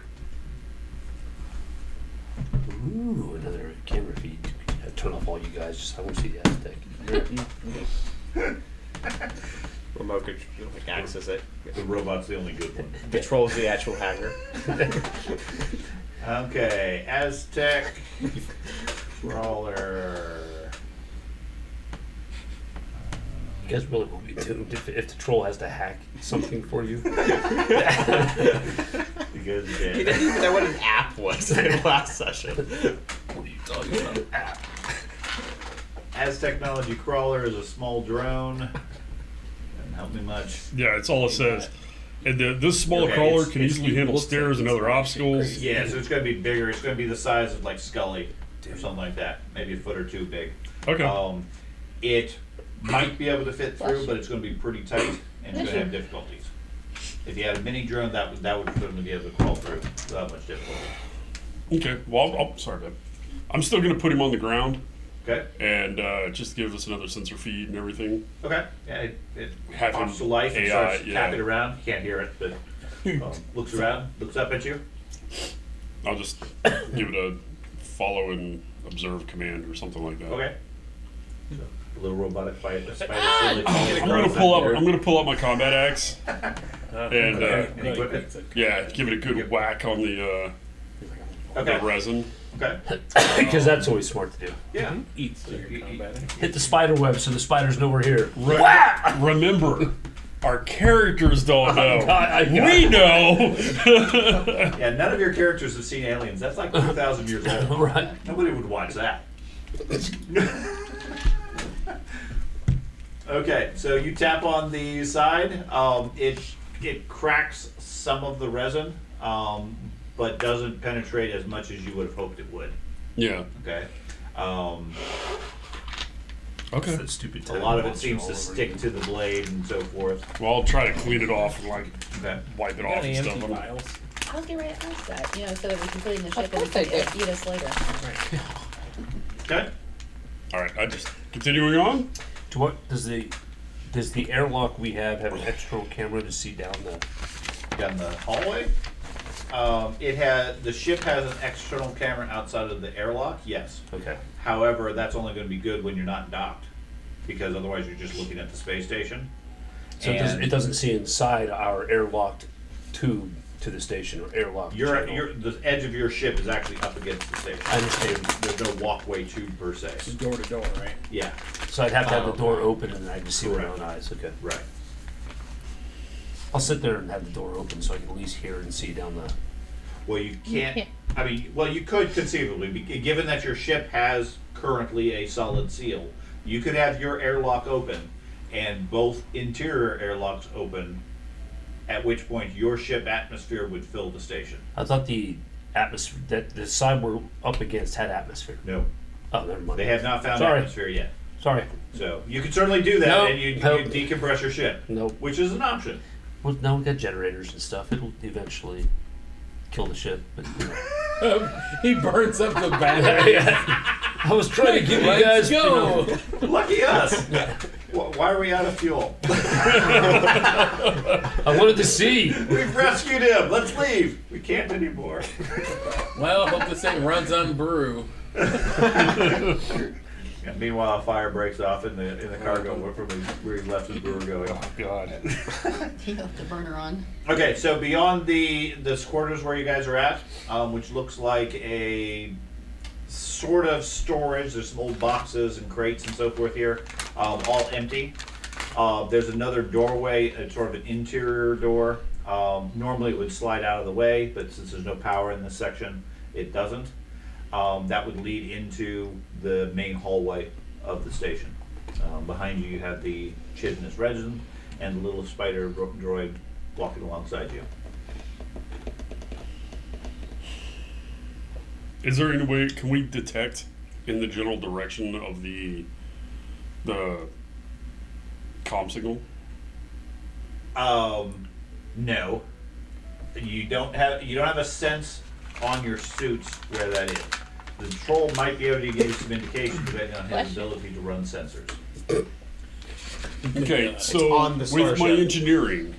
Ooh, another camera feed. Turn off all you guys. Just I want to see the Aztec. Remote control, like, access it. The robot's the only good one. Controls the actual hanger. Okay, Aztec crawler. guys really will be doomed if the troll has to hack something for you. Because He didn't even know what an app was in the last session. What are you talking about? As technology crawler is a small drone. Doesn't help me much. Yeah, it's all it says. And this small Okay, crawler it's- can easily handle looks stairs like and other it's obstacles. Yeah, so it's going to be bigger. It's going to be the size of like Scully or something like that. Maybe a foot or two big. Okay. It might be able to fit through, Bless but it's going to be pretty tight and it's going to have difficulties. If you had a mini drone, that would certainly be able to crawl through without much difficulty. Okay. Well, sorry, babe. I'm still going to put him on the ground Okay. and just give us another sensor feed and everything. Okay. Yeah, it Have pops him to life and AI, starts yeah. tapping around. You can't hear it, but looks around, looks up at you. I'll just give it a follow and observe command or something like that. Okay. A little robotic fight. I'm gonna pull up my combat axe and Any equipment? yeah, give it a good whack on the Okay. resin. Okay. Because that's always smart to do. Yeah. Eats your combat. Hit the spider web so the spiders know we're here. Remember, our characters don't know. I got We it. know. Yeah, none of your characters have seen aliens. That's like 2,000 years old. Right. Nobody would watch that. Okay, so you tap on the side. It cracks some of the resin, but doesn't penetrate as much as you would have hoped it would. Yeah. Okay. Okay. That stupid A lot of it seems to stick to the blade and so forth. Well, I'll try to clean it off and like Okay. wipe it Got off any and empty stuff. vials? I was getting ready to ask that, so that we can put it in the ship and course I it can do. eat us later. Okay. All right. I just continuing on. To what does the airlock we have an external camera to see down the? Down the hallway. The ship has an external camera outside of the airlock. Yes. Okay. However, that's only going to be good when you're not docked, because otherwise you're just looking at the space station. So it doesn't see inside our airlocked tube to the station or airlocked channel. The edge of your ship is actually up against the station. I understand. There's no walkway tube per se. It's door to door, right? Yeah. So I'd have to have the door open and then I can see with my own eyes. Okay. Right. I'll sit there and have the door open so I can at least hear and see down the. Well, you can't. can't. I mean, well, you could conceivably, given that your ship has currently a solid seal, you could have your airlock open and both interior airlocks open, at which point your ship atmosphere would fill the station. I thought the atmosphere that the side we're up against had atmosphere. No, Oh, never mind. they have not found Sorry. atmosphere yet. Sorry. So you could certainly do that, Nope. and you Nope. decompress your ship, Nope. which is an option. Well, now we got generators and stuff. It'll eventually kill the ship. But He burns up the battery. I was trying to give you Let's guys. go. Lucky us. Why are we out of fuel? I wanted to see. We've rescued him. Let's leave. We can't anymore. Well, hope this thing runs on brew. And meanwhile, a fire breaks off in the cargo where he left his brewer going. Oh God. He left the burner on. Okay, so beyond the quarters where you guys are at, which looks like a sort of storage. There's some old boxes and crates and so forth here, all empty. There's another doorway, sort of an interior door. Normally it would slide out of the way, but since there's no power in this section, it doesn't. That would lead into the main hallway of the station. Behind you have the chitinous resin and the little spider droid walking alongside you. Is there any way can we detect in the general direction of the comm signal? No. You don't have a sense on your suits where that is. The troll might be able to give you some indication depending on his ability to run sensors. Okay, so on the with my starship. engineering,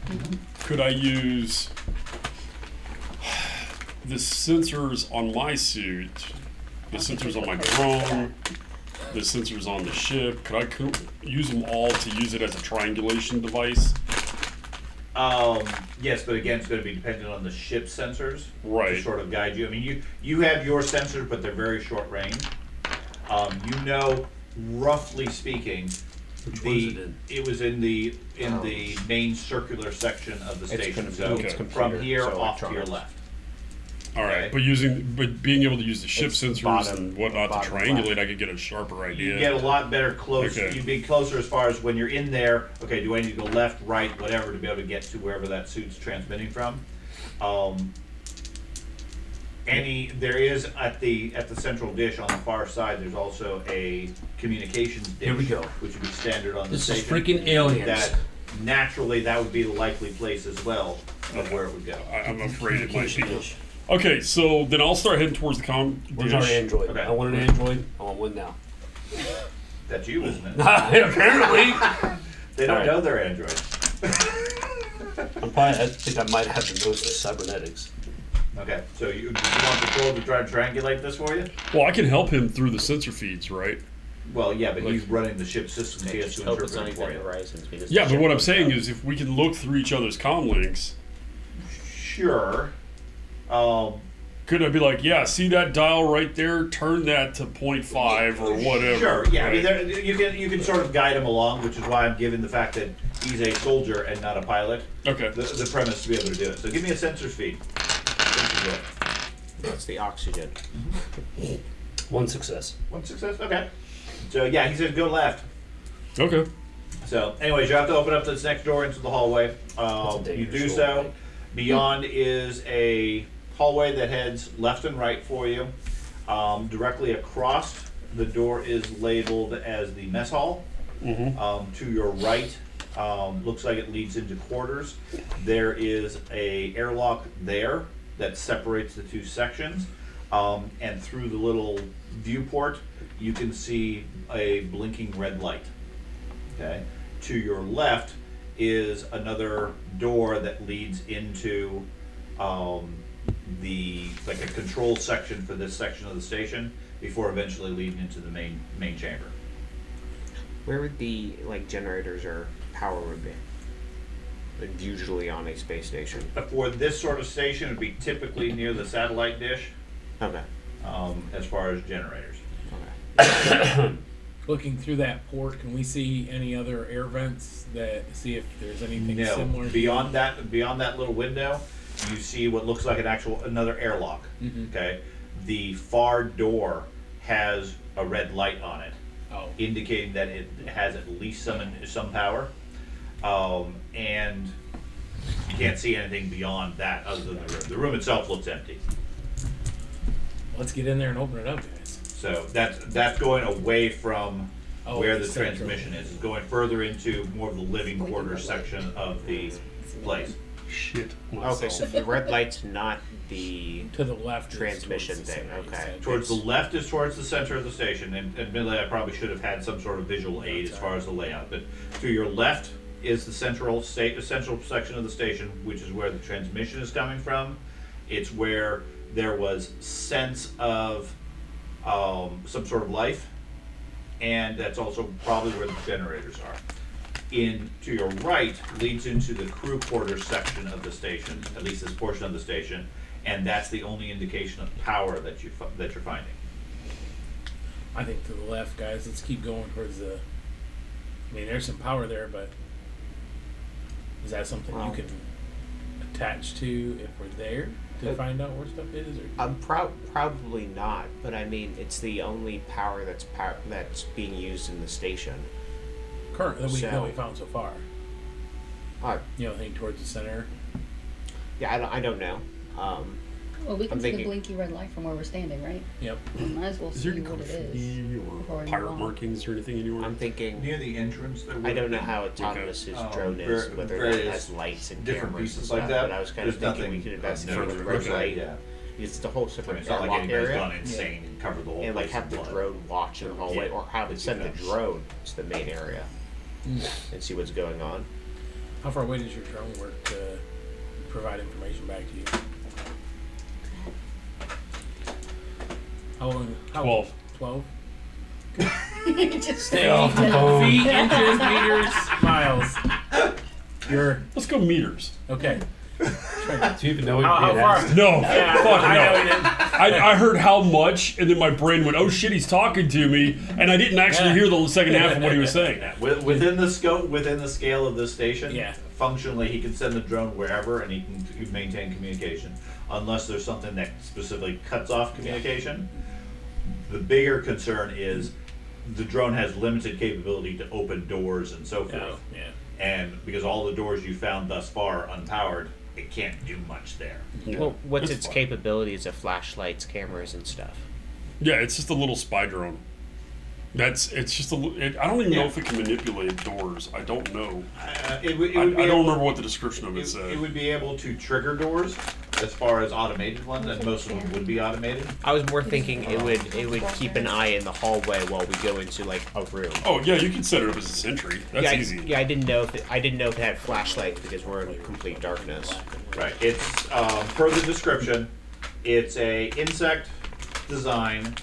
could I use the sensors on my suit, the sensors on my drone, the sensors on the ship? Could I use them all to use it as a triangulation device? Yes, but again, it's going to be dependent on the ship's sensors Right. to sort of guide you. I mean, you have your sensors, but they're very short range. You know, roughly speaking, Which one is it in? It was in the main circular section of the station. So it's from computer, here so off to your electronics. left. All right, Okay. but being able to use the ship It's sensors bottom- and whatnot to bottom triangulate, left. I could get a sharper idea. You get a lot better close. Okay. You'd be closer as far as when you're in there. Okay, do I need to go left, right, whatever, to be able to get to wherever that suit's transmitting from? There is at the central dish on the far side. There's also a communications dish. Here we go. Which would be standard on the This is station. freaking aliens. That naturally that would be the likely place as well of where it would go. I'm afraid it might be. Dish. Okay, so then I'll start heading towards the Where's dish. our Android? Okay. I want an Android. I want one now. That's you, isn't it? Apparently. They don't Alright. know they're Android. I think I might have the most of cybernetics. Okay, so do you want the code to try to triangulate this for you? Well, I can help him through the sensor feeds, right? Well, yeah, but he's running the ship system. He has to Hope it's not interpret it even for you. Horizons because Yeah, the but what ship I'm goes saying up. is if we can look through each other's comm links, Sure. could I be like, yeah, see that dial right there? Turn that to 0.5 or whatever. Sure. Yeah. I mean, right? you can sort of guide him along, which is why I'm given the fact that he's a soldier and not a pilot. Okay. The premise to be able to do it. So give me a sensor feed. That's the oxygen. One success. One success. Okay. So yeah, he says go left. Okay. So, anyways, you have to open up this next door into the hallway. That's a You dangerous do door, so. right? Beyond is a hallway that heads left and right for you. Directly across, the door is labeled as the mess hall. To your right, looks like it leads into quarters. There is a airlock there that separates the two sections. And through the little viewport, you can see a blinking red light. Okay. To your left is another door that leads into like a control section for this section of the station before eventually leading into the main chamber. Where would the generators or power would be? Like, usually on a space station. For this sort of station, it'd be typically near the satellite dish, Okay. as far as generators. Okay. Looking through that port, can we see any other air vents that see if there's anything No, similar? beyond that little window, you see what looks like another airlock. Mhm. Okay, the far door has a red light on it, Oh, indicating that it has at least some power, and you can't see anything beyond that other than the room. The room itself looks empty. let's get in there and open it up, guys. So that's going away from Oh, where the central. transmission is. It's going further into more of the living quarters section of the place. Shit. Okay, so the red light's not the To the left. is transmission towards the thing, center, you okay. said. Towards the left is towards the center of the station, and admittedly, I probably should have had some sort of visual aid as far as the layout. But to your left is the central section of the station, which is where the transmission is coming from. It's where there was sense of some sort of life, and that's also probably where the generators are. To your right leads into the crew quarters section of the station, at least this portion of the station, and that's the only indication of power that you're finding. I think to the left, guys. Let's keep going towards the. I mean, there's some power there, but is that something you can attach to if we're there to find out where stuff is? Or probably not, but I mean, it's the only power that's being used in the station. current that we So- found so far. You know, think towards the center. Yeah, I don't know. Well, we can I'm see the thinking- blinky red light from where we're standing, right? Yep. We might as well Is see there what it is. graffiti before or we pirate move on. markings or anything anywhere? I'm thinking. Near the entrance, there I don't know how autonomous his drone is, whether it various has lights and different cameras and pieces stuff. like that. But I was kind of There's thinking we nothing could invest of in note. the red Okay, light. yeah. It's the whole I mean, separate it's not like airlock anybody's area, gone insane and covered the whole and like place have in the blood. drone watch in the hallway, Yeah. or have it send the Yeah. drone to the main area and see what's going on. How far away does your drone work to provide information back to you? How long? 12. 12? Just Stay off the phone. Feet, inches, meters, miles. You're Let's go meters. okay. Do you even know what How you're being far? asked? No. Yeah, Fuck I know no. he didn't. I heard how much, and then my brain went, "Oh shit, he's talking to me," and I didn't actually hear the second half of what he was saying. Yeah, within the scope, within the scale of this station, Yeah. functionally he can send the drone wherever and he can maintain communication, unless there's something that specifically cuts off communication. The bigger concern is the drone has limited capability to open doors and so forth. Oh, yeah. And because all the doors you found thus far unpowered, it can't do much there. Yeah. Well, what's It's its fine. capabilities of flashlights, cameras, and stuff? Yeah, it's just a little spy drone. It's just a. I don't even know Yeah. if it can manipulate doors. I don't know. It would I be don't able- remember what the description of it It said. would be able to trigger doors as far as automated ones, and most of them would be automated. I was more thinking it would keep an eye in the hallway while we go into like a room. Oh yeah, you can set it up as a sentry. That's yeah, easy. Yeah, I didn't know if it had flashlights because we're in complete darkness. Right. It's per the description, it's a insect design.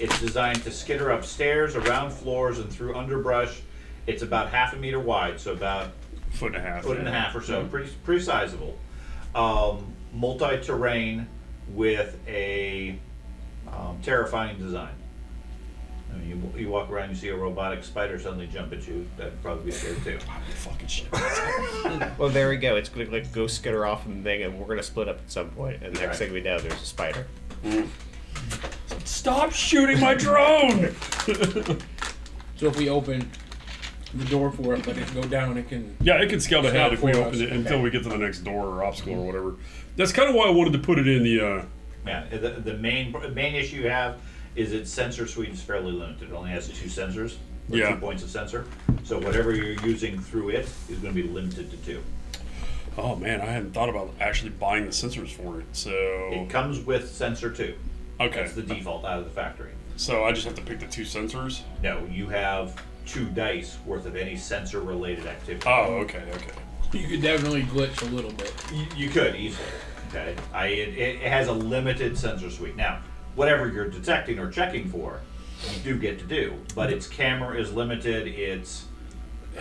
It's designed to skitter up stairs, around floors, and through underbrush. It's about half a meter wide, so about Foot and a half. foot and a half or so, pretty sizable. Multi-terrain with a terrifying design. I mean, you walk around, you see a robotic spider suddenly jump at you. That'd probably be scared too. Fucking shit. Well, there we go. It's gonna like go skitter off and thing, and we're gonna split up at some point. And the next Right. thing we know, there's a spider. Stop shooting my drone! So if we open the door for it, let it go down, it can. Yeah, it can scout ahead Scout if we for open us, it until okay. we get to the next door or obstacle or whatever. That's kind of why I wanted to put it in the. Yeah, the main issue you have is its sensor suite is fairly limited. It only has 2 sensors, or Yeah. 2 points of sensor. So whatever you're using through it is going to be limited to 2. Oh man, I hadn't thought about actually buying the sensors for it. So It comes with sensor 2. okay, That's the default out of the factory. so I just have to pick the 2 sensors. No, you have 2 dice worth of any sensor related activity. Oh, okay. You could definitely glitch a little bit. You could easily. Okay, it has a limited sensor suite. Now, whatever you're detecting or checking for, you do get to do, but its camera is limited. It's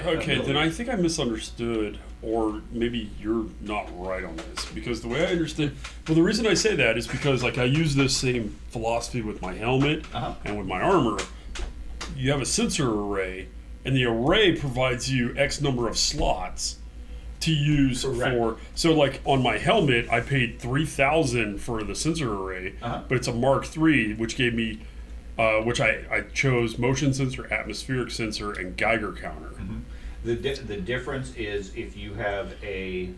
Okay, then I think I misunderstood, or maybe you're not right on this, because the way I understand, well, the reason I say that is because like I use this same philosophy with my helmet and with my armor. You have a sensor array, and the array provides you X number of slots to use Correct. for. So like on my helmet, I paid 3,000 for the sensor array, but it's a Mark III, which gave me. Which I chose motion sensor, atmospheric sensor, and Geiger counter. the difference is if you have a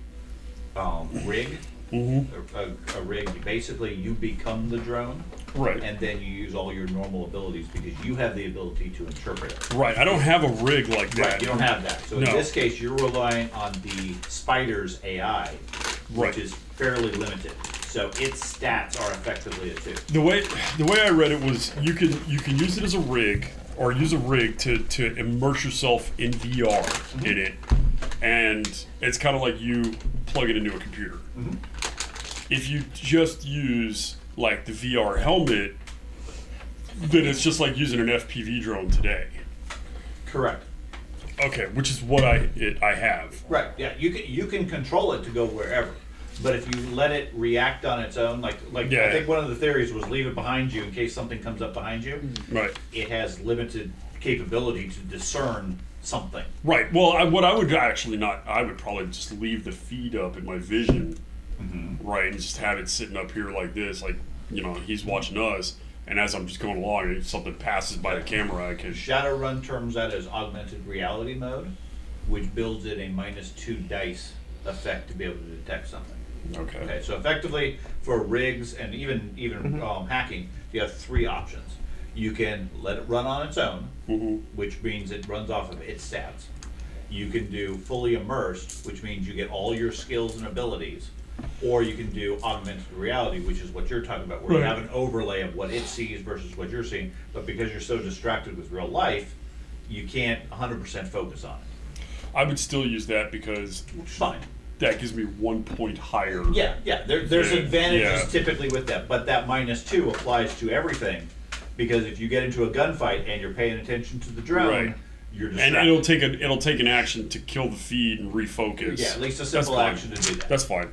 rig, a rig. Basically, you become the drone, Right. and then you use all your normal abilities because you have the ability to interpret it. Right. I don't have a rig like that. Right, you don't have that. So No. in this case, you're relying on the spider's AI, Right. which is fairly limited. So its stats are effectively a 2. The way I read it was you can use it as a rig or use a rig to immerse yourself in VR in it, and it's kind of like you plug it into a computer. If you just use like the VR helmet, then it's just like using an FPV drone today. Correct. Okay, which is what I have. Right. Yeah. You can control it to go wherever, but if you let it react on its own, like Yeah. I think one of the theories was leave it behind you in case something comes up behind you. Right. It has limited capability to discern something. Right. Well, what I would actually not, I would probably just leave the feed up in my vision, right, and just have it sitting up here like this, like, you know, he's watching us, and as I'm just going along, if something passes by the camera, I can. Shadowrun terms that as augmented reality mode, which builds in a -2 dice effect to be able to detect something. Okay. Okay, so effectively for rigs and even hacking, you have 3 options. You can let it run on its own, which means it runs off of its stats. You can do fully immersed, which means you get all your skills and abilities. Or you can do augmented reality, which is what you're talking about, where you Right. have an overlay of what it sees versus what you're seeing. But because you're so distracted with real life, you can't 100% focus on it. I would still use that because Fine. that gives me 1 point higher. Yeah. There's Yeah, advantages yeah. typically with that, but that -2 applies to everything, because if you get into a gunfight and you're paying attention to the drone, Right. you're And distracted. it'll take an action to kill the feed and refocus. Yeah, at least a That's simple fine. action to do that. That's fine.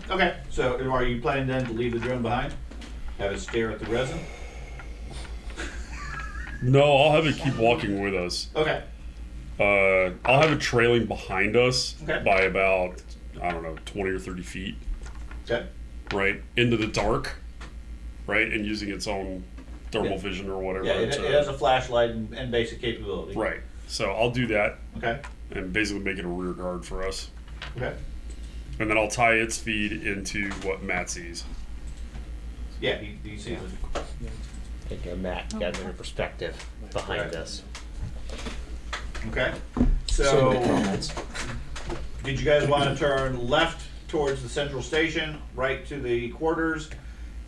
Okay. So are you planning then to leave the drone behind? Have it stare at the resin? No, I'll have it keep walking with us. Okay. I'll have it trailing behind us Okay. by about, I don't know, 20 or 30 feet, Okay. right? Into the dark, right? And using its own thermal Yeah. vision or whatever. Yeah, it has a flashlight and basic capability. Right. So I'll do that Okay. and basically make it a rear guard for us. Okay. And then I'll tie its feed into what Matt sees. Yeah, he sees it. Take a map, got a perspective behind Right. us. Okay. So the So, comments. did you guys want to turn left towards the central station, right to the quarters,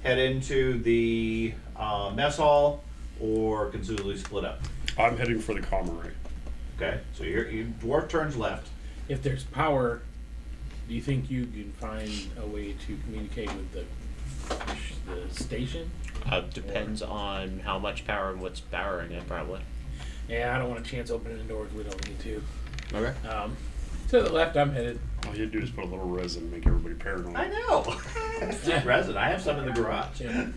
head into the mess hall, or considerably split up? I'm heading for the comm array. Okay. So your dwarf turns left. If there's power, do you think you can find a way to communicate with the station? Depends on how much power and what's powering it, probably. Yeah, I don't want a chance opening the doors. We don't need to. Okay. To the left, I'm headed. All you do is put a little resin and make everybody paranoid. I know. It's just resin. I have some in the garage. Yeah.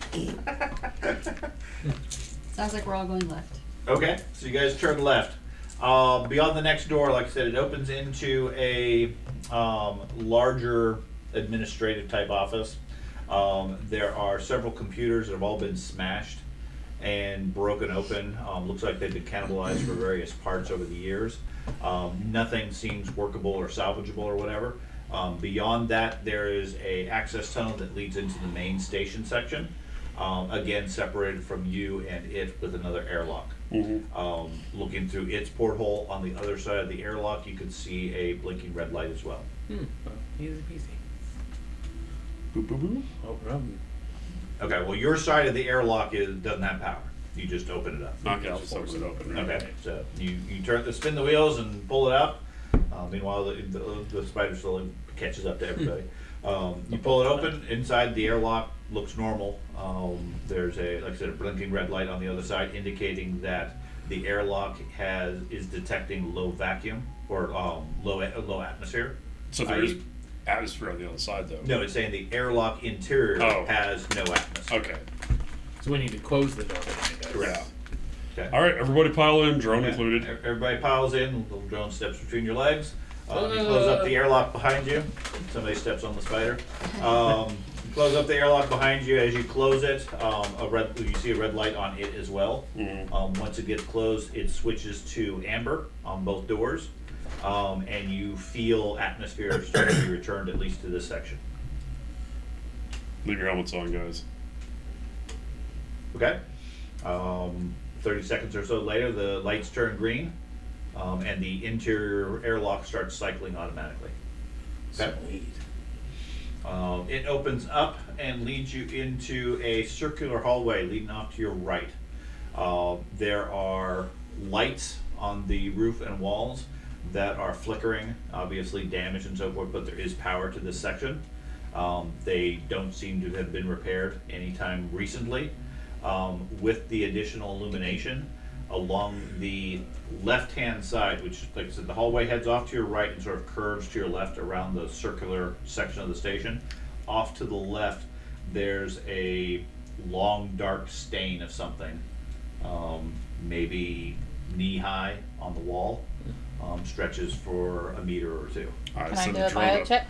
Sounds like we're all going left. Okay, so you guys turn left. Beyond the next door, like I said, it opens into a larger administrative type office. There are several computers that have all been smashed and broken open. Looks like they've been cannibalized for various parts over the years. Nothing seems workable or salvageable or whatever. Beyond that, there is a access tunnel that leads into the main station section. Again, separated from you and it with another airlock. Looking through its porthole on the other side of the airlock, you can see a blinking red light as well. Well, easy peasy. Boop, boop, boop. Open up. Okay, well, your side of the airlock doesn't have power. You just open it up. Okay, I'll just open it open. Okay, so you spin the wheels and pull it up. Meanwhile, the spider slowly catches up to everybody. You pull it open. Inside the airlock looks normal. There's like I said, a blinking red light on the other side, indicating that the airlock is detecting low vacuum or low atmosphere. So there is atmosphere on the other side, though. No, it's saying the airlock interior has no atmosphere. Okay. So we need to close the door behind us. Correct. Okay. All right, everybody pile in, drone Okay. included. Everybody piles in. Little drone steps between your legs. You close up the airlock behind you. Somebody steps on the spider. Close up the airlock behind you. As you close it, you see a red light on it as well. Once it gets closed, it switches to amber on both doors, and you feel atmosphere starting to be returned at least to this section. Leave your helmets on, guys. Okay. 30 seconds or so later, the lights turn green, and the interior airlock starts cycling automatically. Okay. Sweet. It opens up and leads you into a circular hallway leading off to your right. There are lights on the roof and walls that are flickering, obviously damaged and so forth, but there is power to this section. They don't seem to have been repaired anytime recently. With the additional illumination along the left-hand side, which, like I said, the hallway heads off to your right and sort of curves to your left around the circular section of the station. Off to the left, there's a long, dark stain of something, maybe knee-high on the wall, stretches for a meter or two. All right, Can I send do the a drone bio up. check?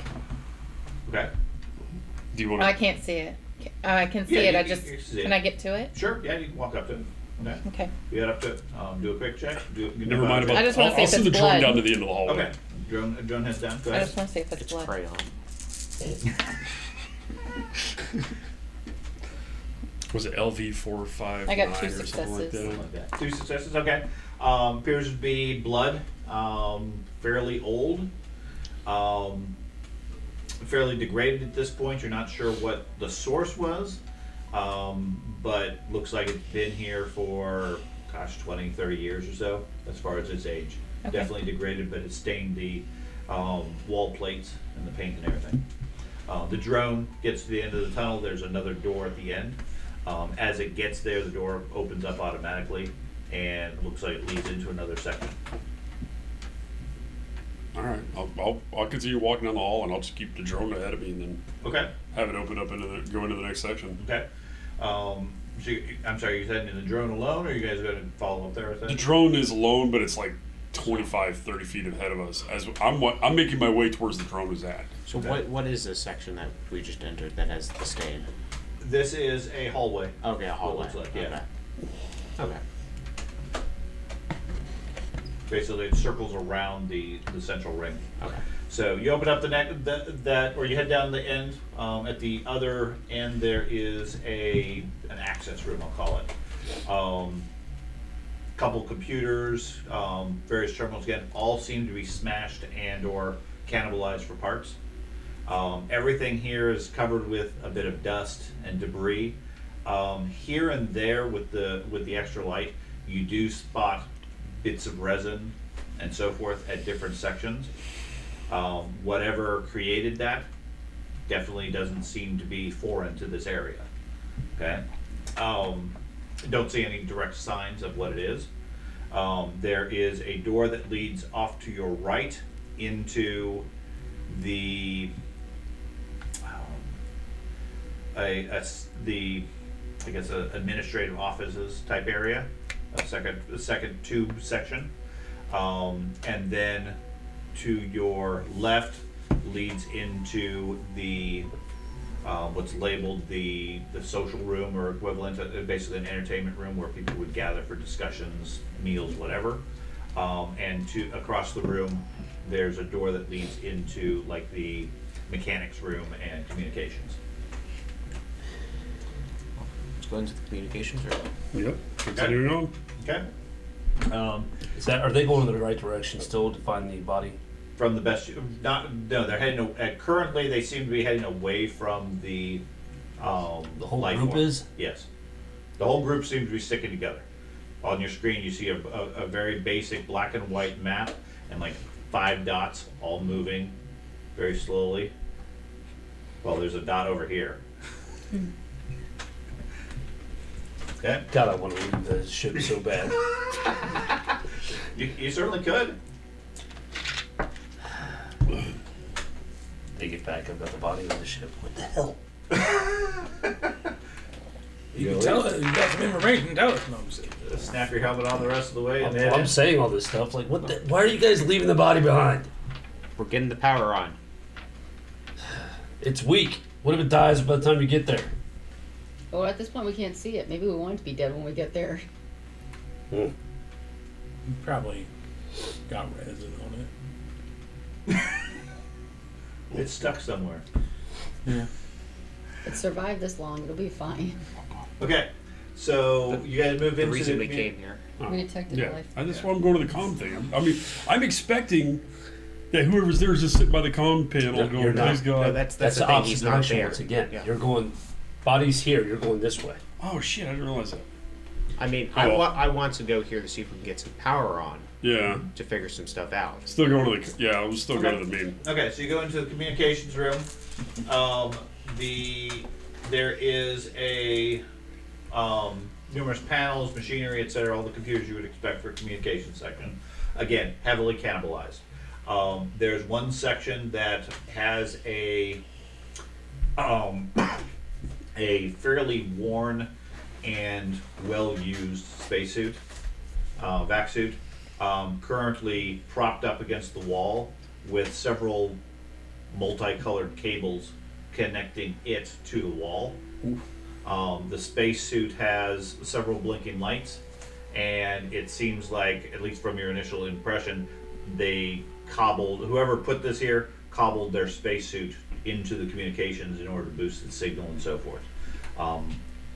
Okay? Do you want I to? can't see it. I can see Yeah, it. I you just can see it. can I get to it? Sure, yeah, you can walk up to it. Okay? Okay. You get up to it, do a quick check. Never mind about. I just wanna I'll see if send the it's drone blood. down to the end of the hallway. Okay, drone heads down, go I ahead. just want to see if it's It's blood. crayon. Was it LV459 I got 2 or something like successes. that? Like that. 2 successes, okay. Appears to be blood, fairly old, fairly degraded at this point. You're not sure what the source was, but looks like it's been here for, 20, 30 years or so, as far as its age. Okay. Definitely degraded, but it stained the wall plates and the paint and everything. The drone gets to the end of the tunnel. There's another door at the end. As it gets there, the door opens up automatically. and looks like it leads into another section. All right, I'll continue walking down the hall, and I'll just keep the drone ahead of me, and then Okay. have it open up go into the next section. Okay. So I'm sorry, you heading in the drone alone, or are you guys going to follow up there with The it? drone is alone, but it's like 25, 30 feet ahead of us. As I'm making my way towards the drone is at. So what is this section that we just entered that has the stain? This is a hallway. Okay, a hallway. looks like, yeah. Okay. Basically, it circles around the central ring. Okay. So you open up or you head down the end. At the other end, there is an access room, I'll call it. Couple computers, various terminals. Again, all seem to be smashed and/or cannibalized for parts. Everything here is covered with a bit of dust and debris. Here and there, with the extra light, you do spot bits of resin and so forth at different sections. Whatever created that definitely doesn't seem to be foreign to this area. Okay. Don't see any direct signs of what it is. There is a door that leads off to your right into the administrative offices type area, a second tube section, and then to your left leads into the what's labeled the social room or equivalent, basically an entertainment room where people would gather for discussions, meals, whatever. And across the room, there's a door that leads into like the mechanics room and communications. Let's go into the communications room. Yep. Continuing on. Okay. Are they going in the right direction still to find the body? From the best, they're heading. Currently, they seem to be heading away from the whole life group form. is? Yes, the whole group seems to be sticking together. On your screen, you see a very basic black and white map and like 5 dots all moving very slowly. Well, there's a dot over here. Okay. God, I want to leave the ship so bad. You certainly could. They get back, I've got the body of the ship. What the hell? You can tell us. You got some information. Tell us. No, I'm saying. Snap your helmet on the rest of the way and head I'm in. saying all this stuff. Like, what the? Why are you guys leaving the body behind? We're getting the power on. It's weak. What if it dies by the time you get there? Well, at this point, we can't see it. Maybe we want it to be dead when we get there. You probably got resin on it. It's stuck somewhere. Yeah. It survived this long. It'll be fine. Okay, so you guys move The into reason we commu- came here. We detected Yeah, life. that's why I'm going to the comm thing. I'm expecting that whoever's there is just sitting by the comm panel You're going, not. please God. No, that's That's the the thing. He's not observation there. once again. Yeah. You're going, body's here, you're going this way. Oh shit, I didn't realize that. I mean, Oh. I want to go here to see if we can get some power on Yeah, to figure some stuff out. still going to the. Yeah, I was still going to the meeting. Okay, so you go into the communications room. There is a numerous panels, machinery, etc. All the computers you would expect for a communication section. Again, heavily cannibalized. There's one section that has a fairly worn and well-used spacesuit, vac suit, currently propped up against the wall with several multicolored cables connecting it to the wall. The spacesuit has several blinking lights, and it seems like, at least from your initial impression, whoever put this here cobbled their spacesuit into the communications in order to boost its signal and so forth.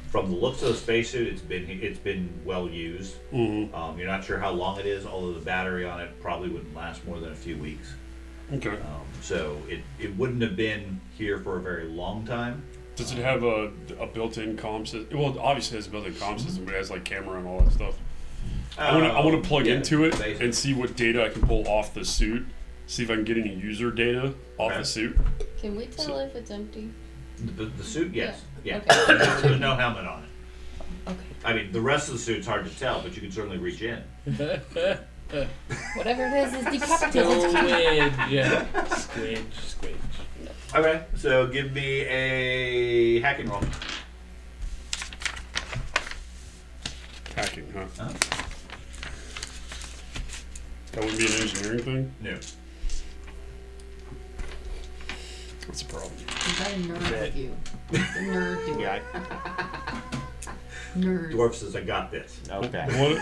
From the looks of the spacesuit, it's been well used. Mm-hmm. You're not sure how long it is, although the battery on it probably wouldn't last more than a few weeks. Okay. So it wouldn't have been here for a very long time. Does it have a built-in comm system? Well, it obviously has a built-in comm system, but it has like camera and all that stuff. I want to plug Yeah, into it basically. and see what data I can pull off the suit. See if I can get any user data off Okay. the suit. Can we tell if it's empty? The suit, yes. Yeah. Okay. There's no helmet on it. Okay. I mean, the rest of the suit's hard to tell, but you can certainly reach in. Whatever it is Go decapitated. in. Yeah. Squidge. Okay, so give me a hacking roll. Hacking, huh? Huh? That wouldn't be an engineering thing? No. What's the problem? You got a nerd with you. The nerd do Yeah. it. Nerd. Dwarf says, I got this. Okay. What?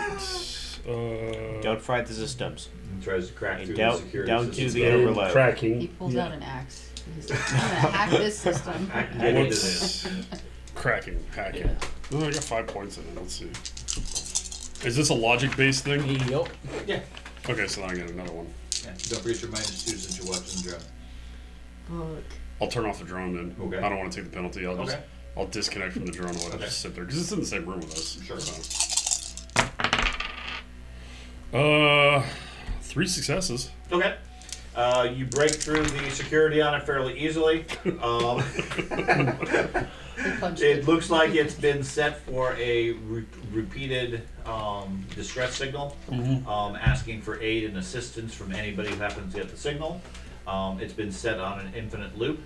Don't fry the systems. And tries to crack And through don't- the security don't do system. the And overload. He cracking. pulls out an axe. He's like, I'm gonna hack this system. I can get into What's this. cracking? Hacking. Oh, I got 5 points in it. Let's see. Is this a logic-based thing? Yup. Yeah. Okay, so then I get another one. Yeah. Don't forget your minus 2 since you're watching the drone. Book. I'll turn off the drone then. Okay. I don't want to take the penalty. Okay. I'll disconnect from the drone and let it Okay. just sit there because it's in the same room with us. Sure. So. 3 successes. Okay. You break through the security on it fairly easily. He punched It it. looks like it's been set for a repeated distress signal, asking for aid and assistance from anybody who happens to get the signal. It's been set on an infinite loop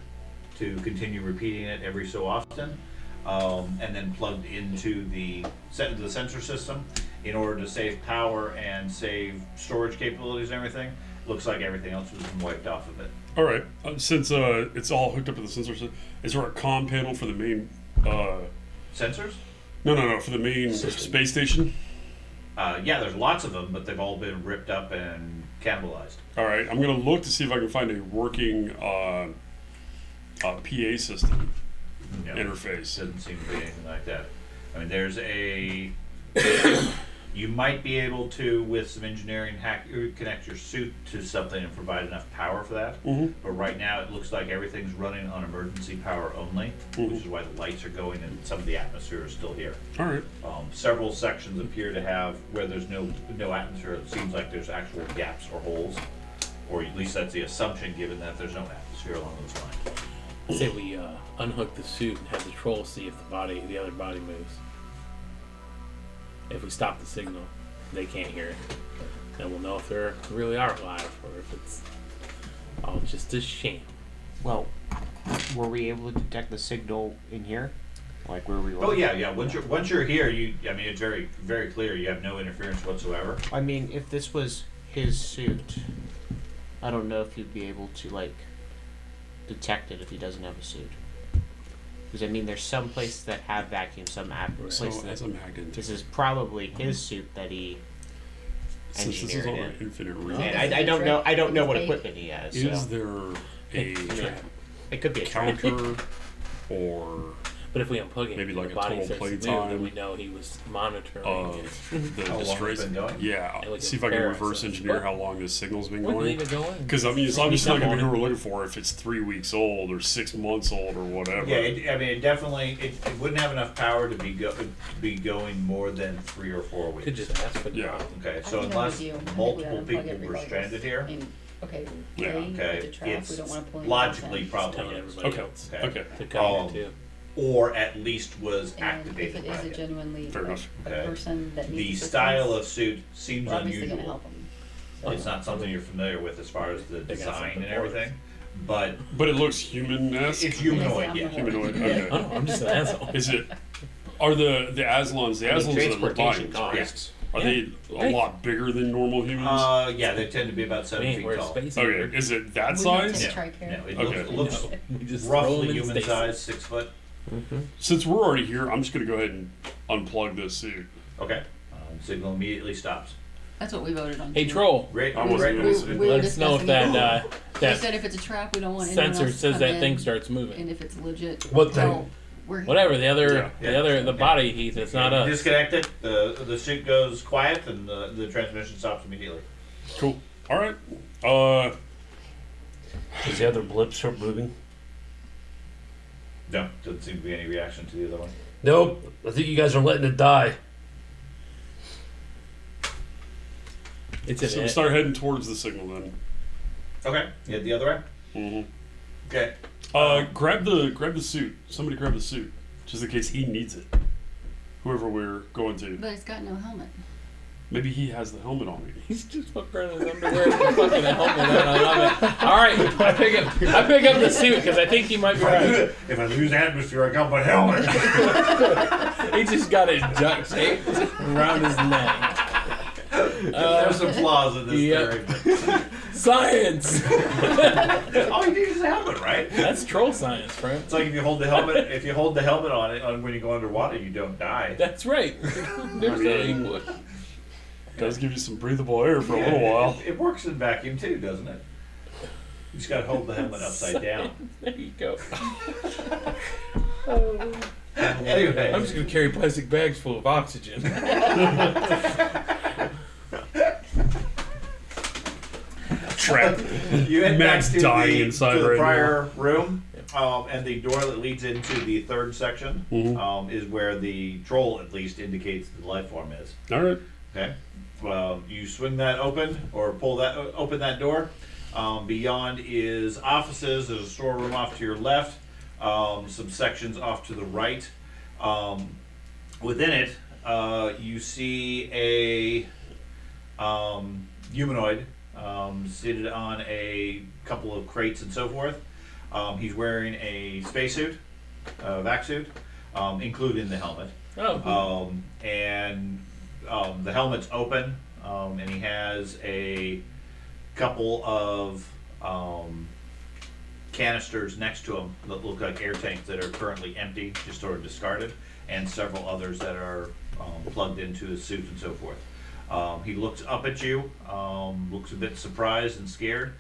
to continue repeating it every so often, and then plugged into the sensor system in order to save power and save storage capabilities and everything. Looks like everything else was wiped off of it. All right. Since it's all hooked up to the sensor system, is there a comm panel for the main? Sensors? No. For the main space station. Yeah, there's lots of them, but they've all been ripped up and cannibalized. All right. I'm gonna look to see if I can find a working PA system No. interface. Doesn't seem to be anything like that. I mean, there's a. You might be able to, with some engineering, connect your suit to something and provide enough power for that. Mhm. But right now, it looks like everything's running on emergency power only, which is why the lights are going and some of the atmosphere is still here. All right. Several sections appear to have where there's no atmosphere. It seems like there's actual gaps or holes, or at least that's the assumption, given that there's no atmosphere along those lines. Say we unhook the suit and have the troll see if the other body moves. If we stop the signal, they can't hear it. Then we'll know if they really are alive or if it's all just a sham. Well, were we able to detect the signal in here? Like where we were? Oh yeah. Once you're here, I mean, it's very, very clear. You have no interference whatsoever. I mean, if this was his suit, I don't know if he'd be able to like detect it if he doesn't have a suit. Because I mean, there's some places that have vacuum, some So places as that I'm hacked into, this is probably his suit that he since this is engineered on in. an infinite Oh, room, And I don't know. I don't know what equipment he has. is So. there a It could be a trap. counter or But if we unplug it, Maybe and like the a body total starts to move, playtime then we know he was monitoring of it. the How long it's distress? been going? Yeah. And we See can if I can compare it, reverse so- engineer What? how long this signal's been When did going. it even go in? Because I mean, it's obviously not Sneak going to up be who on we're looking for if it's 3 weeks old or 6 months old or whatever. Yeah, I mean, it definitely it wouldn't have enough power to be going more than 3 or 4 weeks. Could just ask for the Yeah. body. Okay, I so think I'm unless with you. I think we multiple unplug people it were regardless. stranded here, I mean, okay, Yeah. okay, the trap, we it's don't wanna pull anyone logically in. Just telling probably is. everybody Okay. else Okay. to come Um, here too. Or at least was And if activated it by is a it. genuinely Fair enough. a Okay. person that The needs style assistance, of suit seems we're obviously gonna unusual. help them. It's not something you're familiar with as far as the They got design something and for it. everything, but But it looks human-esque. it's humanoid, yeah. Humanoid. Yeah. Okay. Oh, I'm just an asshole. Is it? Are the Aslans the I mean, Aslans that are transportation Leviatans, costs. Yes. Are they a lot bigger than normal humans? Yeah, they tend to be about 7 Man, feet we're tall. space Okay, here. is it that We don't size? take- No, Try care. no, it Okay. looks We just throw roughly them in human stasis. size, 6 foot. Since we're already here, I'm just gonna go ahead and unplug this suit. Okay. Signal immediately stops. That's what we voted on. Hey, too. troll. Great. I wasn't great. gonna say- We were Let us know if discussing that it. They that said if it's a trap, we don't want anyone sensor else to says come that in, thing starts and moving. if it's legit, What thing? no, we're Whatever the other Yeah. the other the Okay. body, Heath. It's not us. Disconnect it. The suit goes quiet, and the transmission stops immediately. Cool. All right. Does the other blip start moving? No, doesn't seem to be any reaction to the other one. Nope. I think you guys are letting it die. It's So an we start heading towards the signal then. Okay. You head the other way. Mm-hmm. Okay. Grab the suit. Somebody grab the suit, just in case he needs it. whoever we're going to. But it's got no helmet. Maybe he has the helmet on. He's just fucking around in his underwear with a fucking helmet on. I love it. All right, I pick up the suit because I think he might be right. If I lose atmosphere, I got my helmet. He just got it duct taped around his neck. There's some flaws in this Yep. theory. Science. All you need is a helmet, right? That's troll science, friend. It's like if you hold the helmet on it when you go underwater, you don't die. That's right. There's no Does give you some breathable air for a Yeah, little while. It works in vacuum too, doesn't it? You just gotta hold the helmet upside down. There you go. Anyway, I'm just gonna carry plastic bags full of oxygen. Trap. you head Matt's back to dying the, inside to the right prior room, and the door that leads into the third section is where the troll at least indicates the life form is. All right. Okay. Well, you swing that open or pull that open that door. Beyond is offices. There's a storeroom off to your left. Some sections off to the right. Within it, you see a humanoid seated on a couple of crates and so forth. He's wearing a spacesuit, vac suit, including the helmet. Oh. The helmet's open, and he has a couple of canisters next to him that look like air tanks that are currently empty, just sort of discarded, and several others that are plugged into his suit and so forth. He looks up at you, looks a bit surprised and scared.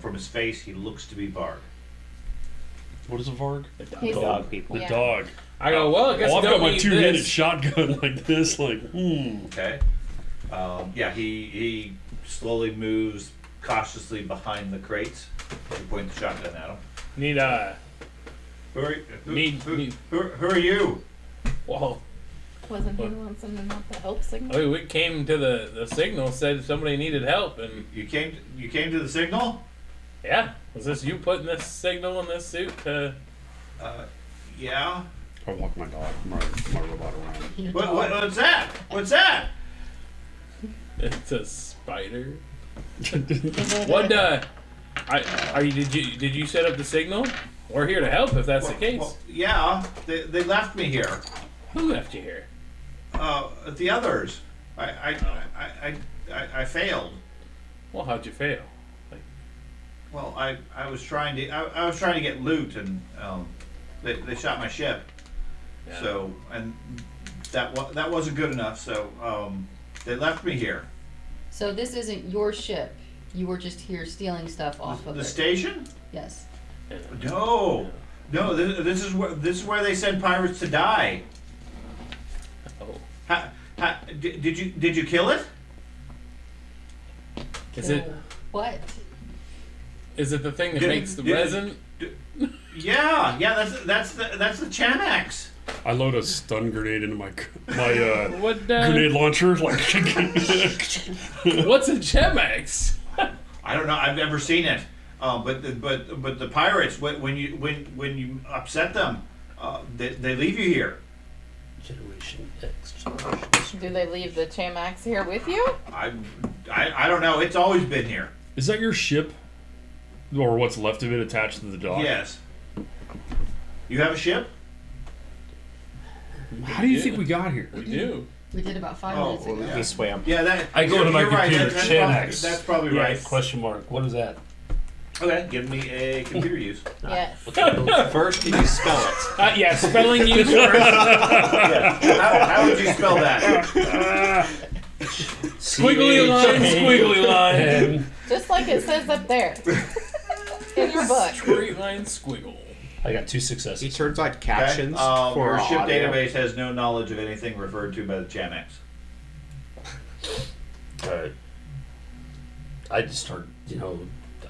From his face, he looks to be Varg. What is a Varg? He's Dog people. The Yeah. dog. I go, well, I guess Oh, you I've don't got my need two-handed this. shotgun like this, like, Okay. He slowly moves cautiously behind the crates. You point the shotgun at him. Need Who are, who, Need- who, need- who are you? well, Wasn't he the one sending out the help signal? I mean, we came to the signal, said somebody needed help, and You came to the signal? yeah, was this you putting this signal in this suit to? Yeah. I walk my dog, my robot around. What's that? What's that? It's a spider. What? Did you set up the signal? We're here to help if that's the case. Well, yeah, they left me here. Who left you here? The others. I failed. Well, how'd you fail? Like, Well, I was trying to get loot, and they shot my ship. yeah. So, and that wasn't good enough. So they left me here. So this isn't your ship. You were just here stealing stuff off of The it. station? Yes. No. This is where they send pirates to die. Oh, Did you kill it? is it What? the thing that Did- makes the did- resin? Yeah. That's the Chanax. I load a stun grenade into my What? grenade launcher, like, What's a Chemax? I don't know. I've never seen it. But the pirates, when you upset them, they leave you here. Generation X. Do they leave the Chamax here with you? I don't know. It's always been here. Is that your ship? Or what's left of it attached to the dock? Yes. You have a ship? How do you think we got here? We do. We did about 5 Oh, minutes ago. well, yeah. This way, I'm. Yeah, that. I go to my you're right. computer, That's Chanax. probably right. Yes. Question mark. What is that? Okay, give me a computer use. Yes. First, can you spell it? Yeah, spelling use first. Yeah. How would you spell that? Squiggly line, squiggly line. And Just like it says up there in your book. Straight line squiggle. I got 2 He successes. turns on Okay. captions for Your ship audio. database has no knowledge of anything referred to by the Chanax. Alright. I just start,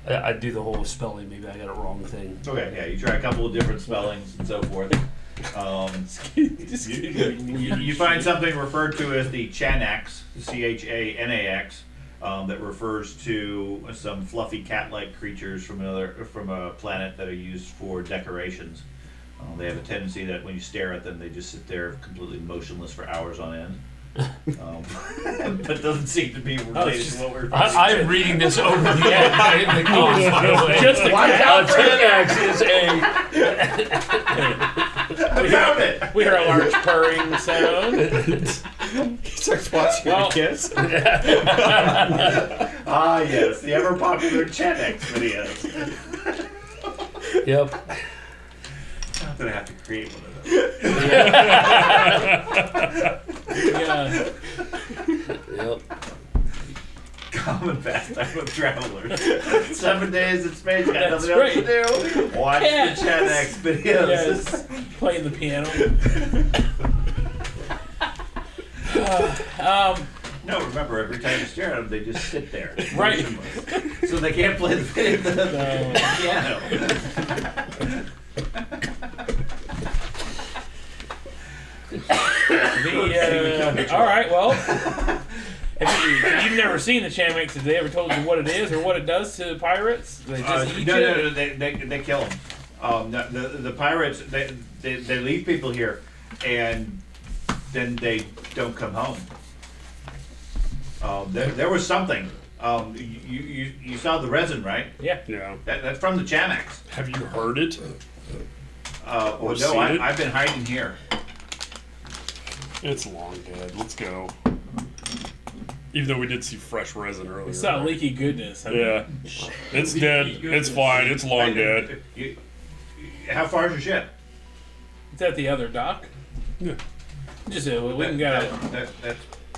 I do the whole spelling. Maybe I got a wrong thing. Okay, yeah, you try a couple of different spellings and so forth. You find something referred to as the Chanax, Chanax, that refers to some fluffy cat-like creatures from a planet that are used for decorations. They have a tendency that when you stare at them, they just sit there completely motionless for hours on end. But doesn't seem to be related to what we're. I'm reading this over the edge in the comments, by the way. Just to watch out for Chanax is I found it. We hear a large purring sound. He starts watching Well- the kids. Ah, yes, the ever popular Chanax videos. Yep. I'm gonna have to create one of those. Yeah. Yep. Common pastime of travelers. 7 days in space, got That's nothing else to do. Watch Yeah. the Chanax videos. Yes. Playing the piano. No, remember, every time you stare at them, they just sit there. Right. motionless. So they can't play the piano. All right, well, if you've never seen the Chanax, have they ever told you what it is or what it does to pirates? They just eat you? No, they kill them. The pirates, they leave people here, and then they don't come home. There was something. You saw the resin, right? Yeah. Yeah. That's from the Chanax. Have you heard it? Well, Or no, seen it? I've been hiding here. It's long dead. Let's go. Even though we did see fresh resin earlier. We saw leaky goodness. I mean, Yeah. It's dead. It's fine. It's long dead. How far is your ship? It's at the other dock. Yeah. Just we can go.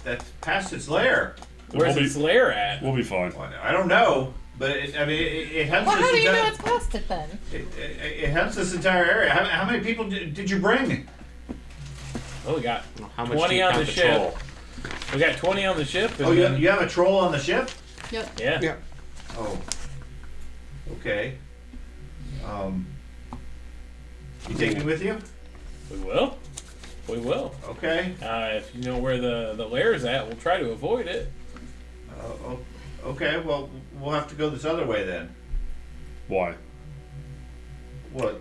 That's past its lair. Where's We'll be- its lair at? We'll be fine. Well, I don't know, but it hunts Well, this how do you know entire. it's past it then? It hunts this entire area. How many people did you bring? Oh, we got How much 20 do you on count the the ship. troll? We got 20 on the ship. And Oh, then, you have a troll on the ship? Yep. yeah. Yeah. Oh. Okay. You take me with you? We will. We will. Okay. If you know where the lair's at, we'll try to avoid it. Okay. Well, we'll have to go this other way then. Why? What?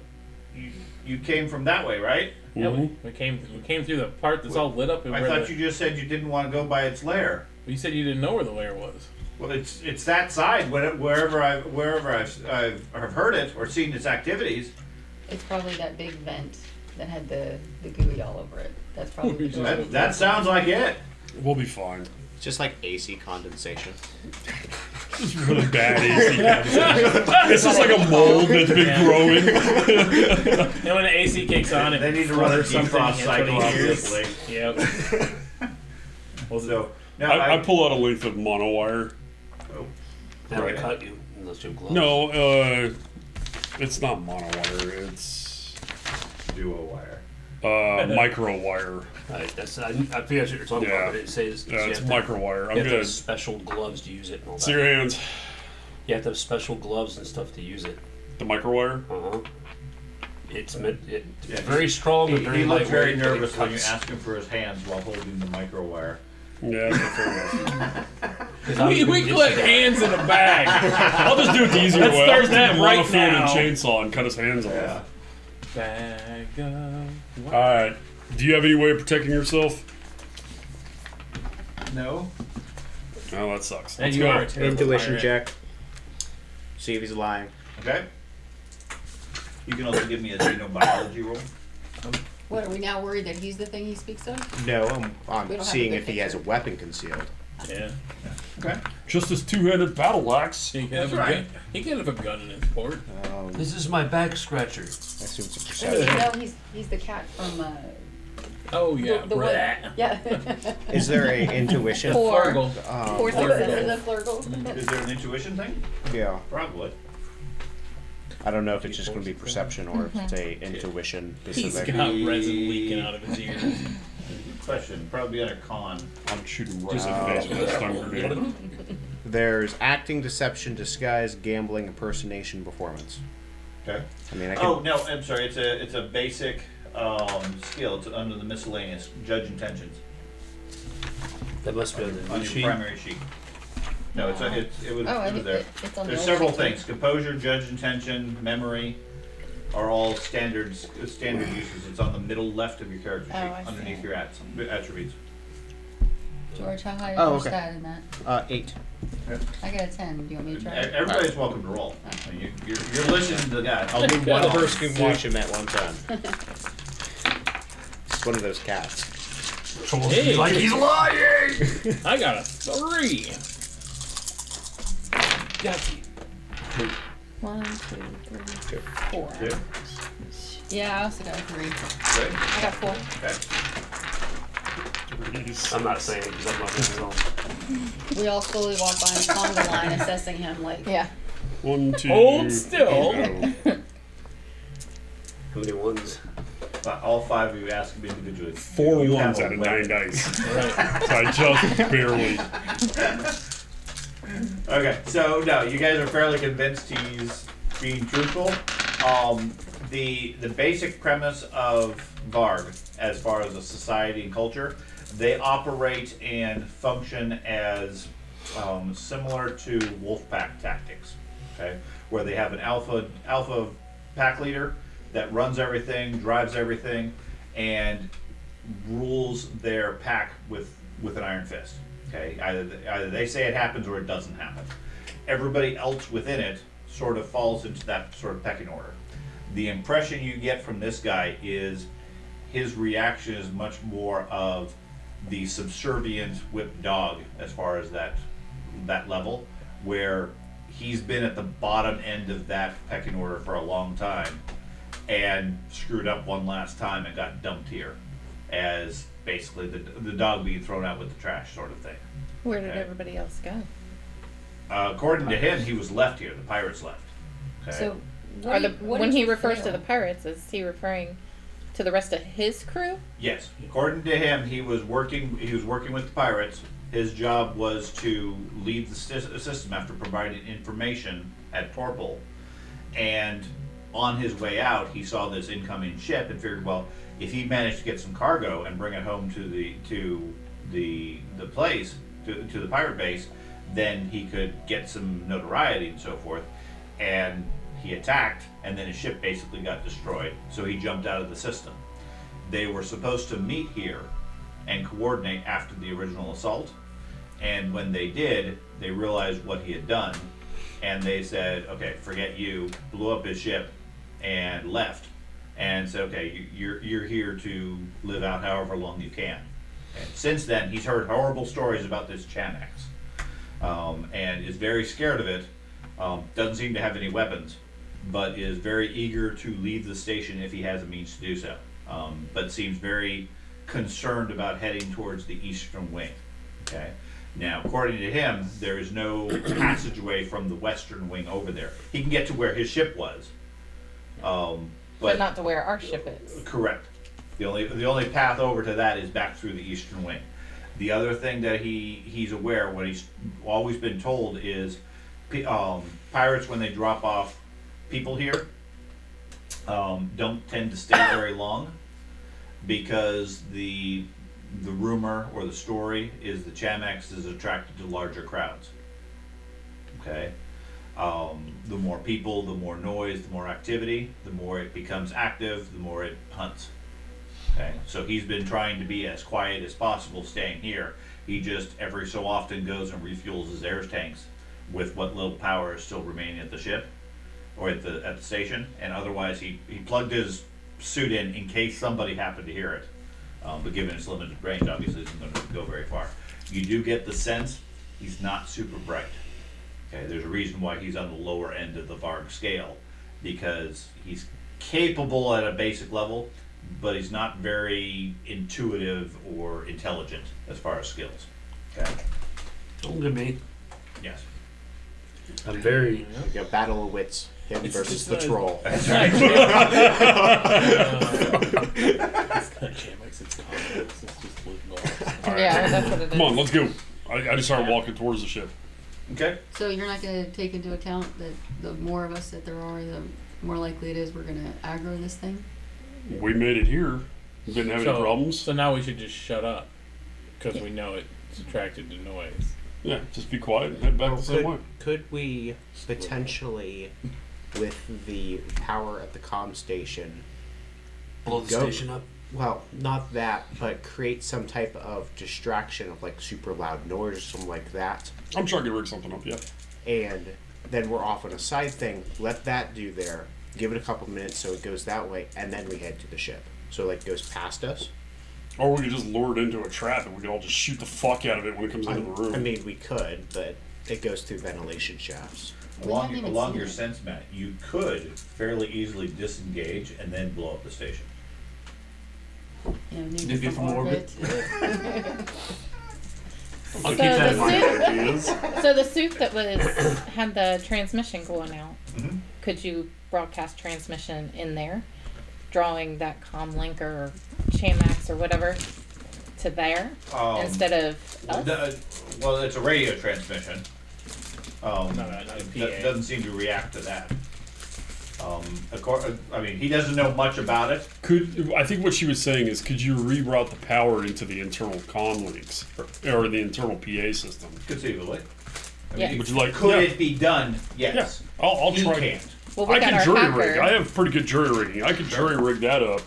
You came from that way, right? Yeah, Mhm. we came through the part that's all lit up. And I where thought you just said you didn't want to go by its lair. You said you didn't know where the lair was. Well, it's that side. Wherever I've heard it or seen its activities. It's probably that big vent that had the gooey all over it. That's probably the door. That sounds like it. We'll be fine. It's just like AC condensation. It's really bad AC condensation. It's just like a mold that's been growing. And when the AC kicks on, it They need to run a flutters something defrost against cycle, what he hears. obviously. Yep. Well, so no, I pull out a length of monowire. That'll Right. cut you unless you have gloves. No, it's not monowire. It's duo wire. micro wire. Right, I forget what you're talking Yeah. about, but it says Yeah, it's you have micro wire. to, I'm you have to good. have special gloves to use it and all See that. your hands. You have to have special gloves and stuff to use it. The micro wire. Uh-huh. It's meant it's Yeah, very strong and very He looked very lightweight, but it nervous when you cuts. asked him for his hands while holding the micro wire. Yeah, that's fair enough. 'Cause I'm We used collect to that. hands in a bag. I'll just do it the easier Let's way. start I'll just that take a right monophone and now. chainsaw and cut his hands off. Yeah. Bag of All right. Do you have any way of protecting yourself? No. Oh, that sucks. And Let's you go. are a terrible Intuition pirate. check. See if he's lying. Okay. You can also give me a xenobiology roll. What, are we now worried that he's the thing he speaks of? No, We I'm don't have seeing a if good he has a picture. weapon concealed. Yeah. Okay. Just this two-handed battle axe. He could have That's a right. gun. He could have a gun in his port. This is my back scratcher. I assume it's a No, perception. he's the cat from Oh yeah. the one. Blah. Yeah. Is there a intuition? Four. Flurgle. Four Flurgle. senses of Flurgle. Is there an intuition thing? Yeah. Probably. I don't know if it's just going to be perception or if it's a intuition He's specific. got resin leaking out of his ears. Good question. Probably on a con. I'm shooting right in the face with a stun grenade. There's acting, deception, disguise, gambling, impersonation, performance. Okay. I mean, I can. Oh no, I'm sorry. It's a basic skill. It's under the miscellaneous. Judge intentions That must be on the on new your sheet. primary sheet. No, it was Oh, it was there. it's on the There's old several sheet, too. things: composure, judge intention, memory. are all standard uses. It's on the middle left of your character sheet, Oh, I see. underneath your attributes. George, how high is Oh, your okay. stat in that? 8. I got a 10. Do you want me to try? Everybody's welcome to roll. I mean, you're listening to the guy. I'll do one person watch him at one time. It's one of those cats. Hey. Like he's lying! I got a 3. One, two, three, 4. Two. Yeah, I also got a 3. Good. I got 4. Okay. I'm not saying it because I'm not doing it all. We all slowly walk by and conga line, assessing him like. Yeah. 1, 2. Hold still. go. How many ones? But all 5 of you ask him individually. 4 You ones have out a of 9 weapon. dice. So I just barely. Okay, so no, you guys are fairly convinced he's being truthful. The basic premise of Varg, as far as a society and culture, they operate and function as similar to wolfpack tactics. Okay, where they have an alpha pack leader that runs everything, drives everything, and rules their pack with an iron fist. Okay, either they say it happens or it doesn't happen. Everybody else within it sort of falls into that sort of pecking order. The impression you get from this guy is his reaction is much more of the subservient whipped dog as far as that level, where he's been at the bottom end of that pecking order for a long time and screwed up one last time and got dumped here as basically the dog being thrown out with the trash sort of thing. Where did Okay. everybody else go? According to him, he was left here. The pirates left. Okay. So. Are the what when did he you refers to fail? the pirates, is he referring to the rest of his crew? Yes, according to him, he was working with the pirates. His job was to lead the system after providing information at Torpol. And on his way out, he saw this incoming ship and figured, well, if he managed to get some cargo and bring it home to the place, to the pirate base, then he could get some notoriety and so forth. And he attacked, and then his ship basically got destroyed. So he jumped out of the system. They were supposed to meet here and coordinate after the original assault. And when they did, they realized what he had done. And they said, okay, forget you, blew up his ship and left. And said, okay, you're here to live out however long you can. And since then, he's heard horrible stories about this Chanax. And is very scared of it. Doesn't seem to have any weapons, but is very eager to leave the station if he has a means to do so. But seems very concerned about heading towards the eastern wing. Okay. Now, according to him, there is no passageway from the western wing over there. He can get to where his ship was, But not to where our ship is. correct. The only path over to that is back through the eastern wing. The other thing that he's aware, what he's always been told is, pirates when they drop off people here don't tend to stay very long, because the rumor or the story is the Chanax is attracted to larger crowds. Okay, the more people, the more noise, the more activity, the more it becomes active, the more it hunts. Okay, so he's been trying to be as quiet as possible staying here. He just every so often goes and refuels his air tanks with what little power is still remaining at the ship or at the station, and otherwise he plugged his suit in case somebody happened to hear it. But given its limited range, obviously it isn't going to go very far. You do get the sense he's not super bright. Okay, there's a reason why he's on the lower end of the Varg scale, because he's capable at a basic level, but he's not very intuitive or intelligent as far as skills. Okay. Don't look at me. Yes. I'm very. Like a battle of wits. Him It's versus just the like- troll. It's not Chanax, it's Chanax. It's just loot balls. All right. Yeah, that's what it is. Come on, let's go. I just started walking towards the ship. Okay. So you're not going to take into account that the more of us that there are, the more likely it is we're going to aggro this thing? We made it here. Didn't have any problems. So now we should just shut up, because we know it's attracted to noise. Yeah, just be quiet and head back the same way. Could we potentially with the power at the comm station. Blow the Go. station up. Well, not that, but create some type of distraction of like super loud noise or something like that. I'm sure I could rig something up, yeah. And then we're off on a side thing. Let that do there. Give it a couple minutes so it goes that way, and then we head to the ship. So like goes past us. Or we could just lure it into a trap and we could all just shoot the fuck out of it when it comes into the room. I mean, we could, but it goes through ventilation shafts. We haven't even Along seen your it. sense, Matt, you could fairly easily disengage and then blow up the station. You know, Maybe maybe from from orbit. I'll So keep that in the mind. suit, so the suit that was had the transmission going out. Mhm. Could you broadcast transmission in there, drawing that comm link or Chanax or whatever to there instead of us? Well, it's a radio transmission. Not a PA. That doesn't seem to react to that. I mean, he doesn't know much about it. I think what she was saying is, could you reroute the power into the internal comm links or the internal PA system? Conceivably. I Yeah. mean, Would you like? could yeah. it be done? Yes. Yeah, I'll He try. can't. Well, we I got can our jury hacker. rig. I have pretty good jury rigging. I could jury rig that up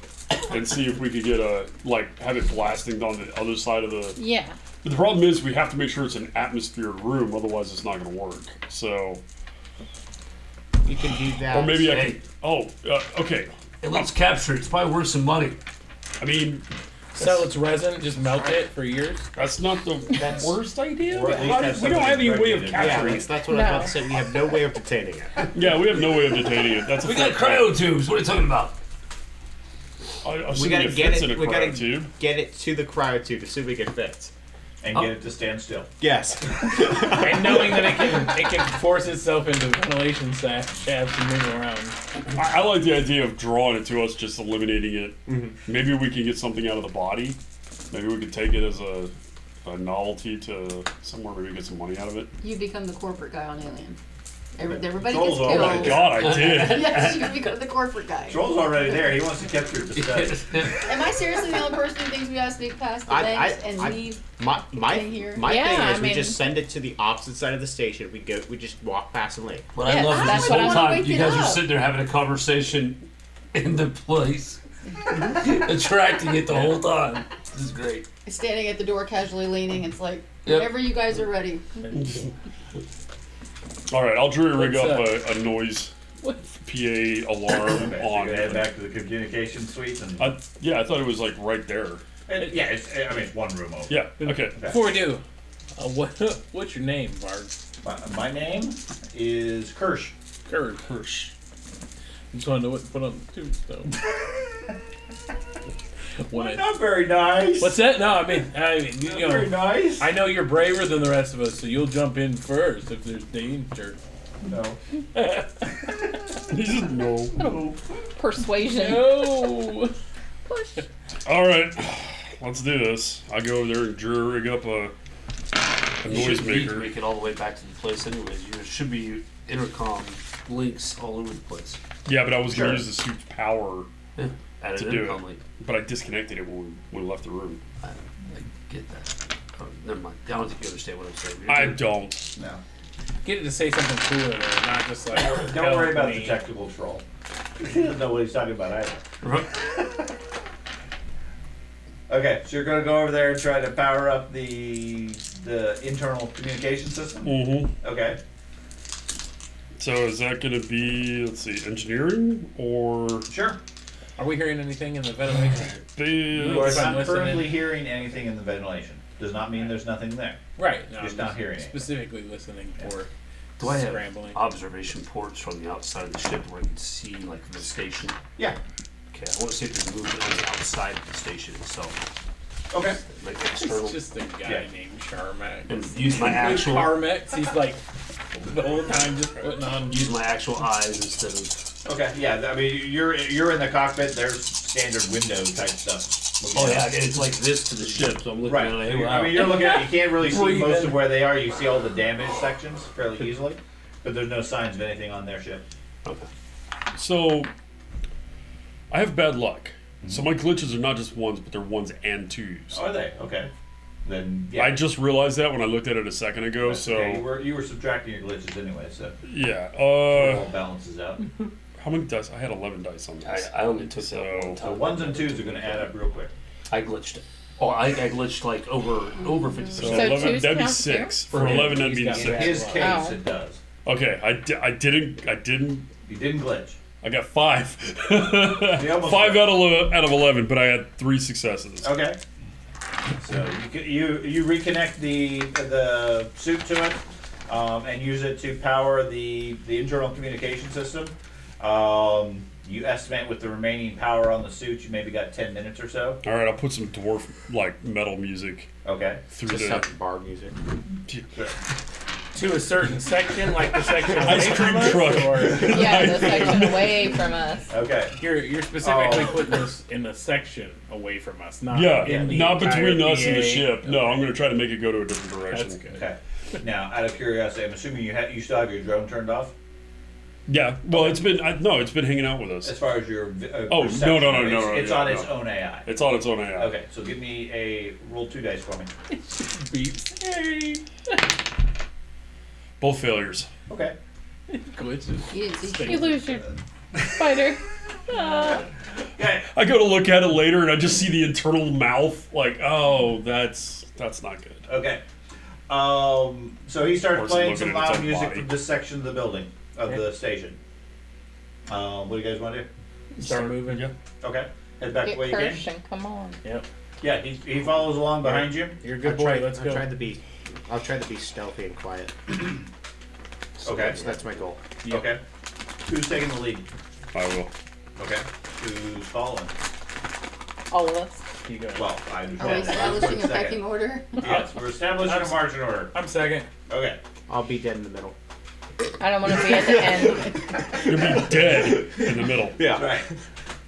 and see if we could get have it blasting on the other side of the. Yeah. But the problem is we have to make sure it's an atmospheric room, otherwise it's not going to work. So, You can do that. or maybe I Hey. can. Oh, okay. And let's capture it. It's probably worth some money. I mean, Sell its resin, just melt it for years. that's not the worst idea. Or at least have We don't have any way of somebody Yeah, capturing it. that's what I was about to say. We have no way of detaining it. Yeah, we have no way of detaining it. That's a We got fair cryo tubes. What are you talking about? point. I We assume gotta it get fits it. in a We gotta cryotube. get it to the cryotube to see if we can fit. And get it to stand still. Yes. And knowing that it can force itself into ventilation shafts and move around. I like the idea of drawing it to us, just eliminating it. Mm-hmm. Maybe we can get something out of the body. Maybe we could take it as a novelty to somewhere. Maybe get some money out of it. You become the corporate guy on Alien. Everybody Joel's gets already killed. Oh my god, I did. Yes, you become the corporate guy. Joel's already there. He wants to capture the study. Am I seriously the only person who thinks we gotta sneak past the I- banks I- and I- leave? My Thing here. Yeah, thing is I we mean- just send it to the opposite side of the station. We just walk past and leave. What I Yeah, love is that's this what whole I wanna time wake you it guys are up. sitting there having a conversation in the place, attracting it the whole time. This is great. Standing at the door, casually leaning. It's like Yep. whenever you guys are ready. All right, I'll jury rig What's up a noise What? PA alarm Okay, so you're on. gonna head back to the communication suite and. I thought it was like right there. Yeah, it's one room over. Yeah. Okay. Before we do, what's your name, Bard? My name is Kirsch. Kurt. Hirsch. I just want to know what to put on the tombstone. Not very nice. What's that? No, I mean, you Not very know, nice. I know you're braver than the rest of us, so you'll jump in first if there's danger. No. He said no. Persuasion. No. Push. All right, let's do this. I go over there and jury rig up a You noise shouldn't need to maker. make it all the way back to the place anyways. You should be intercom links all over the place. Yeah, but I was gonna Sure. use the suit's power, Yeah. Add To an do intercom it. link. but I disconnected it when we left the room. I get that. Oh, never mind. I don't think you understand what I'm saying. You're I good. don't. No. Get it to say something cooler, though, not just like. Don't worry about help me. the technical troll. He doesn't know what he's talking about either. Okay, so you're gonna go over there and try to power up the internal communication system. Mm-hmm. Okay. So is that gonna be, let's see, engineering or? Sure. Are we hearing anything in the ventilation? You are If I'm not listening. currently hearing anything in the ventilation. Does not mean there's nothing there. Right. No, Just I'm not hearing it. Specifically listening for Do I have scrambling. observation ports from the outside of the ship where I can see like the station? Yeah. Okay, I want to see if there's movement on the outside of the station itself, Okay. like external, It's just a guy Yeah. named Charmax. and use my actual Carmex, he's like the whole time just putting on. use my actual eyes instead of. Okay. Yeah. I mean, you're in the cockpit. There's standard window type stuff. Oh yeah, and it's like this to the ship, so I'm looking Right. at it. Hey, wow. I mean, you're looking at it. You can't really see Breathe most in. of where they are. You see all the damaged sections fairly easily, but there's no signs of anything on their ship. Okay. So I have bad luck. So my glitches are not just ones, but they're ones and twos. Are they? Okay. then yeah. I just realized that when I looked at it a second ago. But, So yeah, you were subtracting your glitches anyway, so yeah. it all balances out. How many dice? I had 11 dice on this. I only took So- that one So time. ones and twos are going to add up real quick. I glitched it. Oh, I glitched like over 50%. So So 11, twos that'd be count 6. too? For For him, 11, that'd he's be got In 6. his case, Oh. it does. Okay, I didn't. You didn't glitch. I got 5. almost 5 got out of 11, but I had 3 successes. Okay. So you reconnect the suit to it, and use it to power the internal communication system. You estimate with the remaining power on the suit, you maybe got 10 minutes or so. All right, I'll put some dwarf like metal music Okay. through Just the have bar music. To a certain section, like the section away Ice cream from us, truck. or Yeah, the section away from us. Okay. you're specifically Oh. putting this in the section away from us, not yeah, in the not between entire us and the PA. ship. No, Okay. I'm going to try to make it go to a different direction. That's good. Okay. Now, out of curiosity, I'm assuming you still have your drone turned off Yeah, well, it's been hanging out with us. as far as your Oh, perception. no, It's yeah, on its no. own AI. It's on its own AI. Okay, so give me a roll 2 dice for me. Beeps. Hey. Both failures. Okay. Glitches. You didn't see You lose your spider. Ah. Okay. I go to look at it later, and I just see the internal mouth. Like, oh, that's not good. Okay. So he starts Or is it playing looking some at its loud own music body? from this section of the building, of Okay. the station. What do you guys want to do? Start moving. Yeah. Okay. Head back the Get way you came. Kirsch and come on. Yep. Yeah, he follows along behind you. You're a good boy. Let's I'll go. try to be stealthy and quiet. So Okay. That's my goal. Yep. Okay. Who's taking the lead? I will. Okay. Who's following? All of us. You go. Well, I Are we understand. establishing a Second. pecking order? Yes, we're establishing a marching order. I'm second. Okay. I'll be dead in the middle. I don't want to be at the end. You'll be dead in the middle. Yeah. Right.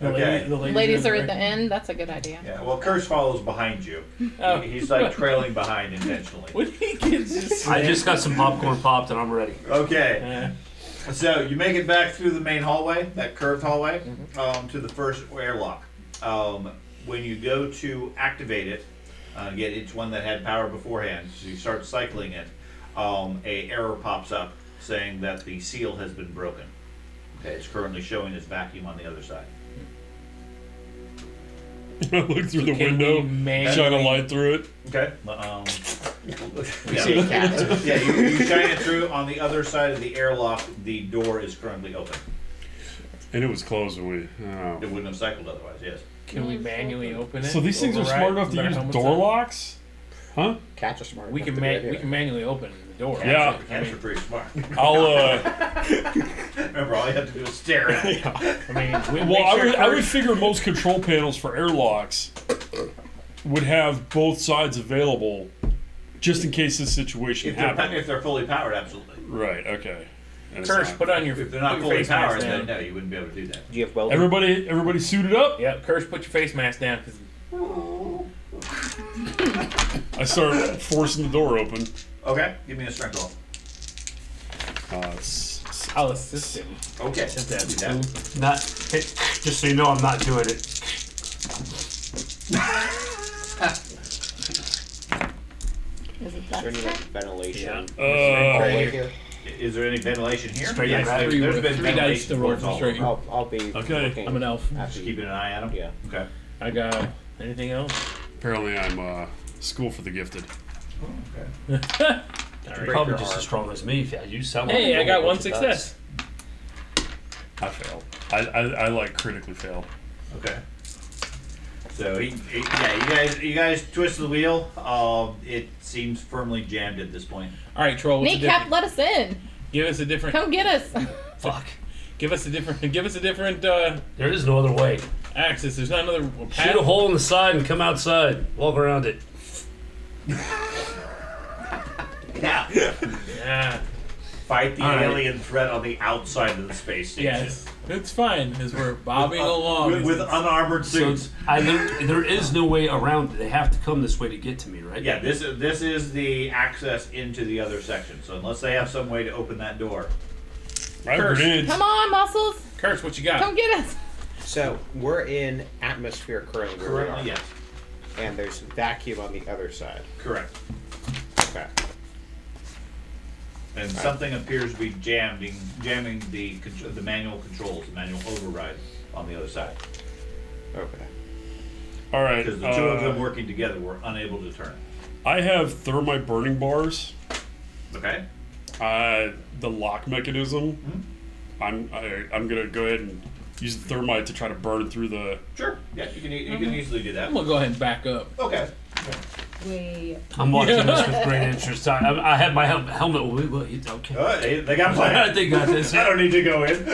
Okay. The Ladies are in at the end. That's a good idea. Yeah. Well, Curse follows behind you. Oh. He's like trailing behind intentionally. When he gets his I just got some popcorn popped and I'm ready. Okay. So you make it back through the main hallway, that curved hallway, to the first airlock. When you go to activate it, again, it's one that had power beforehand, so you start cycling it, a error pops up saying that the seal has been broken. Okay, it's currently showing as vacuum on the other side. I look through the Can we window, manually- shine a light through it. Okay. See a cat. Yeah, you shine it through. On the other side of the airlock, the door is currently open. And it was closed when we. It wouldn't have cycled otherwise, yes. Can we manually open it? So these things are Override smart enough to with our use helmets door on? locks? Huh? Cats are smart. We enough can to do it, we can manually open the door. Yeah. Cats are pretty smart. I'll Remember, all you have to do is stare at it. I mean, we well, make sure I would Kurt- figure most control panels for airlocks would have both sides available just in case this situation happened. If they're fully powered, absolutely. Right, okay. And it's Kirsch, not- put on your If they're not put your fully face mask powered, then down. no, you wouldn't be able to do that. Do you have welding? Everybody suited up? Yeah, Kirsch, put your face mask down. 'Cause I start forcing the door open. Okay, give me a strength roll. I'll assist him. Okay, Since that's do that. Not, just so you know, I'm not doing it. Is it Is there that any like ventilation? Uh, Here? Is there any ventilation here? Straight Yes, up, right? there's been Three dice ventilation to roll boards from all straight. over. I'll be Okay. looking I'm an elf. after Just you. keeping an eye on them? Yeah. Okay. I got anything else? apparently I'm school for the gifted. Okay. All You're right. probably your just arm. as strong as me. You sound like Hey, you I know got what one it success. I failed. I like critically fail. Okay. So you guys twist the wheel. It seems firmly jammed at this point. All right, troll. What's the Kneecap, difference? let us in. Give us a different. Come get us. does. Fuck. Give us a different. Give us a different There is no other way. axis. There's not another Shoot path. a hole in the side and come outside. Walk around it. Yeah. Yeah. Fight the All right. alien threat on the outside of the space station. Yes. It's fine as we're bobbing along. With unarmored So suits. there is no way around it. They have to come this way to get to me, right? Yeah, this is the access into the other section. So unless they have some way to open that door. I have Curse. grenades. Come on, muscles. Kurtz, what you got? Come get us. So we're in atmosphere currently. Where we are. Currently, yes. and there's vacuum on the other side. Correct. Okay. And something appears to be jamming the manual controls, the manual override on the other side. Okay. All right. Because the two of them working together were unable to turn it. I have thermite burning bars. Okay. The lock mechanism. Mm-hmm. I'm gonna go ahead and use the thermite to try to burn through the. Sure. Yeah, you can easily do that. I'm gonna go ahead and back up. Okay. I'm watching this with great interest. I have my helmet. Okay. They got planned. They got this. I don't need to go in.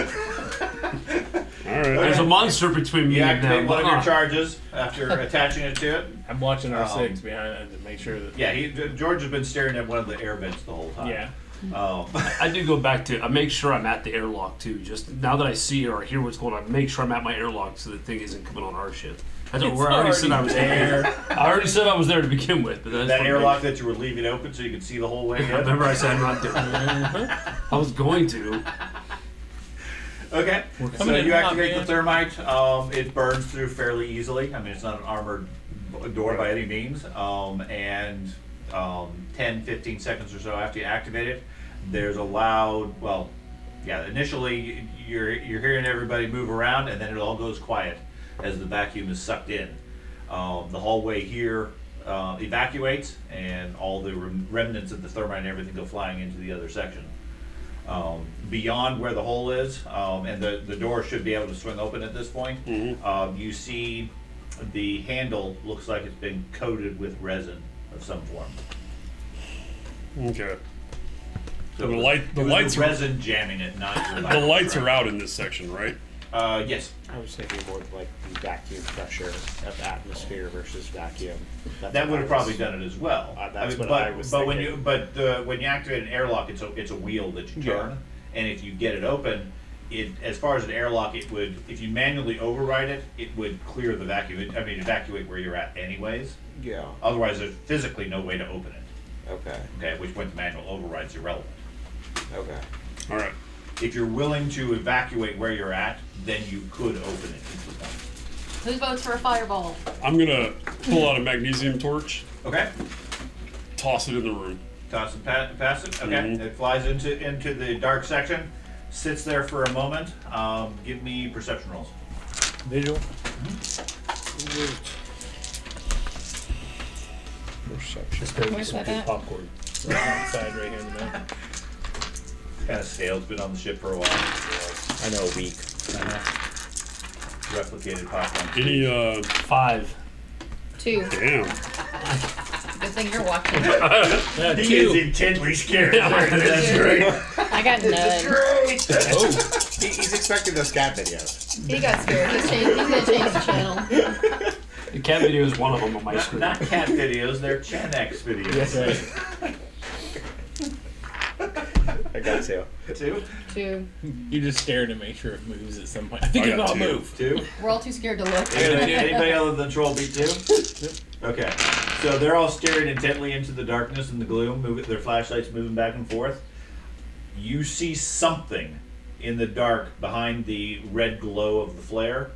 All right. There's a monster between me You and activate them. one of your charges after attaching it to it. I'm watching R6 behind to make sure that. Yeah, George has been staring at one of the air vents the whole time. Yeah. I do go back to. I make sure I'm at the airlock too. Just now that I see or hear what's going on, I make sure I'm at my airlock so the thing isn't coming on our ship. I already said I was there. I already said I was there to begin with. But that airlock that you were leaving open so you could see the whole way in. Remember I said I'm not doing it. I was going to. Okay, so in you hot, activate man. the thermite. It burns through fairly easily. I mean, it's not an armored door by any means. 10, 15 seconds or so after you activate it, there's a loud, initially you're hearing everybody move around, and then it all goes quiet as the vacuum is sucked in. The hallway here evacuates, and all the remnants of the thermite and everything go flying into the other section. Beyond where the hole is, and the door should be able to swing open at this point, you see the handle looks like it's been coated with resin of some form. Okay. So The it was- light- it the was lights the are- resin jamming it, not your The lights are out in this section, right? Yes. I was thinking more like the vacuum pressure of atmosphere versus vacuum. That's That what would I have probably was- done it as well. That's what but, I was but when thinking. you activate an airlock, it's a wheel that you turn, and if you get it open, as far as an airlock, it would, if you manually override it, it would clear the vacuum. Evacuate where you're at anyways. Yeah. Otherwise, there's physically no way to open it. Okay. Okay, at which point the manual override's irrelevant. Okay. All right. If you're willing to evacuate where you're at, then you could open it into the point. Who votes for a fireball? I'm gonna pull out a magnesium torch, Okay. toss it in the room. Toss and pass it. Okay. Mhm. It flies into the dark section, sits there for a moment. Give me perception rolls. Visual. Perception. Where's that at? Popcorn. Right outside, right here in the middle. Kind of stale. It's been on the ship for a while. I know a week. Replicated popcorn. Any 5. 2. damn. Good thing you're watching. He is intently scared. That's great. I got none. He's expecting those cat videos. He got scared. He's gonna change the channel. The cat video is one of them on my screen. Not cat videos, they're Chanax videos. I got two. 2? 2. You just stare to make sure it moves at some point. I think I it'll got all 2. move. 2? We're all too scared to look. Anybody other than Troll beat 2? Okay. So they're all staring intently into the darkness and the gloom, their flashlights moving back and forth. You see something in the dark behind the red glow of the flare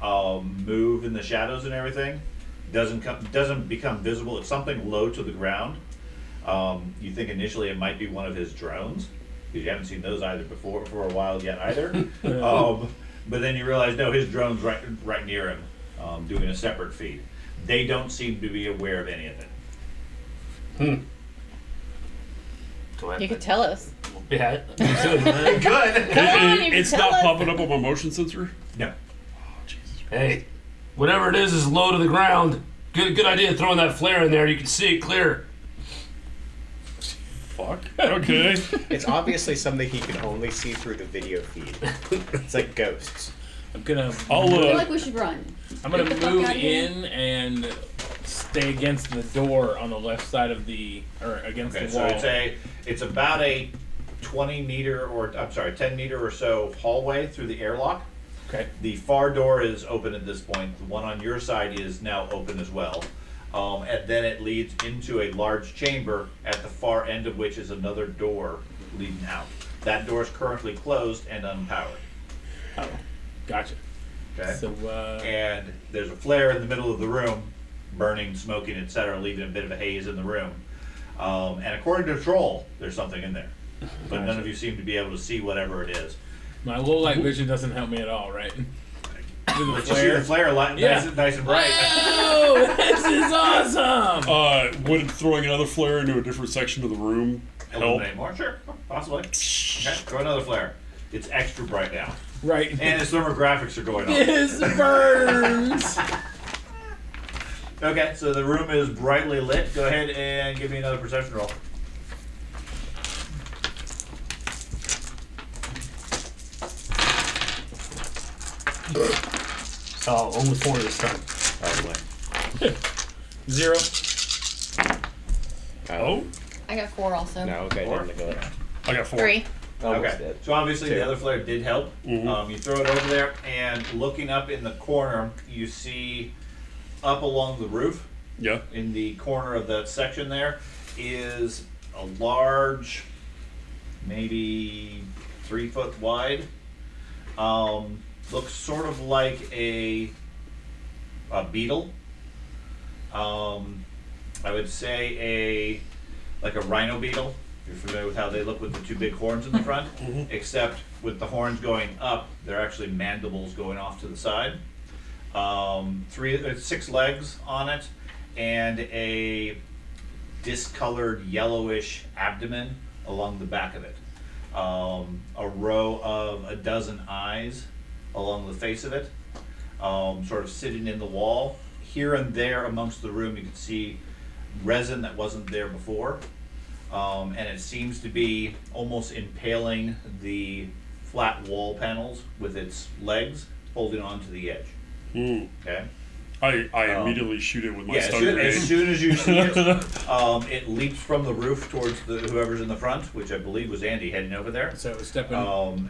move in the shadows and everything. Doesn't become visible. It's something low to the ground. You think initially it might be one of his drones, because you haven't seen those either before for a while yet either. But then you realize, no, his drone's right near him, doing a separate feed. They don't seem to be aware of any of it. You could tell us. Yeah. Good. Come on, you can It's tell not us. popping up on my motion sensor. No. Hey, whatever it is low to the ground. Good idea throwing that flare in there. You can see it clear. Fuck. Okay. It's obviously something he can only see through the video feed. It's like ghosts. I'm gonna I feel like we should run. I'm gonna Get the fuck move outta here. in and stay against the door on the left side of against Okay, the so wall. it's about a 10 meter or so hallway through the airlock. Okay. The far door is open at this point. The one on your side is now open as well. And then it leads into a large chamber, at the far end of which is another door leading out. That door is currently closed and unpowered. Oh, gotcha. Okay. So And there's a flare in the middle of the room, burning, smoking, etc., leaving a bit of a haze in the room. And according to Troll, there's something in there, but none of you seem to be able to see whatever it is. My low light vision doesn't help me at all, right? But you see the flare light, nice and bright. Oh, this is awesome! Would throwing another flare into a different section of the room help? Illuminate more? Sure, possibly. Okay, throw another flare. It's extra bright now. Right. And its thermographics are going on. This burns! Okay, so the room is brightly lit. Go ahead and give me another perception roll. Oh, only 4 this time. Probably. 0. Oh, I got 4 also. No, okay, Four. didn't go. I got 4. 3. Okay, so obviously the other flare did help. Mhm. You throw it over there, and looking up in the corner, you see up along the roof, Yeah. in the corner of that section there, is a large, maybe 3 foot wide, looks sort of like a beetle. I would say like a rhino beetle. You're familiar with how they look with the 2 big horns in the front, except with the horns going up, they're actually mandibles going off to the side. 6 legs on it, and a discolored yellowish abdomen along the back of it. A row of a dozen eyes along the face of it, sort of sitting in the wall. Here and there amongst the room you can see resin that wasn't there before. And it seems to be almost impaling the flat wall panels with its legs, holding on to the edge. Okay? I immediately shoot it with my Yeah, stun grenade. as soon as you see it, it leaps from the roof towards whoever's in the front, which I believe was Andy heading over there. So stepping.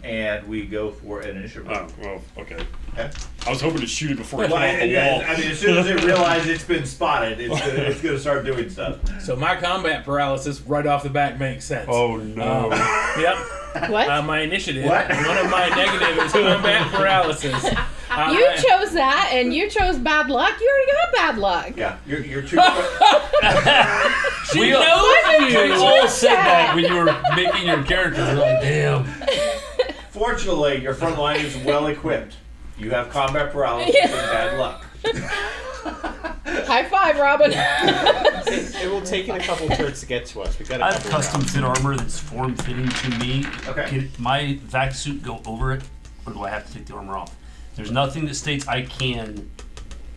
And we go for an initiative. Oh, well, okay. Okay. I was hoping to shoot it before it Well, came off the yeah, wall. I mean, as soon as it realizes it's been spotted, it's gonna start doing stuff. So my combat paralysis right off the bat makes sense. Oh, no. Yep. What? My initiative. What? One of my negatives is combat paralysis. You chose that, and you chose bad luck. You already got bad luck. Yeah, you're too. She We knows you. all said that when you were making your character. We're like, damn. Fortunately, your front line is well equipped. You have combat paralysis and bad luck. High 5, Robin. It will take it a couple turns to get to us. We got. I have custom fit armor that's form fitting to me. Okay. Can my vac suit go over it, or do I have to take the armor off? There's nothing that states I can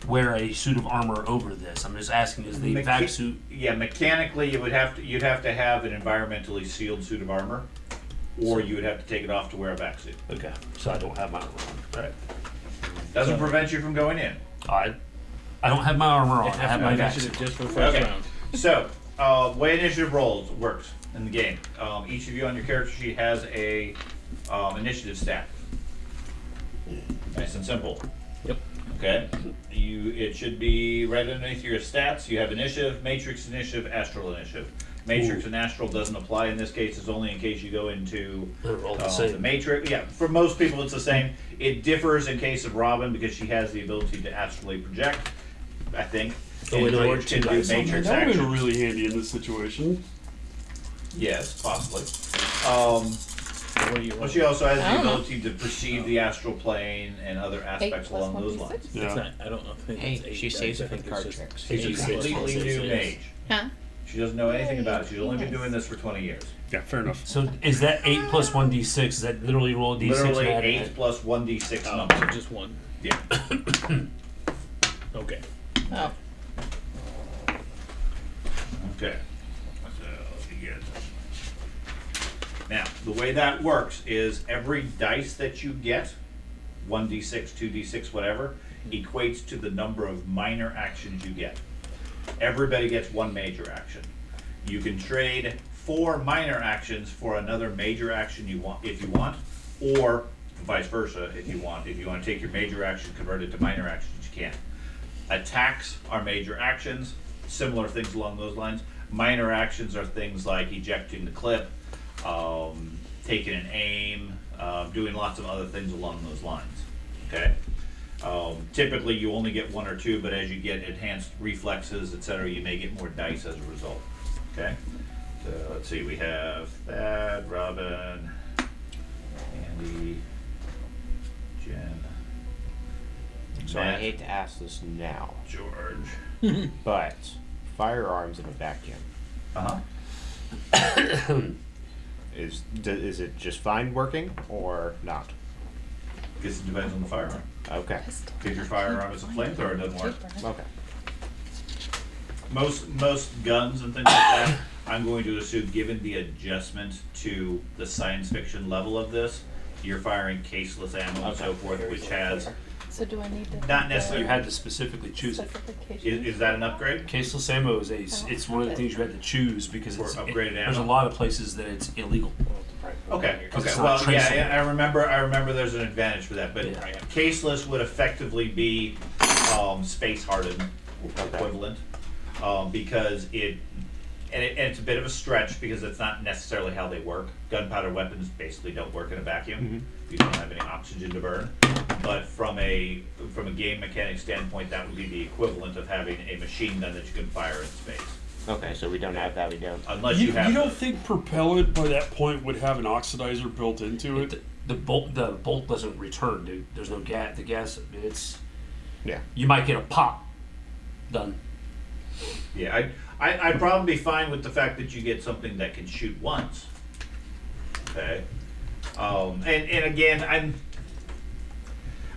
wear a suit of armor over this. I'm just asking, is the vac suit? Yeah, mechanically, you'd have to have an environmentally sealed suit of armor, or you would have to take it off to wear a vac suit. Okay, so I don't have my armor on. Right. Doesn't prevent you from going in. I don't have my armor on. I have my vac suit. Initiative just for the first Okay. round. So, way initiative rolls works in the game. Each of you on your character sheet has a initiative stat. Nice and simple. Yep. Okay. It should be right underneath your stats. You have initiative, matrix initiative, astral initiative. Matrix and astral doesn't apply in this case. It's only in case you go into They're all the the same. matrix. Yeah, for most people it's the same. It differs in case of Robin because she has the ability to astrally project, I think. Oh, And wait, no, I George get two can do dice on there. matrix That would be actions. really handy in this situation. Yes, possibly. What do you Well, want? she also has I the don't know. ability to perceive the astral plane and other 8 aspects plus along 1 those d6? lines. It's Yeah. not, I don't know. Think Hey, it's 8 she dice. saves I it from think card it's just- tricks. She's a She's completely new mage. Huh? She doesn't know anything about it. She's only been doing this for 20 years. Yeah, fair enough. So is that 8 plus 1d6? Is that literally roll a d6? Literally and add 8 it? plus 1d6 Oh, number. so just one. Yeah. Okay. Oh. Okay. Now, the way that works is every dice that you get, 1d6, 2d6, whatever, equates to the number of minor actions you get. Everybody gets one major action. You can trade 4 minor actions for another major action you want, if you want, or vice versa if you want. If you want to take your major action, convert it to minor actions, you can. Attacks are major actions, similar things along those lines. Minor actions are things like ejecting the clip, taking an aim, doing lots of other things along those lines. Okay. Typically, you only get 1 or 2, but as you get enhanced reflexes, etc., you may get more dice as a result. Okay? So let's see, we have Thad, Robin, Andy, Jen, So I Matt, hate to ask this now, George. but firearms in a vacuum Uh-huh. is it just fine working or not? Guess it depends on the firearm. Okay. If your firearm is a flamethrower, it doesn't work. Okay. Most guns and things like that, I'm going to assume, given the adjustment to the science fiction level of this, you're firing caseless ammo and so forth, which has So do I need to? not necessarily. You had to specifically choose it. Is that an upgrade? Caseless ammo is it's one of the things you had to choose because For it's upgraded there's a ammo? lot of places that it's illegal. Okay. Because Okay. it's not Well, traceable. yeah, I remember there's an advantage for that, but Yeah. caseless would effectively be space hardened equivalent, because it's a bit of a stretch because it's not necessarily how they work. Gunpowder weapons basically don't work in a vacuum. You don't have any oxygen to burn. But from a game mechanic standpoint, that would be the equivalent of having a machine gun that you can fire in space. Okay, so we don't have that. We don't. Unless you have. You don't think propellant by that point would have an oxidizer built into it? The bolt doesn't return, dude. There's no gas. The gas, it's Yeah. you might get a pop. Done. Yeah, I'd probably be fine with the fact that you get something that can shoot once. Okay. And again,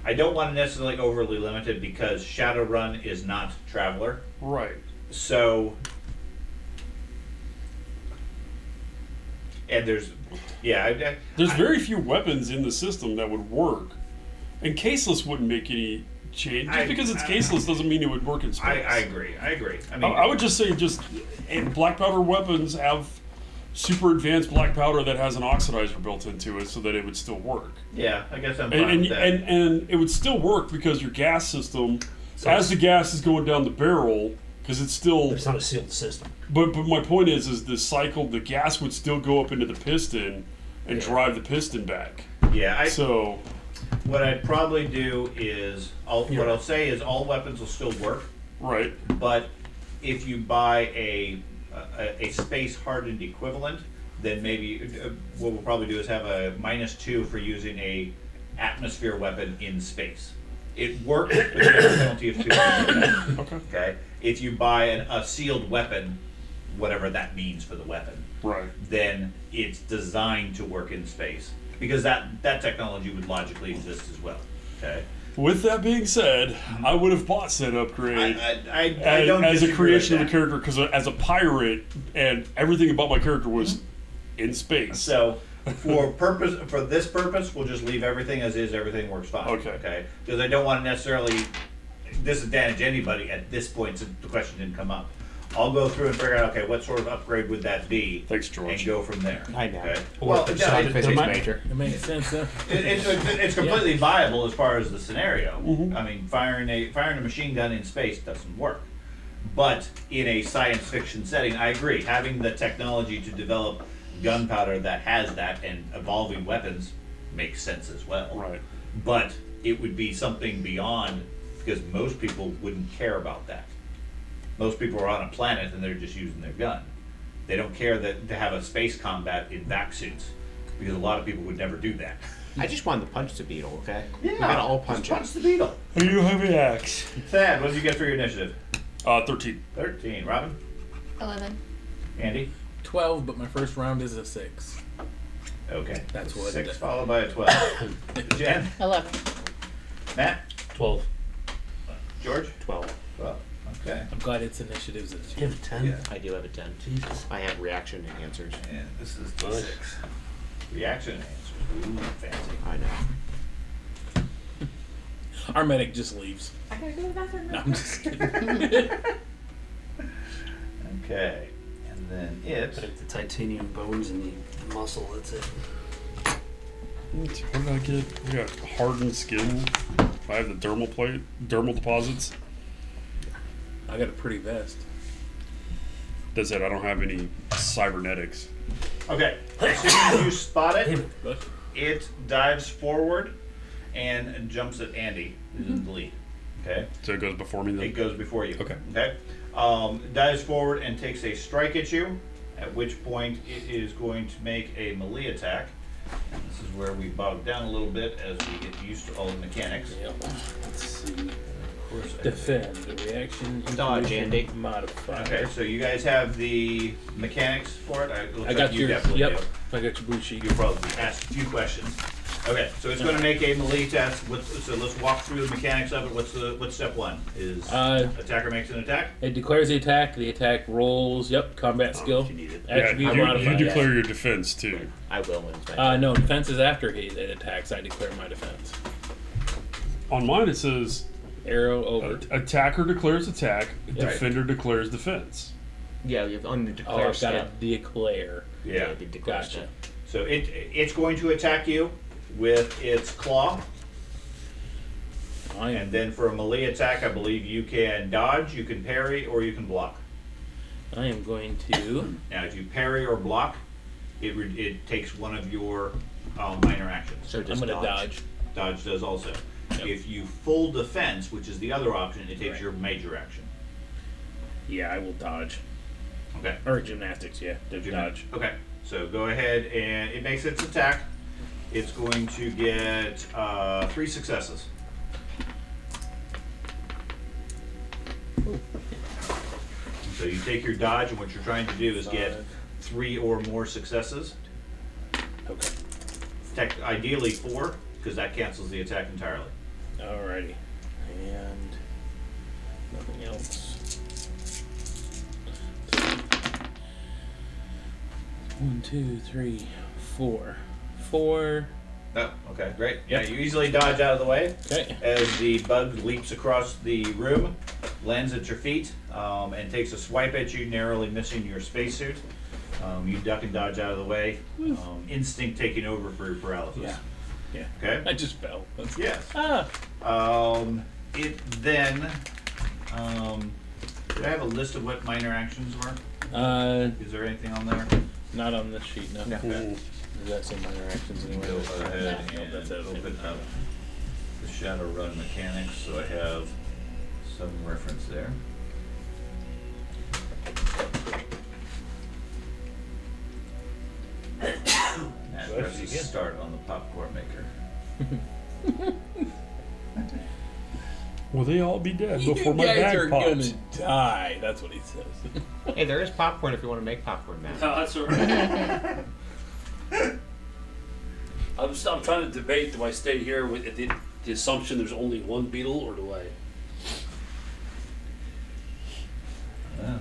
I don't want to necessarily overly limit it because Shadowrun is not Traveler. Right. So, and there's There's very few weapons in the system that would work. And caseless wouldn't make any change. Just because it's caseless doesn't mean it would work in space. I agree. I mean, I would just say and black powder weapons have super advanced black powder that has an oxidizer built into it so that it would still work. yeah, I guess I'm fine And with that. and it would still work because your gas system, as the gas is going down the barrel, because it's still. It's not a sealed system. But my point is the cycle, the gas would still go up into the piston and drive the piston back. Yeah, So what I'd probably do is, what I'll say is all weapons will still work, right. but if you buy a space hardened equivalent, then maybe what we'll probably do is have a -2 for using a atmosphere weapon in space. It works, but you have a penalty of 2. Okay. Okay. If you buy a sealed weapon, whatever that means for the weapon, Right. then it's designed to work in space because that technology would logically exist as well. Okay. With that being said, I would have bought said upgrade I don't as a disagree creation of with the character because as a pirate and everything about my character was in space. So for this purpose, we'll just leave everything as is. Everything works fine. Okay. Okay. Because I don't want to necessarily disadvantage anybody at this point since the question didn't come up. I'll go through and figure out, okay, what sort of upgrade would that be? Thanks, George. And go from there. I know. Okay. Or Well, if no, I'm a it- physics might- major. It makes sense, huh? it's completely viable as far as the scenario. Mhm. I mean, firing a machine gun in space doesn't work. But in a science fiction setting, I agree. Having the technology to develop gunpowder that has that and evolving weapons makes sense as well. Right. But it would be something beyond, because most people wouldn't care about that. Most people are on a planet and they're just using their gun. They don't care that to have a space combat in vac suits, because a lot of people would never do that. I just wanted to punch the beetle. Okay. Yeah, We gotta all just punch punch it. the beetle. Are you heavy axe? Thad, what did you get for your initiative? 13. 13. Robin? 11. Andy? 12, but my first round is a 6. Okay. That's what 6 it- followed by a 12. Jen? 11. Matt? 12. George? 12. 12. Okay. I'm glad it's initiatives at You have a 10? Yeah. I do have a 10. Jesus. I have reaction enhancers. And this is Nice. 6. Reaction answer. Ooh, fancy. I know. Our medic just leaves. I gotta go to the bathroom. No, I'm just kidding. Okay. And then it. The titanium bones and the muscle, that's it. What did I get? I got hardened skin. I have the dermal deposits. I got a pretty vest. That's it. I don't have any cybernetics. Okay. As soon as you spot it, But it dives forward and jumps at Andy, who's in the lead. Okay? So it goes before me then? It goes before you. Okay. Okay? Dives forward and takes a strike at you, at which point it is going to make a melee attack. This is where we bog down a little bit as we get used to all the mechanics. Yep. Let's see. Of course, Defend. Reaction. Dodge, intuition, Andy. Modifier. Okay, so you guys have the mechanics for it? It looks I got like you yours. definitely Yep. do. I got your blue sheet. You probably asked a few questions. Okay, so it's going to make a melee test. So let's walk through the mechanics of it. What's step one? Is attacker makes an attack? It declares the attack. The attack rolls. Yep. Combat skill. if you need it. Attribute you modifier. declare your defense too. I will win. No, defense is after it attacks. I declare my defense. On mine it says Arrow over. attacker declares attack, defender declares defense. Yeah, you have on the Oh, declare I've got to step. declare. Yeah. The declare Gotcha. step. So it's going to attack you with its claw. And then for a melee attack, I believe you can dodge, you can parry, or you can block. I am going to. Now, if you parry or block, it takes one of your minor actions. So I'm just going to dodge. Dodge does also. Yep. If you full defense, which is the other option, it takes Right. your major action. Yeah, I will dodge. Okay. Or gymnastics. Yeah, dodge. Okay. So go ahead and it makes its attack. It's going to get 3 successes. So you take your dodge, and what you're trying to do is get 3 or more successes. Okay. Ideally 4, because that cancels the attack entirely. Alrighty. And nothing else. 1, 2, 3, 4. 4. Oh, okay, great. Yeah, you easily dodge out of the way Okay. as the bug leaps across the room, lands at your feet, and takes a swipe at you, narrowly missing your spacesuit. You duck and dodge out of the way. Instinct taking over for your paralysis. Yeah. Yeah. Okay? I just fell. That's Yes. Ah. It then. Did I have a list of what minor actions were? Is there anything on there? Not on this sheet. No. No. Does that say minor actions anywhere? Go ahead No, and that's it. open up the Shadowrun mechanics, so I have some reference there. That presses start on the popcorn maker. Will they all be dead before You my guys bag are pops? gonna die. That's what he says. Hey, there is popcorn if you want to make popcorn now. No, that's all right. I'm trying to debate, do I stay here with the assumption there's only one beetle, or do I? Yeah.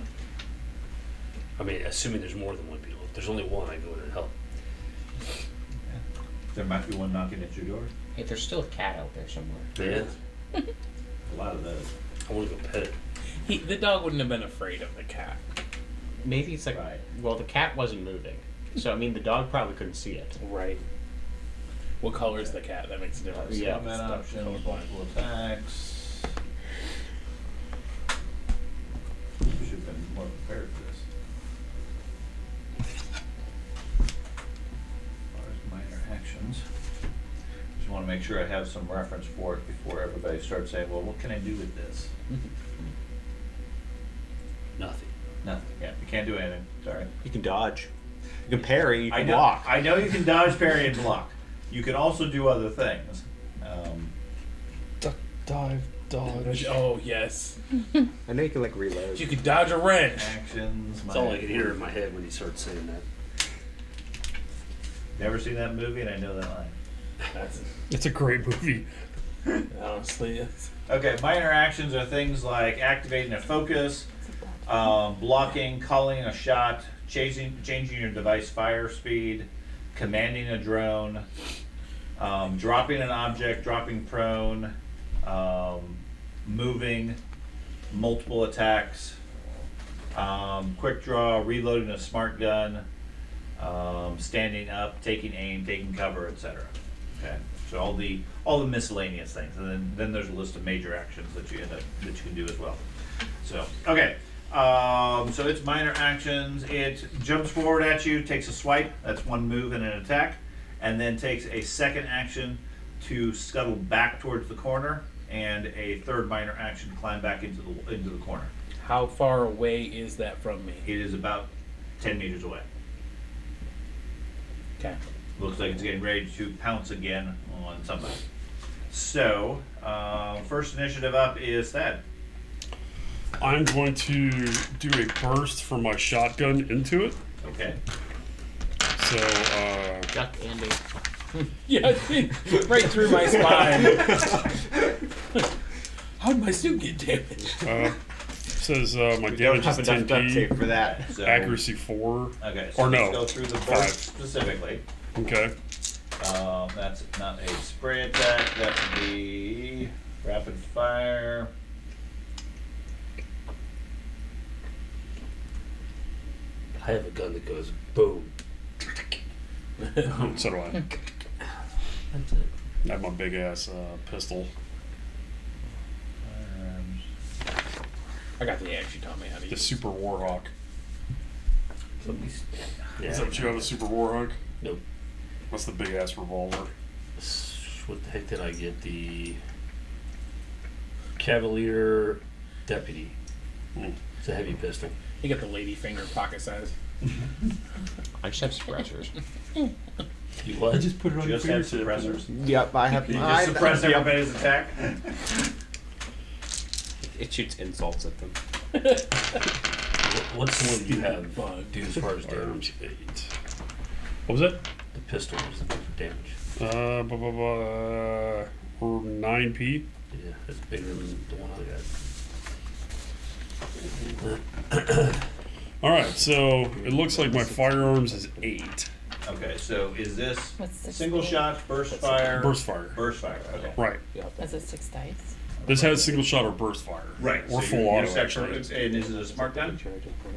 I mean, assuming there's more than one beetle. If there's only one, I go in and help. There might be one knocking at your door. Hey, there's still a cat out there somewhere. Yeah. A lot of those. I want to go pet it. The dog wouldn't have been afraid of the cat. Maybe it's like, Right. well, the cat wasn't moving. So, I mean, the dog probably couldn't see it. Right. What color is the cat? That makes a difference. Yeah. Combat option, multiple attacks. Should have been more prepared for this. As far as minor actions. Just want to make sure I have some reference for it before everybody starts saying, well, what can I do with this? Nothing. Nothing. Yeah, you can't do anything. Sorry. You can dodge. You can parry. You I can know, block. I know you can dodge, parry, and block. You can also do other things. Duck, dive, dodge. Oh yes. I know you can like reload. You could dodge a wrench. Actions. That's all I could hear in my head when he started saying that. Never seen that movie, and I know that line. That's It's a great movie. honestly. It's, Okay, minor actions are things like activating a focus, blocking, calling a shot, changing your device fire speed, commanding a drone, dropping an object, dropping prone, moving, multiple attacks, quick draw, reloading a smart gun, standing up, taking aim, taking cover, etc. Okay, so all the miscellaneous things, and then there's a list of major actions that you can do as well. So okay, so it's minor actions. It jumps forward at you, takes a swipe. That's one move and an attack, and then takes a second action to scuttle back towards the corner, and a third minor action to climb back into the corner. How far away is that from me? It is about 10 meters away. Okay. Looks like it's getting ready to pounce again on somebody. So, first initiative up is Thad. I'm going to do a burst from my shotgun into it. Okay. So, Duck Andy. Yeah, right through my spine. How'd my suit get damaged? says my We don't damage have is enough duct 10p, tape for that. So, accuracy 4. Okay, so Or let's no, go through the 5. burst specifically. Okay. That's not a spray attack, that would be rapid fire. I have a gun that goes boom. So do I. That's it. I have my big ass pistol. I got the axe you taught me how to The use. Super Warhawk. Yeah. Is that what you have, a Super Warhawk? Nope. What's the big ass revolver? What the heck did I get? The Cavalier Deputy. Hmm. It's a heavy pistol. You got the lady finger pocket size. I just have suppressors. You what? just put it Just have suppressors. Yep, I have. You just suppress everybody's attack. It shoots insults at them. What's the one you have do as far as damage? 8. What was that? The pistol is the thing for damage. 9p. Yeah, that's bigger than the one I got. All right, so it looks like my firearms is 8. Okay, so is this What's the single speed? shot, burst fire? Burst fire. Burst fire, okay. Right. Is it 6 dice? This has single shot or burst fire. Right. Or so full you auto, just have actually. and is it a smart gun?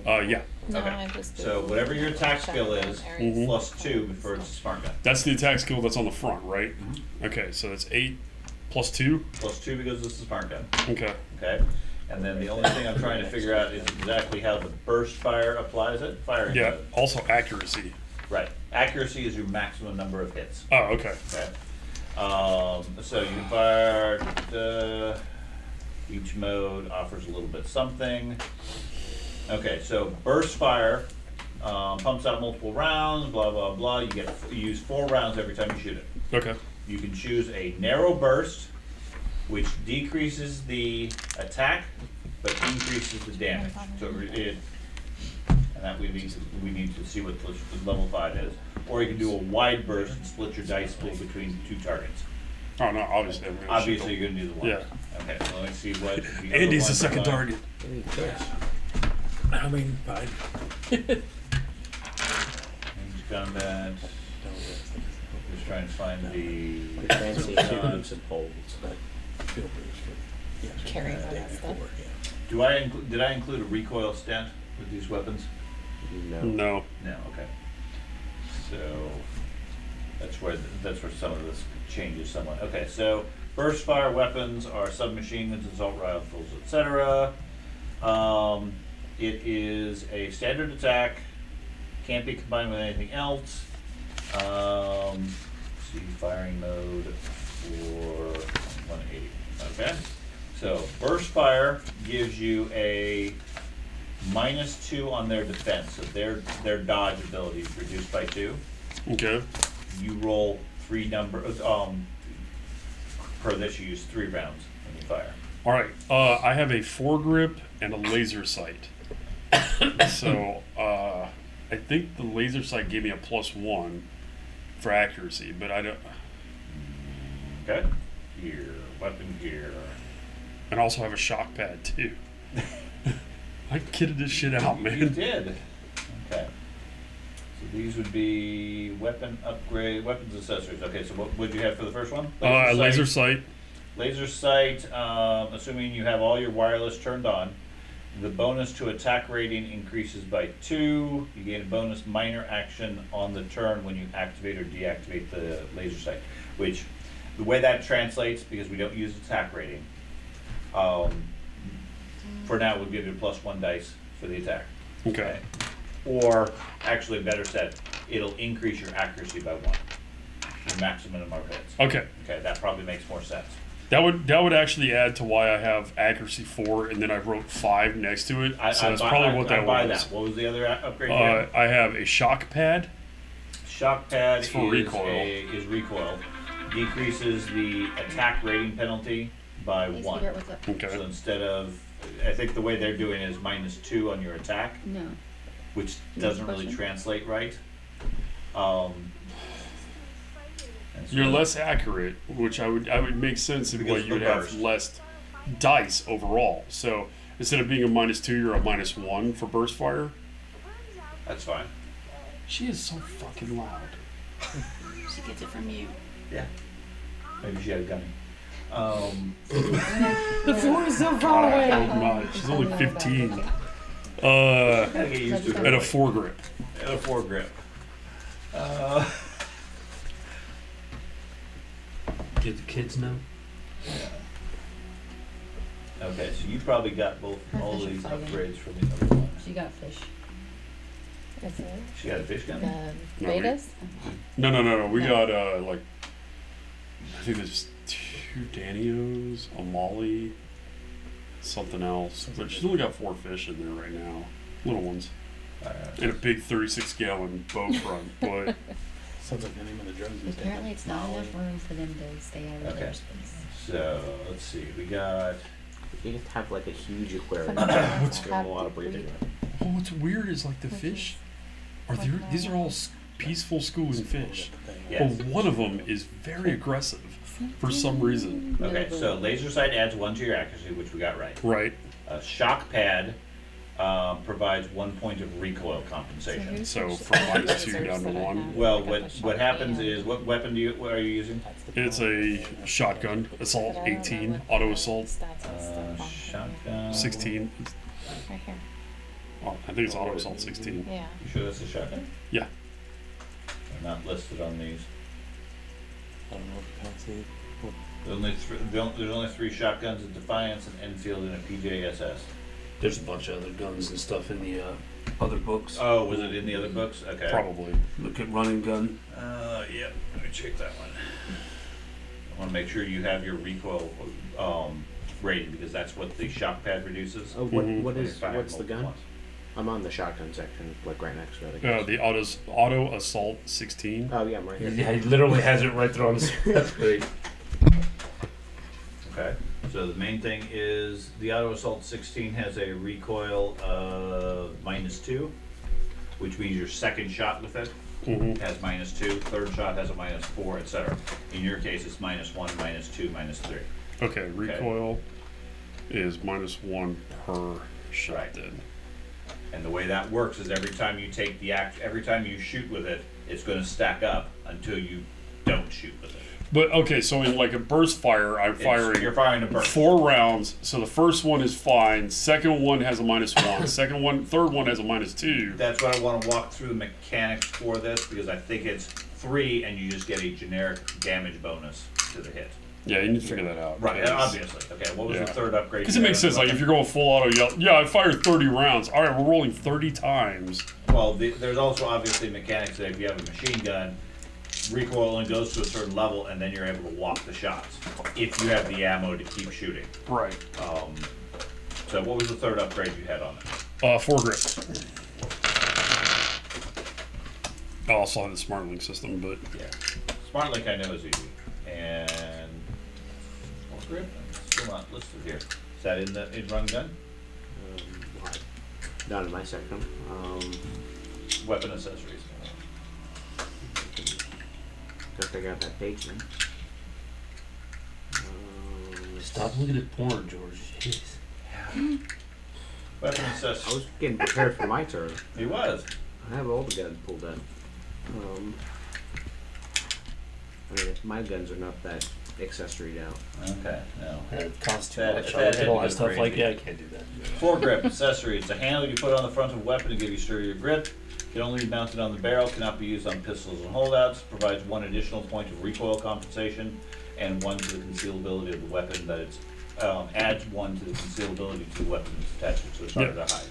Yeah. No, Okay. I just did So whatever your attack skill shotgun is, areas. Mhm. plus 2 before it's a smart gun. That's the attack skill that's on the front, right? Okay, so that's 8 plus 2. Plus 2 because this is a smart gun. Okay. Okay? And then the only thing I'm trying to figure out is exactly how the burst fire applies it. Firing Yeah, mode. also accuracy. Right. Accuracy is your maximum number of hits. Oh, okay. Okay. So you can fire. Each mode offers a little bit something. Okay, so burst fire pumps out multiple rounds. Blah blah blah. You use 4 rounds every time you shoot it. Okay. You can choose a narrow burst, which decreases the attack but increases the damage. So and that we need to see what the level 5 is. Or you can do a wide burst and split your dice pool between 2 targets. Oh, no, obviously. I'm gonna Obviously, shoot you're gonna do the one. Yeah. Okay, so let me see what. The other Andy's the ones second are. target. I mean, fine. Range combat. Just trying to find the. Fancy hoops and holds. Carry all that stuff. Did I include a recoil stat with these weapons? No. No. No. Okay. So that's where some of this changes somewhat. Okay, so burst fire weapons are submachine guns, assault rifles, etc. It is a standard attack. Can't be combined with anything else. See firing mode for 180. Okay. So burst fire gives you a -2 on their defense. So their dodge ability is reduced by 2. Okay. You roll 3 numbers. Per this, you use 3 rounds when you fire. All right. I have a foregrip and a laser sight. So I think the laser sight gave me a +1 for accuracy, but I don't. Okay. Gear, weapon gear. And also have a shock pad too. I kitted this shit out, You man. did. Okay. So these would be weapon upgrade, weapons accessories. Okay, so what would you have for the first one? Laser sight. Laser sight, assuming you have all your wireless turned on, the bonus to attack rating increases by 2. You gain a bonus minor action on the turn when you activate or deactivate the laser sight. Which, the way that translates, because we don't use attack rating, for now we'll give you a +1 dice for the attack. Okay. Or, actually better said, it'll increase your accuracy by 1. your maximum of hits. Okay. Okay, that probably makes more sense. That would actually add to why I have accuracy 4 and then I wrote 5 next to it. So that's probably what that buy was. that. What was the other upgrade? Here? I have a shock pad. Shock pad for recoil. is recoil. Decreases the attack rating penalty by Please 1. figure out what's up. Okay. So instead of, I think the way they're doing is -2 on your attack, No. which Next doesn't really question. translate right. And so- You're less accurate, which I would make sense in Because why of you would the have burst. less dice overall. So instead of being a -2, you're a -1 for burst fire. That's fine. She is so fucking loud. She gets it from you. Yeah. Maybe she had a gunny. The floor is so far away. Oh my, she's only 15. Gotta get used to At it. a 4 grip. At a 4 grip. Did the kids know? Okay, so you probably got both Her all fish are these fighting. upgrades from the other one. She got fish. Is it She got a fish gun? the No, we- betas? No. We No. got like I think there's 2 Danios, a Molly, something else. But she's only got 4 fish in there right now. Little ones. And a big 36-gallon boat front. But Sounds like the name of the drugs he's taking. Apparently, it's not enough room for them to stay out of Okay. their space. So let's see. We got. You just have like a huge aquarium. What's- Give them a lot of breathing. what's weird is like the fish are there. These are all peaceful schooling fish. Yes. But one of them is very aggressive for some reason. Okay, so laser sight adds 1 to your accuracy, which we got right. Right. Shock pad provides 1 point of recoil compensation. So from -2 down to 1. Well, what happens is, what weapon what are you using? It's a shotgun, assault 18, auto assault Shotgun. 16. Right here. Oh, I think it's auto assault 16. Yeah. You sure that's a shotgun? Yeah. They're not listed on these. I don't know if you can see. There's only 3 shotguns in Defiance, an Enfield, and a PJSS. There's a bunch of other guns and stuff in the other books. Oh, was it in the other books? Okay. Probably. Look at running gun. Yep. Let me check that one. I want to make sure you have your recoil rating because that's what the shock pad reduces. Oh, Mhm. what's the Multiple gun? ones. I'm on the shotgun section, like right next to it. I guess. The auto assault 16. Oh yeah, I'm right here. Yeah, he literally has it right there on the screen. That's great. Okay. So the main thing is the auto assault 16 has a recoil of -2, which means your second shot with it Mm-hmm. has -2, third shot has a -4, etc. In your case, it's -1, -2, -3. Okay, recoil is -1 per shot Right. then. And the way that works is every time you take the every time you shoot with it, it's going to stack up until you don't shoot with it. But okay, so in like a burst fire, I'm firing You're firing a burst. 4 rounds. So the first one is fine. Second one has a -1. Third one has a -2. That's what I want to walk through the mechanics for this because I think it's 3 and you just get a generic damage bonus to the hit. Yeah, you need to figure that out. Right, obviously. Okay, what was the Yeah. third upgrade? Because it makes sense. Like if you're going full auto, yeah, I fired 30 rounds. All right, we're rolling 30 times. Well, there's also obviously mechanics that if you have a machine gun, recoil only goes to a certain level and then you're able to walk the shots if you have the ammo to keep shooting. Right. So what was the third upgrade you had on it? 4 grip. I also have the smart link system, but Yeah. Smart Link I know is easy. And what grip? It's still not listed here. Is that in run gun? Not in my section. Weapon accessories. Gotta figure out that page then. Stop looking at porn, George. Jeez. Weapon I accessories. was getting prepared for my turn. He was. I have all the guns pulled up. I mean, my guns are not that accessoried out. Okay, no. Yeah, it costs too That- much. that I look had at all to that go stuff like crazy. that. I can't do that. Foregrip accessory. It's a handle you put on the front of a weapon to give you sturdier grip. Can only be mounted on the barrel. Cannot be used on pistols and holdouts. Provides 1 additional point of recoil compensation and 1 to the concealability of the weapon. That it's adds 1 to the concealability to the weapon that's attached to it, so it's harder to hide.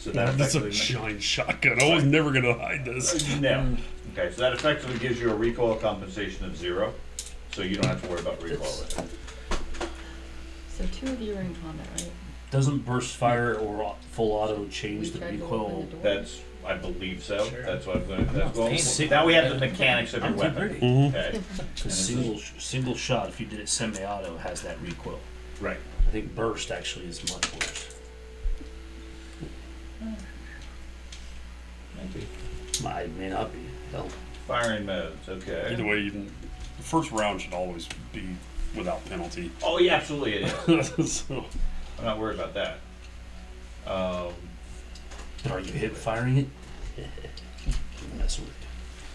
So that That's a effectively giant shotgun. I was never gonna hide this. no. Okay, so that effectively gives you a recoil compensation of 0, so you don't have to worry about recoil with it. So 2 of you are in combat, right? Doesn't burst fire or full auto change We the tried to recoil? open the door. That's, I believe so. Sure. That's what I'm going to. That's fancy. now we have the mechanics of your I'm too weapon. pretty. Mm-hmm. Okay. Because single shot, if you did it semi-auto, has that recoil. Right. I think burst actually is much worse. Maybe. It may not be. Hell, Firing modes. Okay. Either way, even the first round should always be without penalty. Oh, yeah, absolutely it is. So, I'm not worried about that. are you hip firing it? Messing with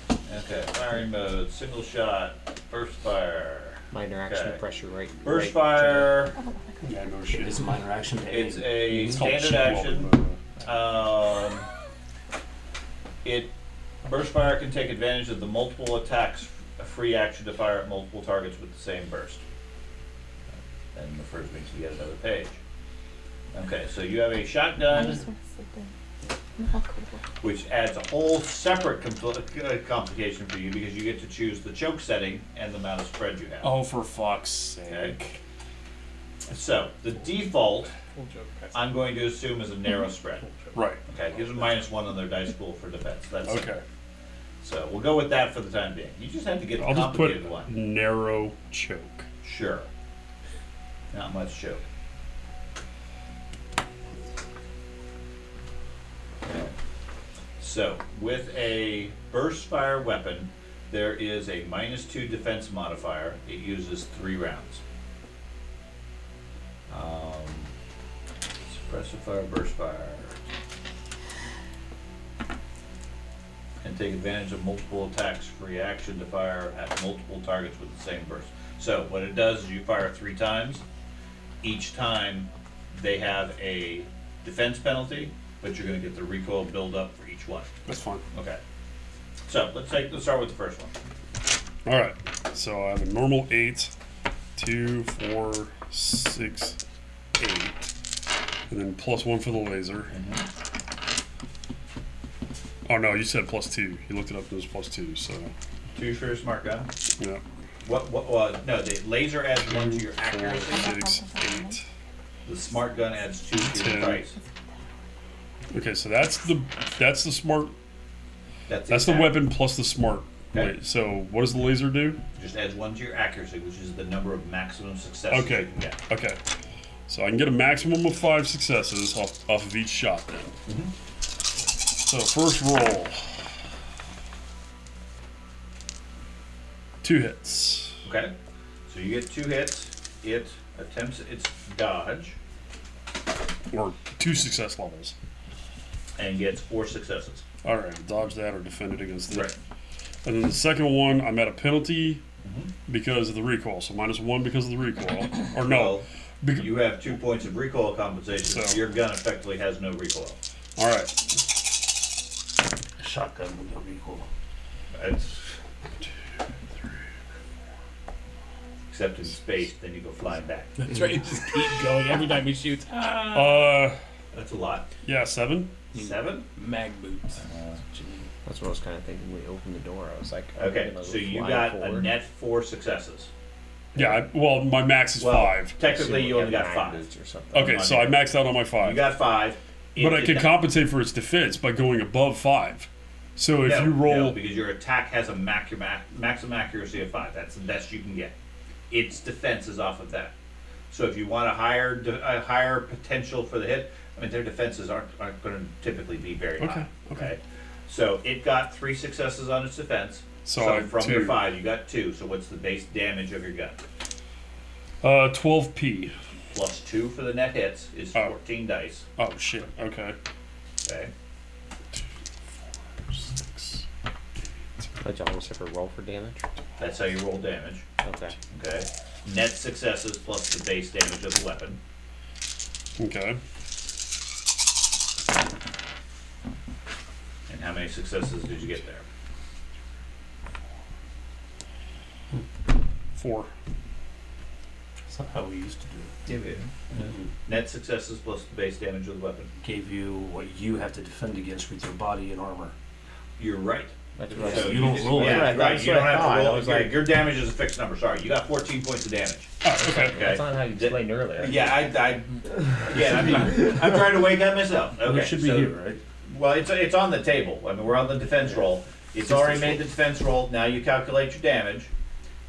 you. Okay, firing mode, single shot, burst fire. Minor action Okay. pressure right. Burst right fire, yeah, no shit. It's a minor action to it's aim. a It's called standard shit action. welding, It burst fire can take advantage of the multiple attacks, a free action to fire at multiple targets with the same burst. And the first makes you get another page. Okay, so you have a I shotgun, just want to sleep in. No, cool. which adds a whole separate complication for you because you get to choose the choke setting and the amount of spread you have. Oh, for fuck's Okay. sake. So the default, Full joke. I'm going to assume, is a narrow spread. Right. Okay, it gives them -1 on their dice pool for defense. That's it. Okay. So we'll go with that for the time being. You just have to get the I'll just put complicated one. narrow choke. Sure. Not much choke. Okay. So with a burst fire weapon, there is a -2 defense modifier. It uses 3 rounds. Suppressive fire, burst fire. And take advantage of multiple attacks, free action to fire at multiple targets with the same burst. So what it does is you fire 3 times. Each time they have a defense penalty, but you're going to get the recoil build up for each one. That's fine. Okay. So let's start with the first one. All right. So I have a normal 8, 2, 4, 6, 8, and then +1 for the laser. Oh no, you said +2. You looked it up. It was +2. So 2 for your smart gun. yeah. No, the laser adds 1 to your 4, accuracy. 6, 8. The smart gun adds 2 to your 10. price. Okay, so that's the smart. That's the attack. weapon plus the smart. Okay. Wait, so what does the laser do? Just adds 1 to your accuracy, which is the number of maximum successes Okay. you can get. Okay. So I can get a maximum of 5 successes off of each shot then. So first roll. 2 hits. Okay. So you get 2 hits. It attempts its dodge Or 2 success levels. and gets 4 successes. Alright, dodge that or defend it against it. Right. And then the second one, I'm at a penalty because of the recoil. So -1 because of the recoil. Or no. Well, bec- you have 2 points of recoil compensation, so So- your gun effectively has no recoil. Alright. Shotgun with no recoil. It's except in space, then you go flying back. That's right. Just keep going every time he shoots. That's a lot. Yeah, 7. 7? Mag boots. That's what I was kind of thinking. When we opened the door, I was like, are we Okay, gonna so go you flying got a forward? net 4 successes. Yeah, well, my max is 5. Technically, See, you we only have got mag 5. boots or something. Okay, so I maxed out on my 5. You got 5. But I can compensate for its defense by going above 5. So if you roll, No, because your attack has a maximum accuracy of 5. That's the best you can get. Its defense is off of that. So if you want a higher potential for the hit, I mean, their defenses aren't going to typically be very high. Okay. So it got 3 successes on its defense. So So I have from 2. your 5, you got 2. So what's the base damage of your gun? 12p. Plus 2 for the net hits is Oh. 14 dice. Oh shit. Okay. Okay. 6. But you almost have to roll for damage. That's how you roll damage. Okay. Okay. Net successes plus the base damage of the weapon. Okay. And how many successes did you get there? 4. That's not how we used to do it. Net successes plus the base damage of the weapon. Gave you what you have to defend against with your body and armor. You're right. That's what I So said. you don't roll it. Yeah, That's right. what You I don't have thought. to I roll. was Your, like- your damage is a fixed number. Sorry, you got 14 points of damage. Oh, okay. Okay. That's not how you explained earlier. Yeah, I'm trying to wake up myself. Okay. It should be so- here, right? Well, it's on the table. I mean, we're on the defense roll. It's already made the defense roll. Now you calculate your damage.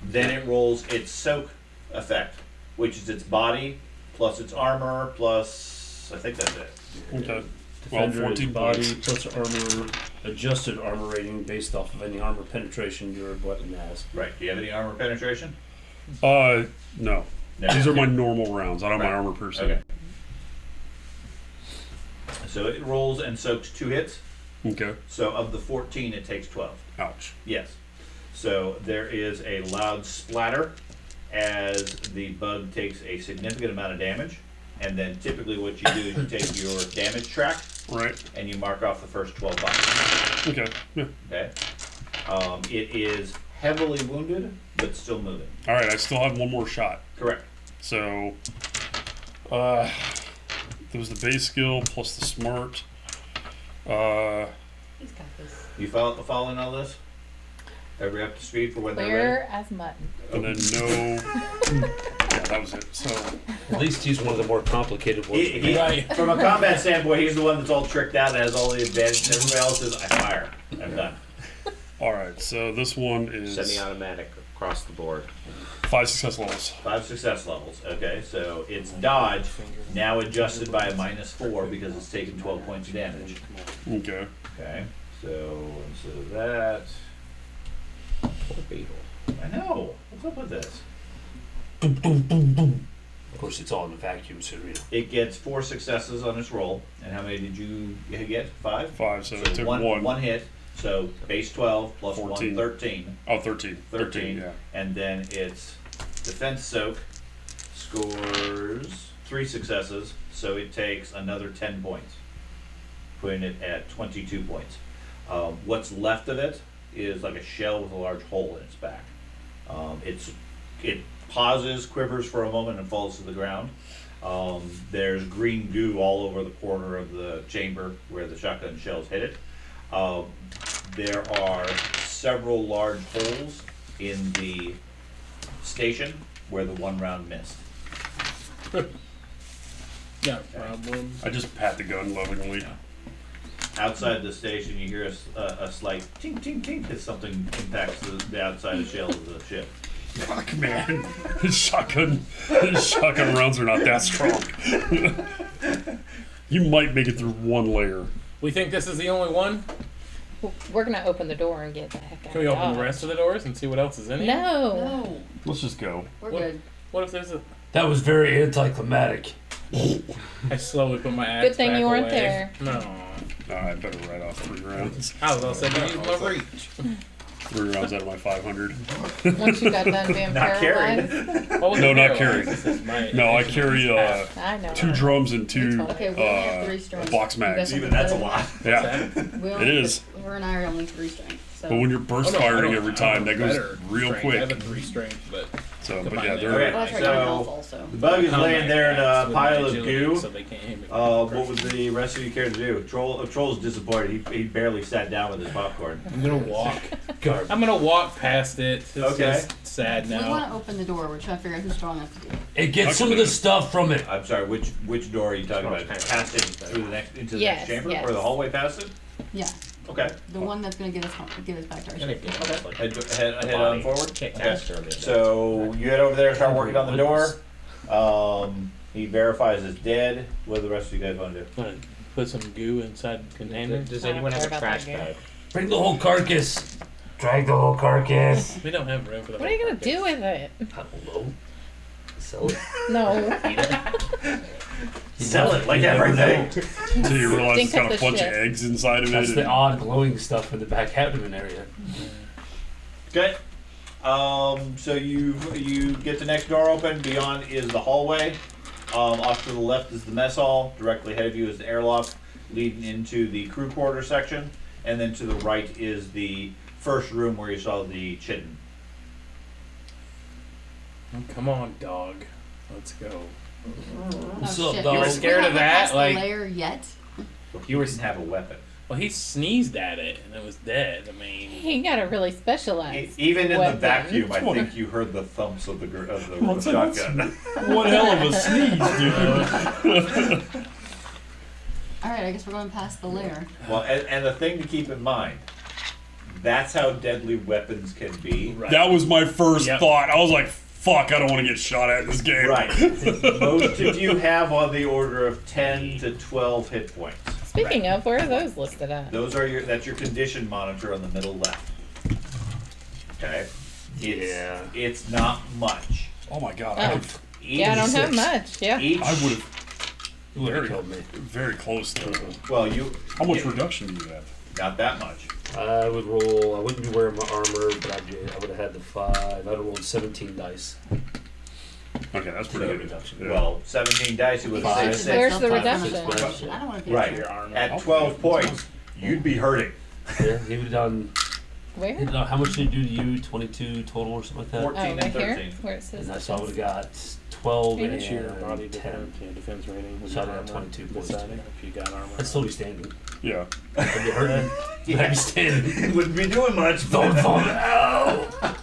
Then it rolls its soak effect, which is its body plus its armor plus, I think that's it. Okay. Well, Defender 14 is body points. plus armor, adjusted armor rating based off of any armor penetration your weapon has. Right. Do you have any armor penetration? No. No. These are my normal rounds. I don't have my Right. armor person. Okay. So it rolls and soaks 2 hits. Okay. So of the 14, it takes 12. Ouch. Yes. So there is a loud splatter as the bug takes a significant amount of damage. And then typically what you do is you take your damage track Right. and you mark off the first 12 boxes. Okay. Yeah. Okay. It is heavily wounded, but still moving. All right. I still have one more shot. Correct. So, there was the base skill plus the smart. He's got this. You following all this? Everybody up to speed for when they're ready? Clear as mutton. And then no. Yeah, that was it. So, At least he's one of the more complicated ones. From a combat standpoint, he's the one that's all tricked out and has all the advantages. Everybody else is, I fire. I'm done. all right. So this one is Semi-automatic across the board. 5 success levels. 5 success levels. Okay, so it's dodge, now adjusted by a -4 because it's taken 12 points of damage. Okay. Okay, so instead of that, Poor beetle. I know. What's up with this? Boom, boom, boom, boom. Of course, it's all in a vacuum, so you know. It gets 4 successes on its roll. And how many did you get? 5? 5. So, it took one hit. So base 12 plus 14. 1, 13. Oh, 13. 13. Yeah. And then its defense soak scores 3 successes. So it takes another 10 points, putting it at 22 points. What's left of it is like a shell with a large hole in its back. It pauses, quivers for a moment, and falls to the ground. There's green goo all over the corner of the chamber where the shotgun shells hit it. There are several large holes in the station where the 1 round missed. No problem. I just pat the gun lovingly. Outside the station, you hear a slight tink, tink, tink as something impacts the outside shell of the ship. Fuck, man. His shotgun rounds are not that strong. You might make it through 1 layer. We think this is the only one? We're gonna open the door and get the heck out. Can we open the Dodge. rest of the doors and see what else is in here? No. No, Let's just go. we're What? good. What if there's a... That was very anticlimactic. I slowly put my axe Good thing back you weren't away. there. No. I better write off 3 rounds. I was all said to use my reach. 3 rounds out of my 500. Once you got done being Not carried. paralyzed. What was No, it not paralyzed? carry. This is my- No, I carry I know. 2 drums and 2 Okay, we only have 3 strength. box You got mags. something Even that's a better? lot. Yeah. We It only- is. Her and I are only 3 strength. So. But when you're burst Oh, no, I firing don't- every I time, have that goes better real strength. I have a quick. 3 strength, but So, but Combine yeah, it. they're Okay. Well, that's right, I'm So- health also. The bug is laying combat there in a axe with pile of agility, goo. So they can't aim it. What would the rest of you care to do? Troll's disappointed. He barely sat down with his popcorn. I'm gonna walk. Garbage. I'm gonna walk past it. It's Okay. just sad We want now. to open the door. We're trying to figure out who's strong enough to do it. It gets some of the stuff from it. I'm sorry. Which door are you talking Smells about? kinda Past it nice. through the next into the Yes, next chamber, yes. or the hallway past it? Yeah, Okay. the one that's going to get us back to our ship. Head on forward. Kick Okay. ass earlier. So you head over there, start working on the door. He verifies it's dead. What do the rest of you guys want to do? Wanna put some goo inside the container. Does I don't anyone have care a about trash that game. bag? Bring the whole carcass. Drag the whole carcass. We don't have room for the. What are you gonna do with it? I don't know. Sell it. No. Sell it like everything. until you realize Stink it's got up a the bunch shit. of eggs inside of it. That's the and- odd glowing stuff in the back abdomen area. Okay. So you get the next door open. Beyond is the hallway. Off to the left is the mess hall. Directly ahead of you is the airlock leading into the crew quarter section. And then to the right is the first room where you saw the chitin. Oh, come on, dog. Let's go. What's Oh, up, shit. dog? You were We scared of haven't that? passed the Like- layer yet? You were. Didn't have a weapon. Well, he sneezed at it and it was dead. I mean, He got a really specialized. Even in the weapon. vacuum, I think you heard the thumps of the What's shotgun. One hell of a sneeze, dude. All right, I guess we're going past the layer. Well, and the thing to keep in mind, that's how deadly weapons can be. right. That was my first Yep. thought. I was like, fuck, I don't want to get shot at in this game. Right. Most of you have on the order of 10 to 12 hit points. Speaking of, where are those listed at? Those are that's your condition monitor on the middle left. Okay. Yeah. It's not much. Oh my god, Oh. Yeah, I don't have much. Yeah. Each, I would have You would have very, killed me. very close to it. well, you How much yeah, reduction do you have? not that much. I would roll. I wouldn't be wearing my armor, but I would have had the 5. I'd have rolled 17 dice. Okay, that's pretty good. Reduction. Yeah. Well, 17 dice, you would have Five. saved 6. Where's the Self-defense. reduction? I don't want to be Right. Your armor. At 12 points, you'd be hurting. Yeah, he would have done. Where? How much did he do to you? 22 total or something like that? 14 Oh, and right here, 13. where it says. And so I would have got defense. 12 Maybe and It's your body 10. defense, yeah, defense rating. with So I'd your have armor 22 points. beside it, if you got armor. I'd still be standing. Yeah. I'd be hurting. I'd be standing. It wouldn't be doing much. Thump, thump. Ow!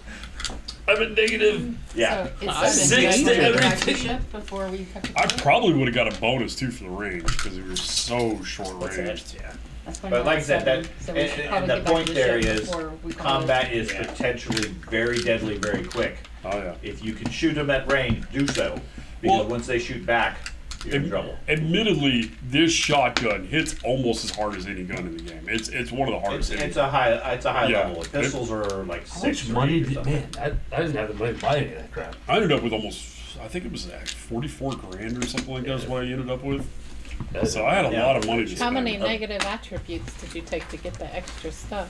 I'm a negative. Yeah. So it's I'm six to everything. Ship before we cut to I probably would have got a bonus too for the range because we were so short What's range. that? Yeah. That's when But we're like I at said, 7, so we should and probably the get back point to the there ship is before we call combat it. is Yeah. potentially very deadly very quick. Oh yeah. If you can shoot them at range, do so. Because Well- once they shoot back, you're in trouble. Admittedly, this shotgun hits almost as hard as any gun in the game. It's one of the hardest. It's a high Yeah. level. Like, pistols are like How 6 much or money 8 or did something. man? I didn't have the money to buy any of that crap. I ended up with almost, I think it was like 44 grand or something like that is what I ended up with. So I had a Yeah. lot of money to How spend. many negative attributes did you take to get the extra stuff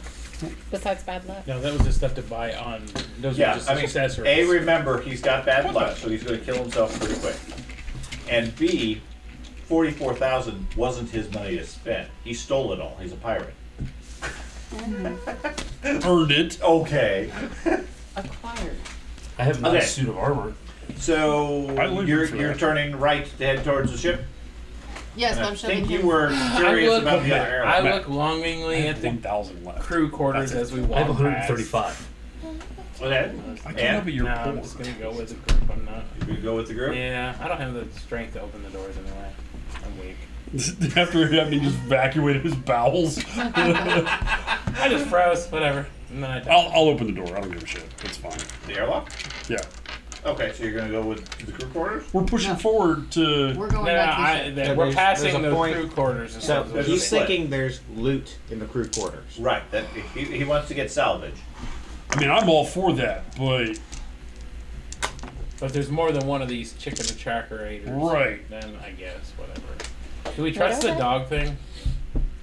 besides bad luck? No, that was the stuff to buy on. Those are Yeah, just I mean, accessories. A, remember, he's got bad luck, so he's going to kill himself pretty quick. And B, 44,000 wasn't his money to spend. He stole it all. He's a pirate. Earned it. Okay. Acquired. I have a nice Okay. suit of armor. So I live you're for you're that. turning right to head towards the ship. Yes, And I'm I showing think him. you were curious about the other I airline. look longingly at the 1,000 left. crew quarters That's as we I walk have past. 135. Okay. I can't And help it, you're No, poor. I'm just gonna go with the group. I'm not. you go with the group. Yeah, I don't have the strength to open the doors anyway. I'm weak. After having just evacuated his bowels, I just froze. Whatever. And then I died. I'll open the door. I don't give a shit. It's fine. The airlock. Yeah. Okay, so you're gonna go with the crew quarters. We're pushing No. forward to. We're going No, back to the ship. So we're there's passing a the point- crew quarters. And So stuff. he's split. thinking there's loot in the crew quarters. Right. That he wants to get salvage. I mean, I'm all for that, but But there's more than one of these chicken trackerators. Right. Then I guess whatever. Do we trust the Whatever. dog thing?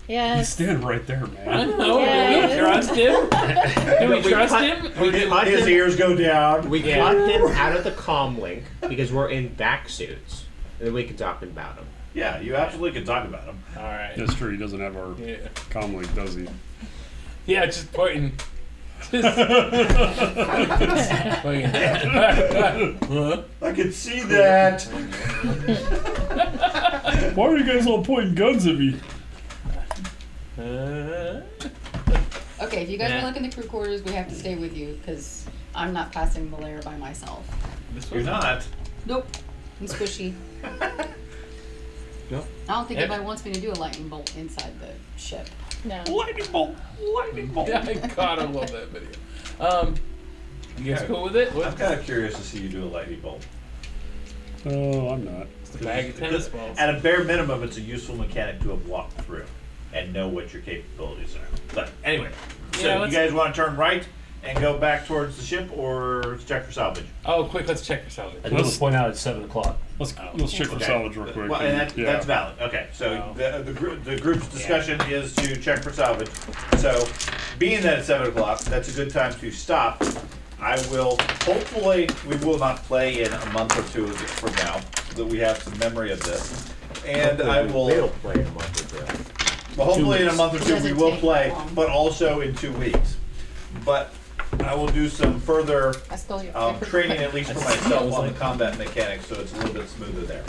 he's Yes. standing right there, I man. don't know. Yeah. Do we trust him? Do we We trust cut- him? we cut His him- ears go down. We Yeah. cut him out of the comm link because we're in back suits, and then we can talk about him. Yeah, you absolutely can talk about him. All right. That's true. He doesn't have our Yeah. comm link, does he? Yeah, just pointing. Just pointing. Huh? I can see that. Why are you guys all pointing guns at me? Okay, if you guys Nah. want to look in the crew quarters, we have to stay with you because I'm not passing the layer by myself. You're not. Nope. I'm squishy. Nope. I don't think Yep. anybody wants me to do a lightning bolt inside the ship. No. Lightning bolt! Lightning bolt! Yeah, God, I love that video. You guys cool with it? I'm What's kind of curious to see you do a lightning bolt. Oh, I'm not. the bag of tennis balls? At a bare minimum, it's a useful mechanic to have walked through and know what your capabilities are. But anyway, so Yeah, you let's- guys want to turn right and go back towards the ship, or check for salvage? Oh, quick, let's check for salvage. I did point out at 7 o'clock. Let's check for Okay. salvage real quick. Well, and yeah. that's valid. Okay, so Oh. the group's discussion is to check for salvage. So, being that it's 7 o'clock, that's a good time to stop. I will, hopefully, we will not play in a month or two from now, so that we have some memory of this. And I will, We'll play in a month or two. well, hopefully in a month or It two we doesn't will take play, long. but also in 2 weeks. But I will do some further I stole your training, at least for myself, on the combat mechanics, so it's a little bit smoother there.